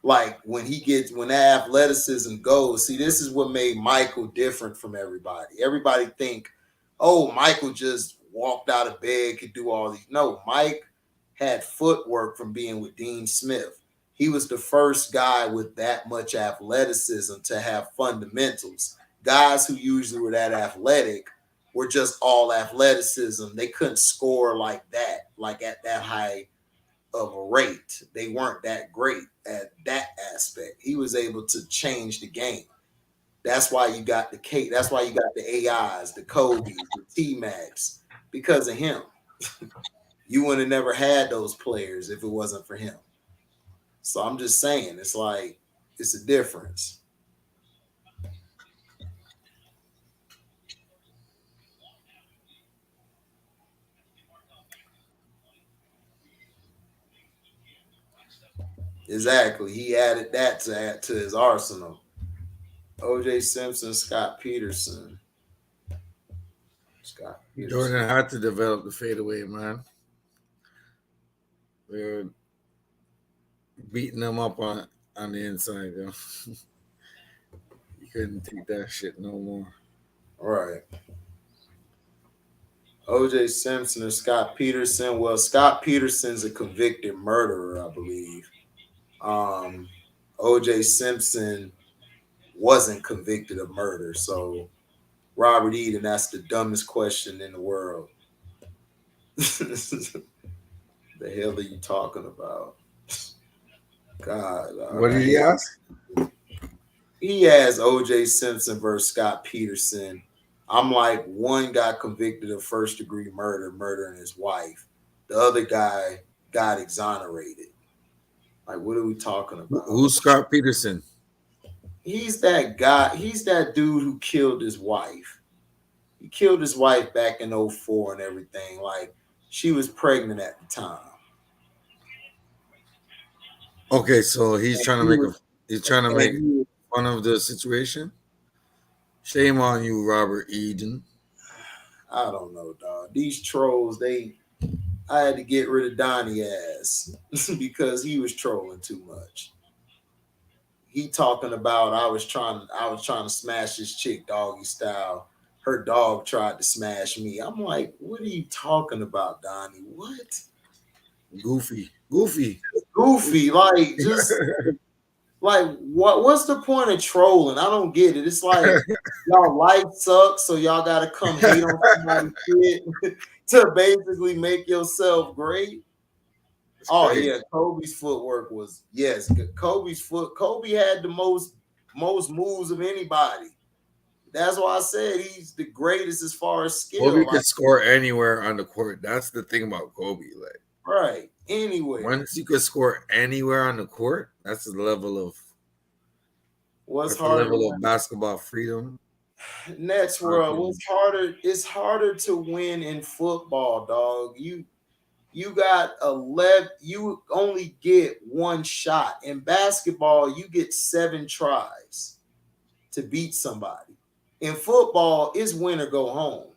Like when that athleticism goes, see, this is what made Michael different from everybody. Everybody think, oh, Michael just walked out of bed, could do all these. No, Mike had footwork from being with Dean Smith. He was the first guy with that much athleticism to have fundamentals. Guys who usually were that athletic were just all athleticism. They couldn't score like that, like at that high of a rate. They weren't that great at that aspect. He was able to change the game. That's why you got the K. That's why you got the AIs, the Kobe's, the T Max, because of him. You would have never had those players if it wasn't for him. So I'm just saying, it's like it's a difference. Exactly. He added that to add to his arsenal. O.J. Simpson, Scott Peterson. Scott Peterson. Jordan had to develop the fadeaway, man. They're beating them up on the inside, yo. You couldn't take that shit no more. Right. O.J. Simpson and Scott Peterson. Well, Scott Peterson's a convicted murderer, I believe. O.J. Simpson wasn't convicted of murder. So, Robert Eden, that's the dumbest question in the world. The hell are you talking about? God, What did he ask? He has O.J. Simpson versus Scott Peterson. I'm like, one got convicted of first degree murder, murdering his wife. The other guy got exonerated. Like, what are we talking about? Who's Scott Peterson? He's that guy. He's that dude who killed his wife. He killed his wife back in 2004 and everything. Like, she was pregnant at the time. Okay, so he's trying to make And fun of the situation. Shame on you, Robert Eden. I don't know, dog. These trolls, I had to get rid of Donnie ass because he was trolling too much. He talking about I was trying to smash this chick doggy style. Her dog tried to smash me. I'm like, what are you talking about, Donnie? What? Goofy. Goofy, like just like what's the point of trolling? I don't get it. It's like y'all life sucks, so y'all gotta come hate on somebody's shit to basically make yourself great. It's Oh crazy. yeah, Kobe's footwork was Kobe had the most moves of anybody. That's why I said he's the greatest as far as Kobe skill. Like, could score anywhere on the court. That's the thing about Kobe. Like right, anywhere. once you could score anywhere on the court, that's What's the harder? level of basketball freedom. Nets world. What's harder? It's harder to win in football, dog. You got 11. You only get one shot. In basketball, you get 7 tries to beat somebody. In football, it's win or go home.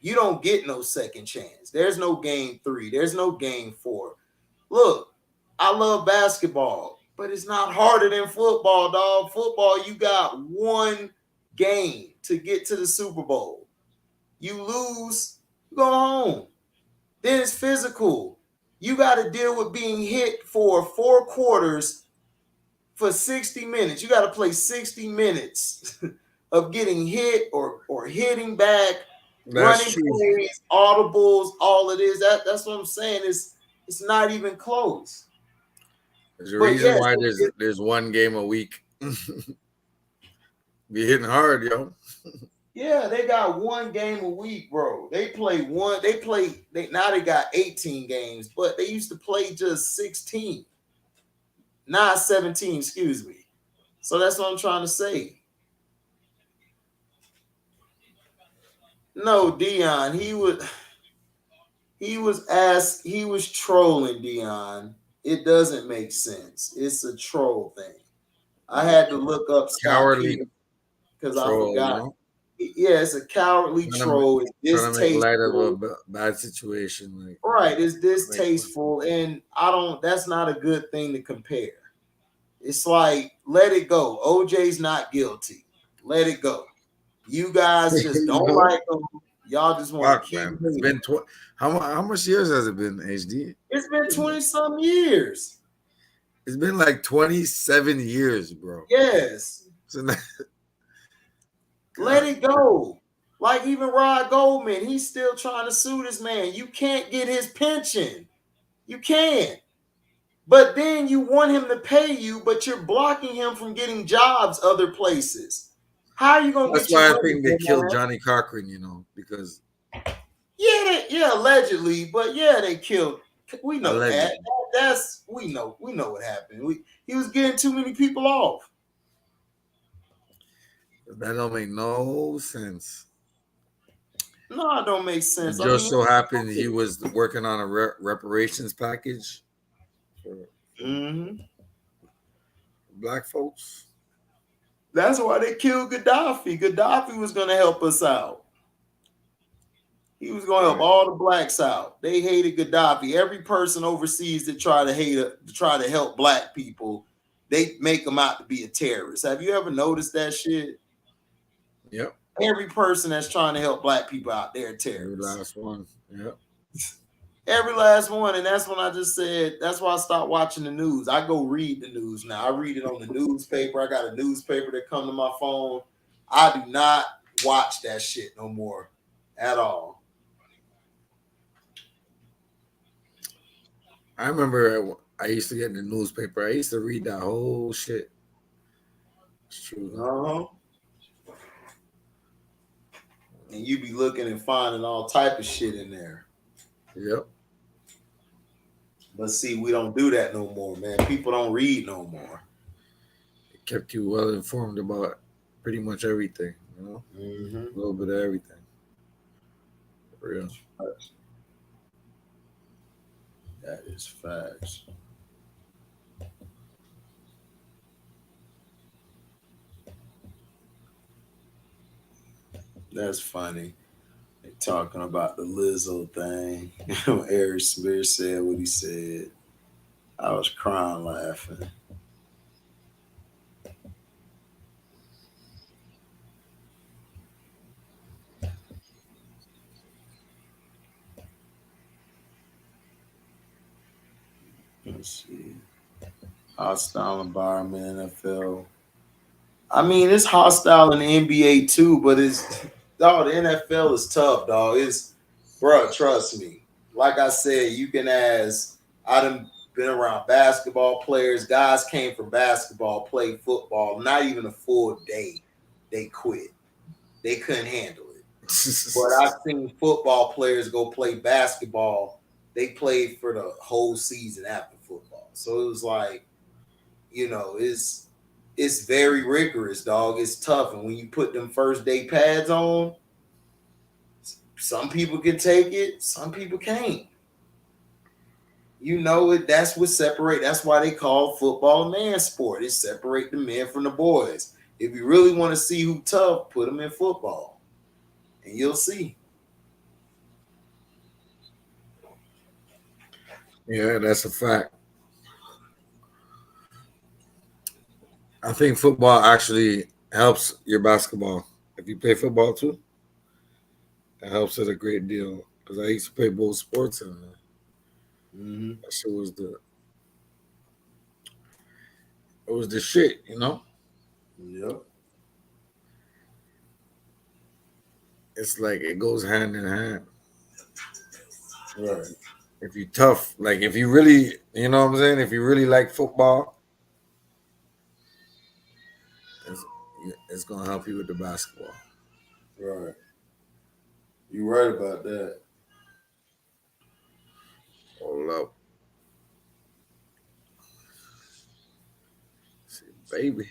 You don't get no second chance. There's no game 3. There's no game 4. Look, I love basketball, but it's not harder than football, dog. Football, you got one game to get to the Super Bowl. You lose, you go home. Then it's physical. You got to deal with being hit for 4 quarters for 60 minutes. You got to play 60 minutes of getting hit or hitting back, That's running true. plays, audibles, all it is. That's what I'm saying. It's not even close. There's a But reason yes, why there's one game a week. Be hitting hard, yo. yeah, they got one game a week, bro. They play one. Now they got 18 games, but they used to play just 16, not 17. Excuse me. So that's what I'm trying to say. No, Dion, he was trolling, Dion. It doesn't make sense. It's a troll thing. I had to look up Scott Cowardly Peters because I troll, you forgot. know, Yeah, it's a cowardly troll. It's trying to make light of distasteful. a bad situation. Like, Right, it's make fun. distasteful, and I don't. That's not a good thing to compare. It's like let it go. OJ's not guilty. Let it go. You guys just You don't know, like him. Y'all just want to fuck, keep man. It's hating. been how much years has it been? HD. It's been 20 some years. It's been like 27 years, bro. Yes. So Let God, it go. Like even Rod Goldman, he's still trying to sue this man. You can't get his pension. You can't. But then you want him to pay you, but you're blocking him from getting jobs other places. How are you gonna that's get your why I money, think they killed man? Johnny Cochran. You know, because Yeah, allegedly, but yeah, they killed. We know that. allegedly, That's we know what happened. He was getting too many people off. that don't make no sense. No, it don't make It sense. I just mean, so happened he was working on a reparations package. mm-hmm. black folks. That's why they killed Gaddafi. Gaddafi was going to help us out. He was going to help all the blacks out. They hated Gaddafi. Every person overseas that try to help black people, they make them out to be a terrorist. Have you ever noticed that shit? Yep. Every person that's trying to help black people out, they're terrorists. Every last one. Yep. Every last one. And that's when I just said, that's why I stopped watching the news. I go read the news now. I read it on the newspaper. I got a newspaper that come to my phone. I do not watch that shit no more at all. I remember I used to get in the newspaper. I used to read that whole shit. It's true. And you be looking and finding all type of shit in there. Yep. But see, we don't do that no more, man. People don't read no more. It kept you well informed about pretty much everything, you know? A little bit of everything. For real. That is facts. That's funny. They talking about the Lizzo thing. Eric Smith said what he said. I was crying laughing. Let's see. Hostile environment, NFL. I mean, it's hostile in the NBA too, but it's dog. The NFL is tough, dog. It's, bro. Trust me. Like I said, you can ask. I done been around basketball players. Guys came from basketball, played football. Not even a full day, they quit. They couldn't handle it. But I've seen football players go play basketball. They played for the whole season after football. So it was like, it's very rigorous, dog. It's tough. And when you put them first day pads on, some people can take it, some people can't. That's what separate. That's why they call football a man sport. It separate the men from the boys. If you really want to see who tough, put them in football. And you'll see. Yeah, that's a fact. I think football actually helps your basketball. If you play football too, it helps it a great deal. Because I used to play both sports, and that shit was the shit, you know. Yep. It's like it goes hand in hand. Right. If you tough, like if you really, you know what I'm saying. If you really like football, it's gonna help you with the basketball. Right. You're right about that. Hold up. See, baby.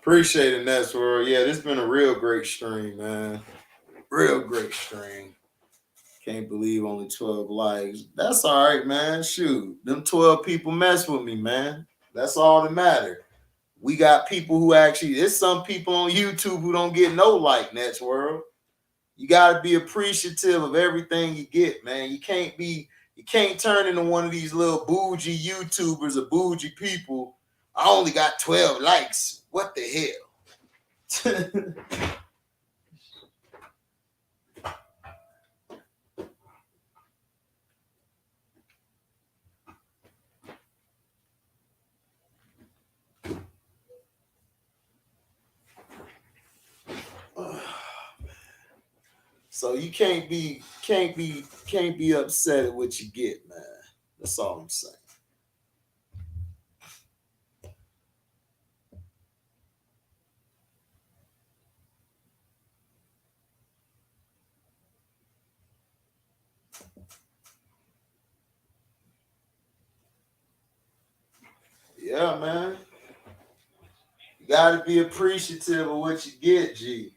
Appreciate it, Nets World. Yeah, this has been a real great stream, man. Real great stream. Can't believe only 12 likes. That's all right, man. Shoot. Them 12 people mess with me, man. That's all that matter. We got people who actually, there's some people on YouTube who don't get no like, Nets World. You gotta be appreciative of everything you get, man. You can't turn into one of these little bougie YouTubers or bougie people. I only got 12 likes. What the hell? So you can't be upset at what you get, man. That's all I'm saying. Yeah, man. You gotta be appreciative of what you get, G.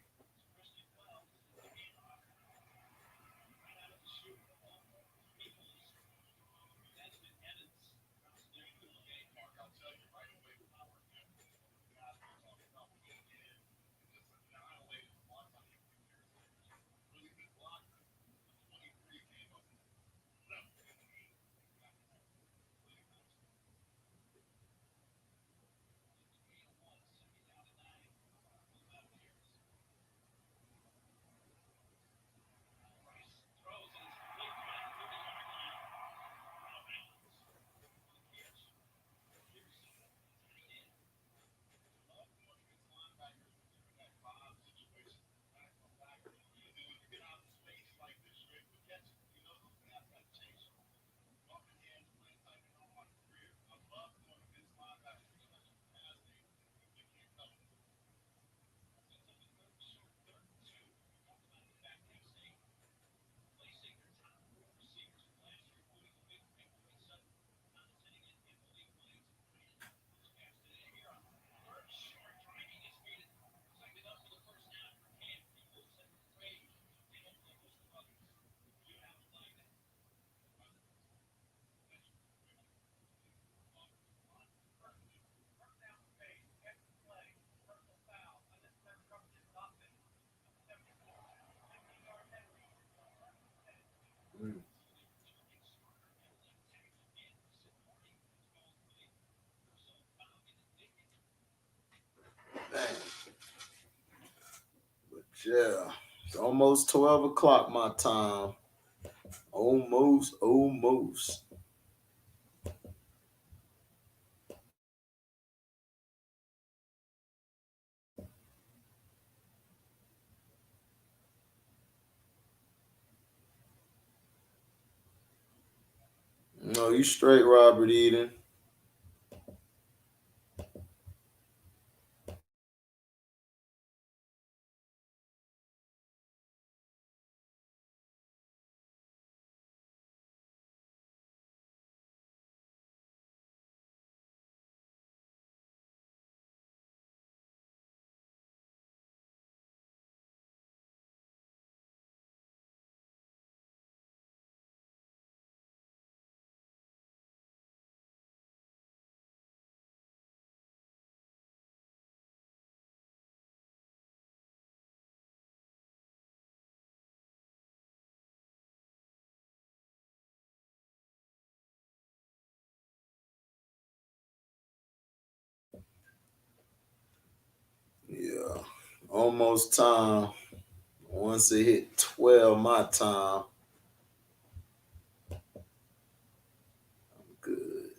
Dang. But yeah, it's almost 12 o'clock my time. Almost. No, you straight, Robert Eden. Yeah, almost time. Once it hit 12 my time, I'm good.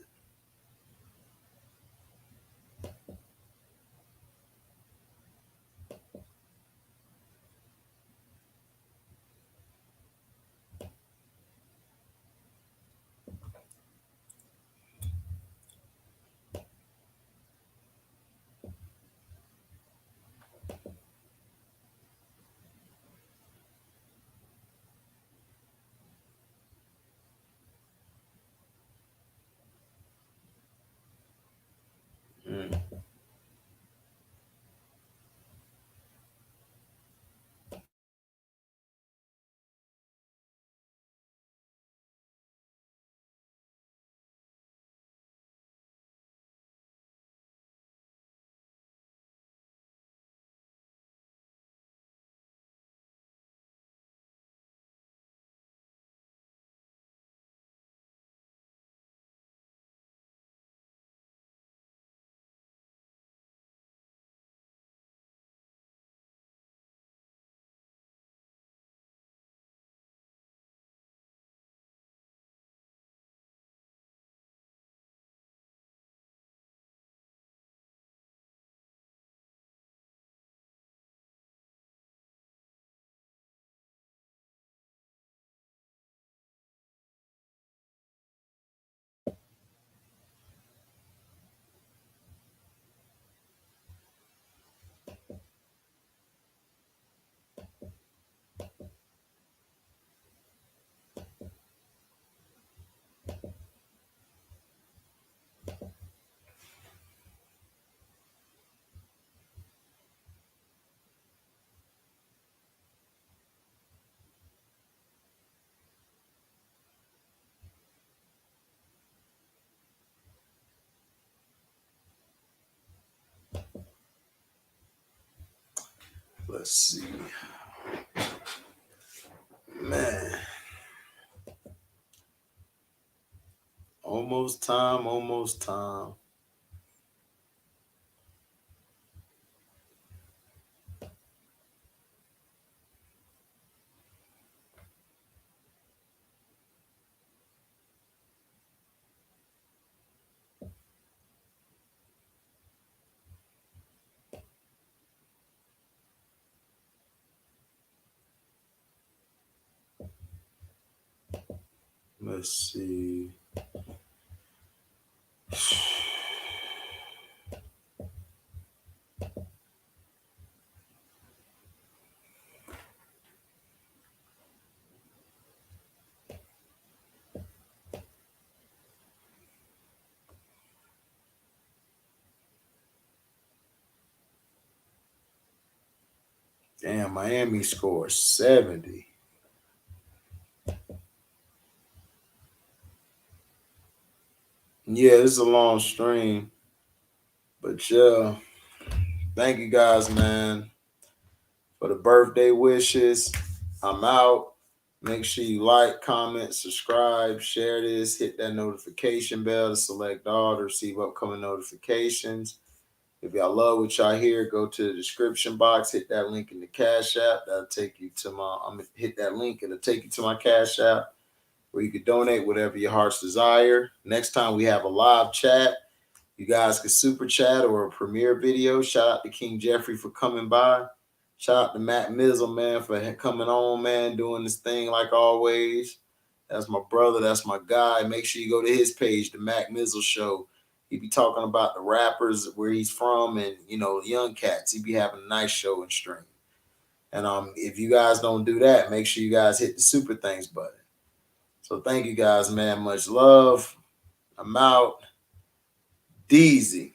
Let's see. Man. Almost time, almost time. Let's see. Damn, Miami scored 70. Yeah, this is a long stream. But yeah, thank you guys, man, for the birthday wishes. I'm out. Make sure you like, comment, subscribe, share this, hit that notification bell to select all to receive upcoming notifications. If y'all love what y'all hear, go to the description box, hit that link in the Cash App. That'll take you to hit that link, it'll take you to my Cash App where you can donate whatever your heart's desire. Next time we have a live chat, you guys can super chat or a premiere video. Shout out to King Jeffrey for coming by. Shout out to Matt Mizzle, man, for coming on, man, doing this thing like always. That's my brother. That's my guy. Make sure you go to his page, the Mac Mizzle Show. He be talking about the rappers, where he's from, and, young cats. He be having a nice show and stream. And if you guys don't do that, make sure you guys hit the super thanks button. So thank you guys, man. Much love. I'm out. Deezy.